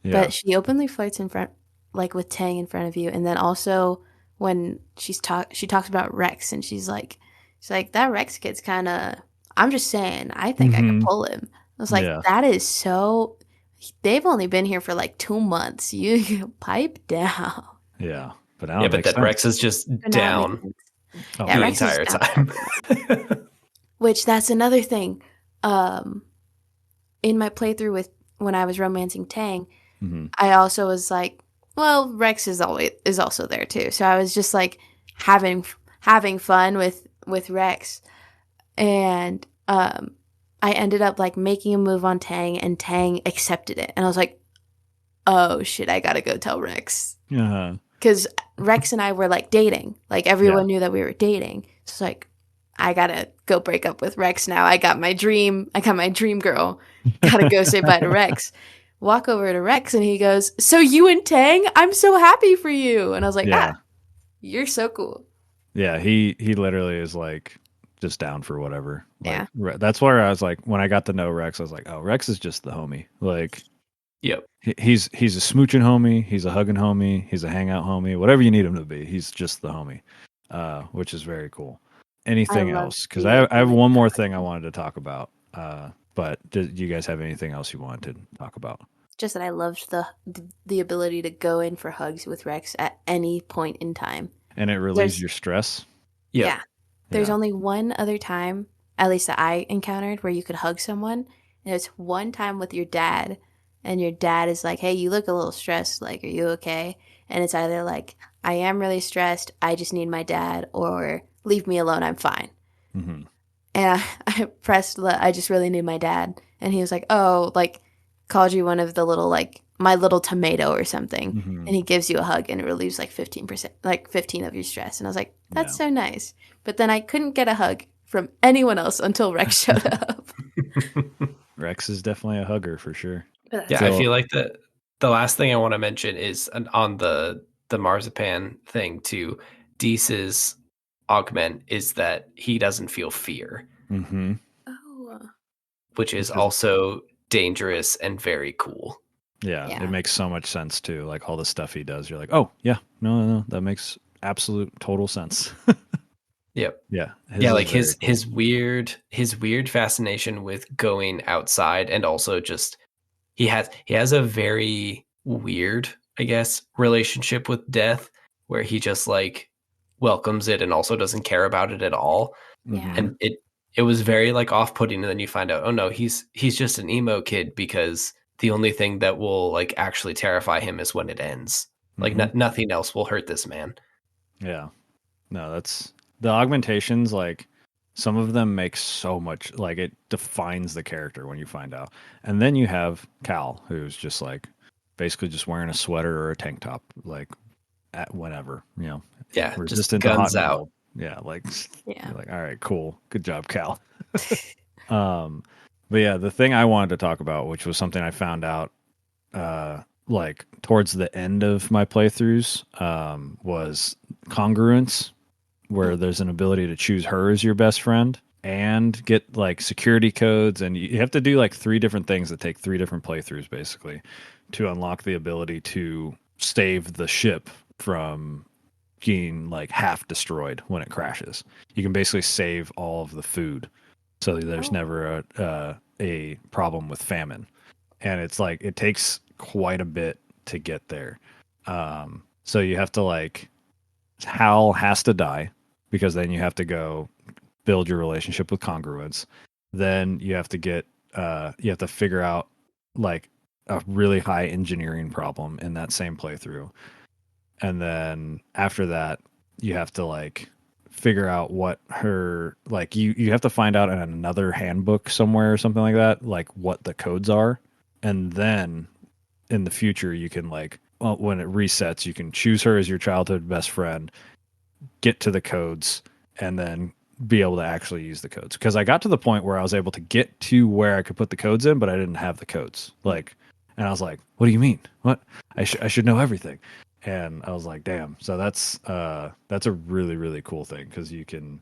Yeah. But she openly flirts in front, like with Tang in front of you, and then also when she talks about Rex, and she's like, that Rex kid's kind of. I'm just saying, I think I could pull him. I was like, that is so. They've only been here for like 2 months. You pipe down. Yeah, but Rex is just down the entire time. Which that's another thing. In my playthrough when I was romancing Tang. I also was like, well, Rex is also there too. So I was just like having fun with Rex, and I ended up like making a move on Tang, and Tang accepted it, and I was like, oh shit, I gotta go tell Rex, because Rex and I were like dating, like everyone knew that we were dating. So it's like, I gotta go break up with Rex now. I got my dream girl. Gotta go say bye to Rex. Walk over to Rex, and he goes, so you and Tang? I'm so happy for you. And I was like, you're so cool. Yeah, he literally is like just down for whatever. Like, yeah. That's where I was like, when I got to know Rex, I was like, oh, Rex is just the homie. Like, yep. He's a smooching homie. He's a hugging homie. He's a hangout homie. Whatever you need him to be, he's just the homie, which is very cool. Anything else? Because I have one more thing I wanted to talk about. But do you guys have anything else you wanted to talk about? Just that I loved the ability to go in for hugs with Rex at any point in time. And it relieves your stress. Yep. Yeah. There's Yeah. only one other time, at least that I encountered, where you could hug someone. And it's one time with your dad. And your dad is like, hey, you look a little stressed. Like, are you okay? And it's either like, I am really stressed. I just need my dad. Or leave me alone. I'm fine. Mm-hmm. And I pressed, I just really need my dad. And he was like, oh, like, called you one of the little, like, my little tomato or something. Mm-hmm. And he gives you a hug and it relieves like 15%, like 15 of your stress. And I was like, that's Yeah. so nice. But then I couldn't get a hug from anyone else until Rex showed up. Rex is definitely a hugger for sure. Yeah, I feel like the last thing I want to mention is on the marzipan thing too. Deese's augment is that he doesn't feel fear, Mm-hmm. Oh. which is also dangerous and very cool. Yeah, Yeah. it makes so much sense too. Like all the stuff he does, you're like, oh yeah, no, that makes absolute total sense. Yep. Yeah, Yeah, like his weird fascination with going outside, and also just he has a very weird, I guess, relationship with death, where he just like welcomes it and also doesn't care about it at all. Yeah. And it was very like off-putting, and then you find out, oh no, he's just an emo kid, because the only thing that will like actually terrify him is when it ends. Like nothing else will hurt this man. Yeah, no, that's the augmentations. Like some of them make so much, like it defines the character when you find out. And then you have Cal, who's just like basically just wearing a sweater or a tank top, like at whenever, you know. Yeah, Resistant just to hot guns and out. cold. Yeah, like Yeah. you're like, all right, cool, good job, Cal. But yeah, the thing I wanted to talk about, which was something I found out like towards the end of my playthroughs, was congruence, where there's an ability to choose her as your best friend and get like security codes, and you have to do like 3 different things that take 3 different playthroughs basically to unlock the ability to save the ship from being like half destroyed when it crashes. You can basically save all of the food, so there's never a problem with famine. And it's like it takes quite a bit to get there. So you have to like Hal has to die, because then you have to go build your relationship with congruence. Then you have to get you have to figure out like a really high engineering problem in that same playthrough. And then after that, you have to like figure out what her like you have to find out in another handbook somewhere or something like that, like what the codes are. And then in the future you can like, well, when it resets, you can choose her as your childhood best friend, get to the codes, and then be able to actually use the codes. Because I got to the point where I was able to get to where I could put the codes in, but I didn't have the codes. Like, and I was like, what do you mean? What? I should know everything. And I was like, damn. So that's a really, really cool thing, because you can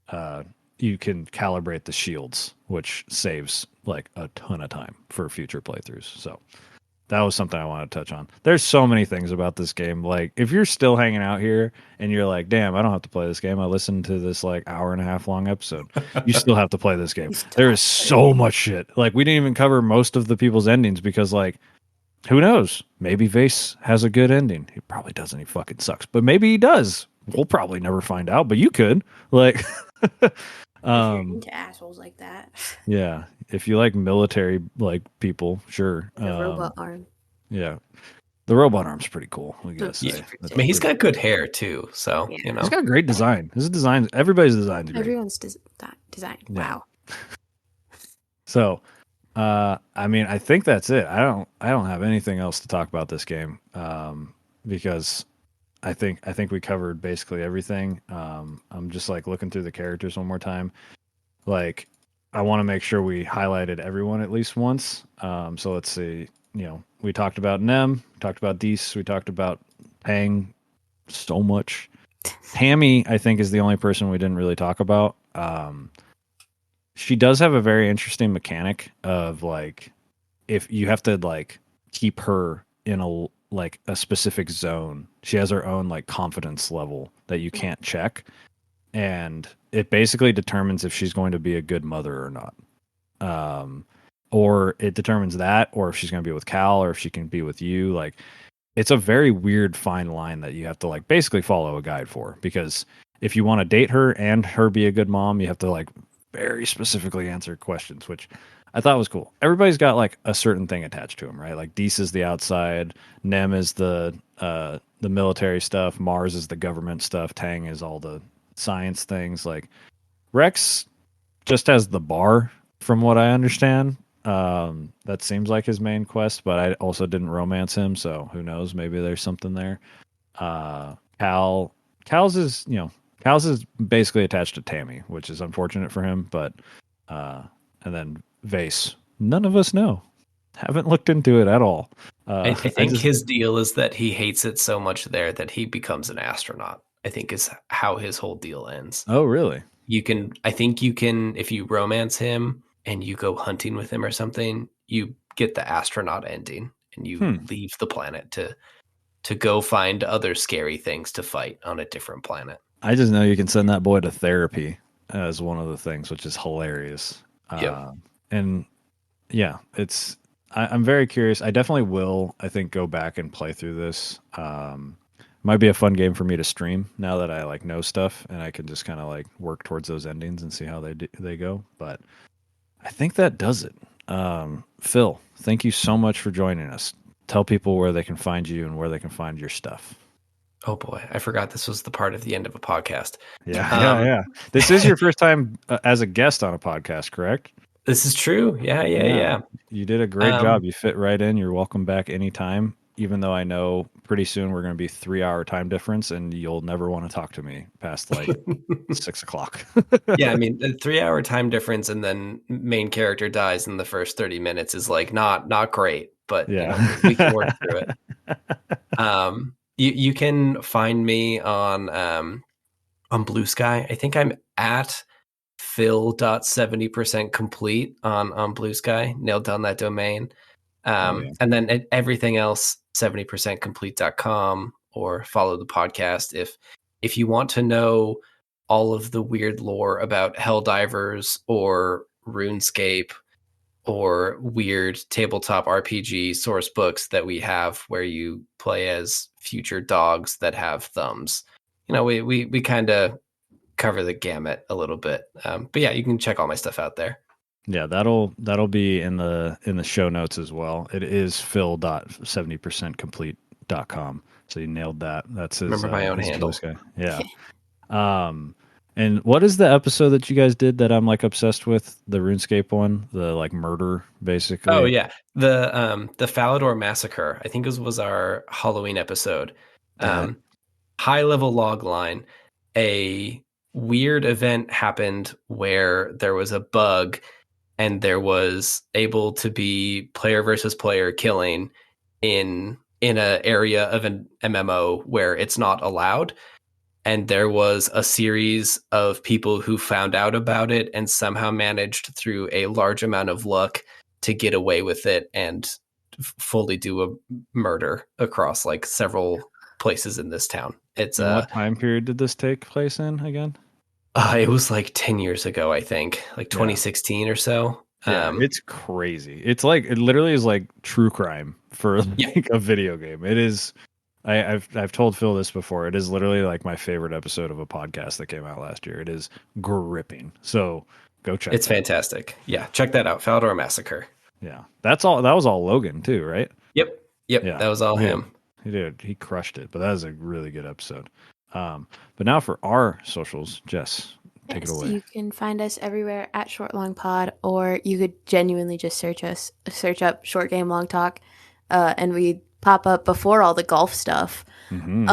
calibrate the shields, which saves like a ton of time for future playthroughs. So that was something I want to touch on. There's so many things about this game. Like if you're still hanging out here and you're like, damn, I don't have to play this game, I listened to this like hour and a half long episode, you still have to play this game. There is so much shit. Like we didn't even cover most of the people's endings, because like, who knows? Maybe Vase has a good ending. He probably doesn't. He fucking sucks. But maybe he does. We'll probably never find out, but you could. Like If you're into assholes like that. Yeah. If you like military like people, sure. The robot arm. Yeah. The robot arm's pretty cool, I gotta say. Yeah. I mean, he's got good hair too, so Yeah. you know. He's got great design. His design, everybody's design is great. Everyone's design. Yeah. Wow. So I mean, I think that's it. I don't have anything else to talk about this game, because I think we covered basically everything. I'm just like looking through the characters one more time. Like, I want to make sure we highlighted everyone at least once. So let's see. You know, we talked about Nem, talked about Deese, we talked about Pang so much. Tammy, I think, is the only person we didn't really talk about. She does have a very interesting mechanic of like, if you have to like keep her in a specific zone, she has her own like confidence level that you can't check, and it basically determines if she's going to be a good mother or not. or it determines that, or if she's going to be with Cal, or if she can be with you. Like, it's a very weird fine line that you have to like basically follow a guide for, because if you want to date her and her be a good mom, you have to like very specifically answer questions, which I thought was cool. Everybody's got like a certain thing attached to them, right? Like Deese is the outside, Nem is the military stuff, Mars is the government stuff, Tang is all the science things. Like Rex just has the bar, from what I understand. That seems like his main quest, but I also didn't romance him, so who knows? Maybe there's something there. Cal's is basically attached to Tammy, which is unfortunate for him, but and then Vase, none of us know. Haven't looked into it at all. I think his deal is that he hates it so much there that he becomes an astronaut. I think is how his whole deal ends. Oh, really? I think you can, if you romance him and you go hunting with him or something, you get the astronaut ending and you leave the planet to go find other scary things to fight on a different planet. I just know you can send that boy to therapy as one of the things, which is hilarious. And yeah, I'm very curious. I definitely will, I think, go back and play through this. Might be a fun game for me to stream now that I like know stuff, and I can just kind of like work towards those endings and see how they go. But I think that does it. Phil, thank you so much for joining us. Tell people where they can find you and where they can find your stuff. Oh boy, I forgot this was the part of the end of a podcast. Yeah. This is your first time as a guest on a podcast, correct? This is true. Yeah. You did a great job. You fit right in. You're welcome back anytime, even though I know pretty soon we're going to be 3-hour time difference and you'll never want to talk to me past like 6 o'clock. Yeah, I mean, the 3-hour time difference and then main character dies in the first 30 minutes is like not great, but yeah, we can work through it. You can find me on Blue Sky. I think I'm at phil.70% complete on Blue Sky. Nailed down that domain. And then everything else, 70percentcomplete.com, or follow the podcast if you want to know all of the weird lore about Helldivers or RuneScape or weird tabletop RPG source books that we have where you play as future dogs that have thumbs. We kind of cover the gamut a little bit. But yeah, you can check all my stuff out there. Yeah, that'll be in the show notes as well. It is phil.70percentcomplete.com. So you nailed that. That's his, remember my own handle. Yeah. And what is the episode that you guys did that I'm like obsessed with? The RuneScape one, the like murder, basically. Oh yeah, the Falador massacre. I think was our Halloween episode. High level log line. A weird event happened where there was a bug, and there was able to be player versus player killing in an area of an MMO where it's not allowed. And there was a series of people who found out about it and somehow managed through a large amount of luck to get away with it and fully do a murder across like several places in this town. It's what time period did this take place in again? It was like 10 years ago, I think, like 2016 or so. Yeah, it's crazy. It's like, it literally is like true crime for like a video game. It is. I've told Phil this before. It is literally like my favorite episode of a podcast that came out last year. It is gripping. So go check. It's fantastic. Yeah, check that out. Falador Massacre. Yeah, that's all. That was all Logan too, right? Yep. Yeah. That was all him. He did. He crushed it. But that was a really good episode. But now for our socials, Jess, take it away. You can find us everywhere at shortlongpod, or you could genuinely just search up Short Game Long Talk, and we pop up before all the golf stuff. Mm-hmm.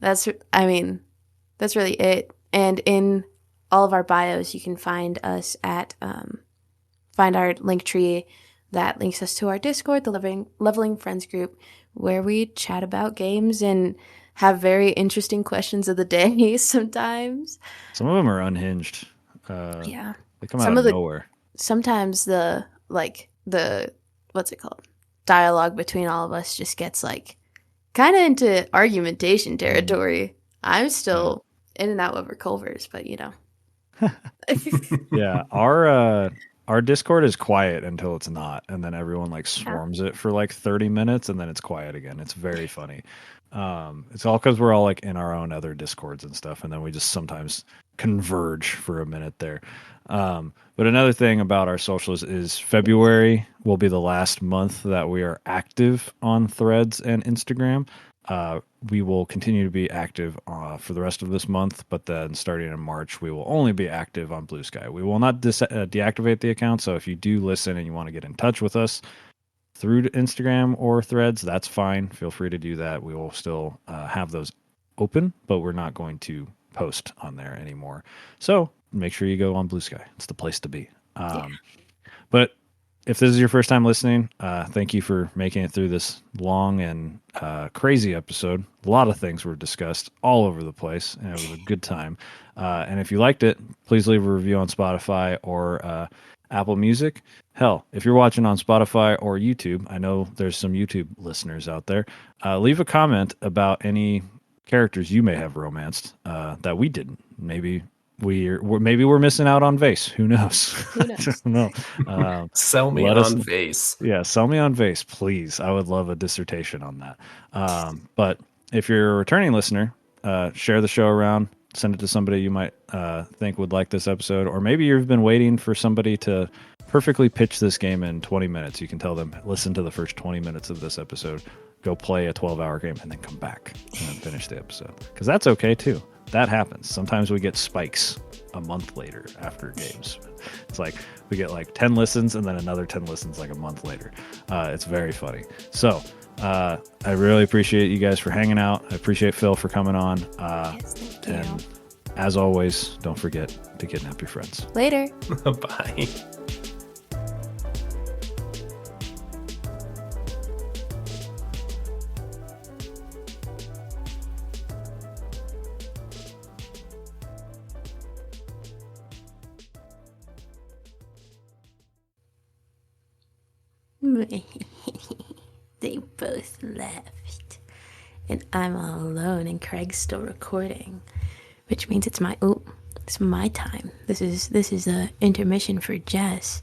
That's really it. And in all of our bios, you can find us at find our link tree that links us to our Discord, the Leveling Friends group, where we chat about games and have very interesting questions of the day sometimes. Some of them are unhinged. Yeah. They come out of nowhere. Sometimes the what's it called? Dialogue between all of us just gets like kind of into argumentation territory. I'm still in and out over Culver's, but Yeah, our our Discord is quiet until it's not, and then everyone like swarms it for like 30 minutes, and then it's quiet again. It's very funny. It's all because we're all like in our own other Discords and stuff, and then we just sometimes converge for a minute there. But another thing about our socials is February will be the last month that we are active on Threads and Instagram. We will continue to be active for the rest of this month, but then starting in March, we will only be active on Blue Sky. We will not deactivate the account, so if you do listen and you want to get in touch with us through Instagram or Threads, that's fine. Feel free to do that. We will still have those open, but we're not going to post on there anymore. So make sure you go on Blue Sky. It's the place to be. But if this is your first time listening, thank you for making it through this long and crazy episode. A lot of things were discussed all over the place, and it was a good time. And if you liked it, please leave a review on Spotify or Apple Music. Hell, if you're watching on Spotify or YouTube, I know there's some YouTube listeners out there, leave a comment about any characters you may have romanced that we didn't. Maybe we're missing out on Vase. Who knows? Who knows? No. Sell me on Vase. Yeah, sell me on Vase, please. I would love a dissertation on that. But if you're a returning listener, share the show around. Send it to somebody you might think would like this episode. Or maybe you've been waiting for somebody to perfectly pitch this game in 20 minutes. You can tell them, listen to the first 20 minutes of this episode, go play a 12-hour game, and then come back and then finish the episode. Because that's okay, too. That happens. Sometimes we get spikes a month later after games. It's like we get like 10 listens and then another 10 listens like a month later. It's very funny. So I really appreciate you guys for hanging out. I appreciate Phil for coming on. Yes, thank you. And as always, don't forget to kidnap your friends. Later. Bye. They both left. And I'm all alone and Craig's still recording. Which means it's my time. This is the intermission for Jess.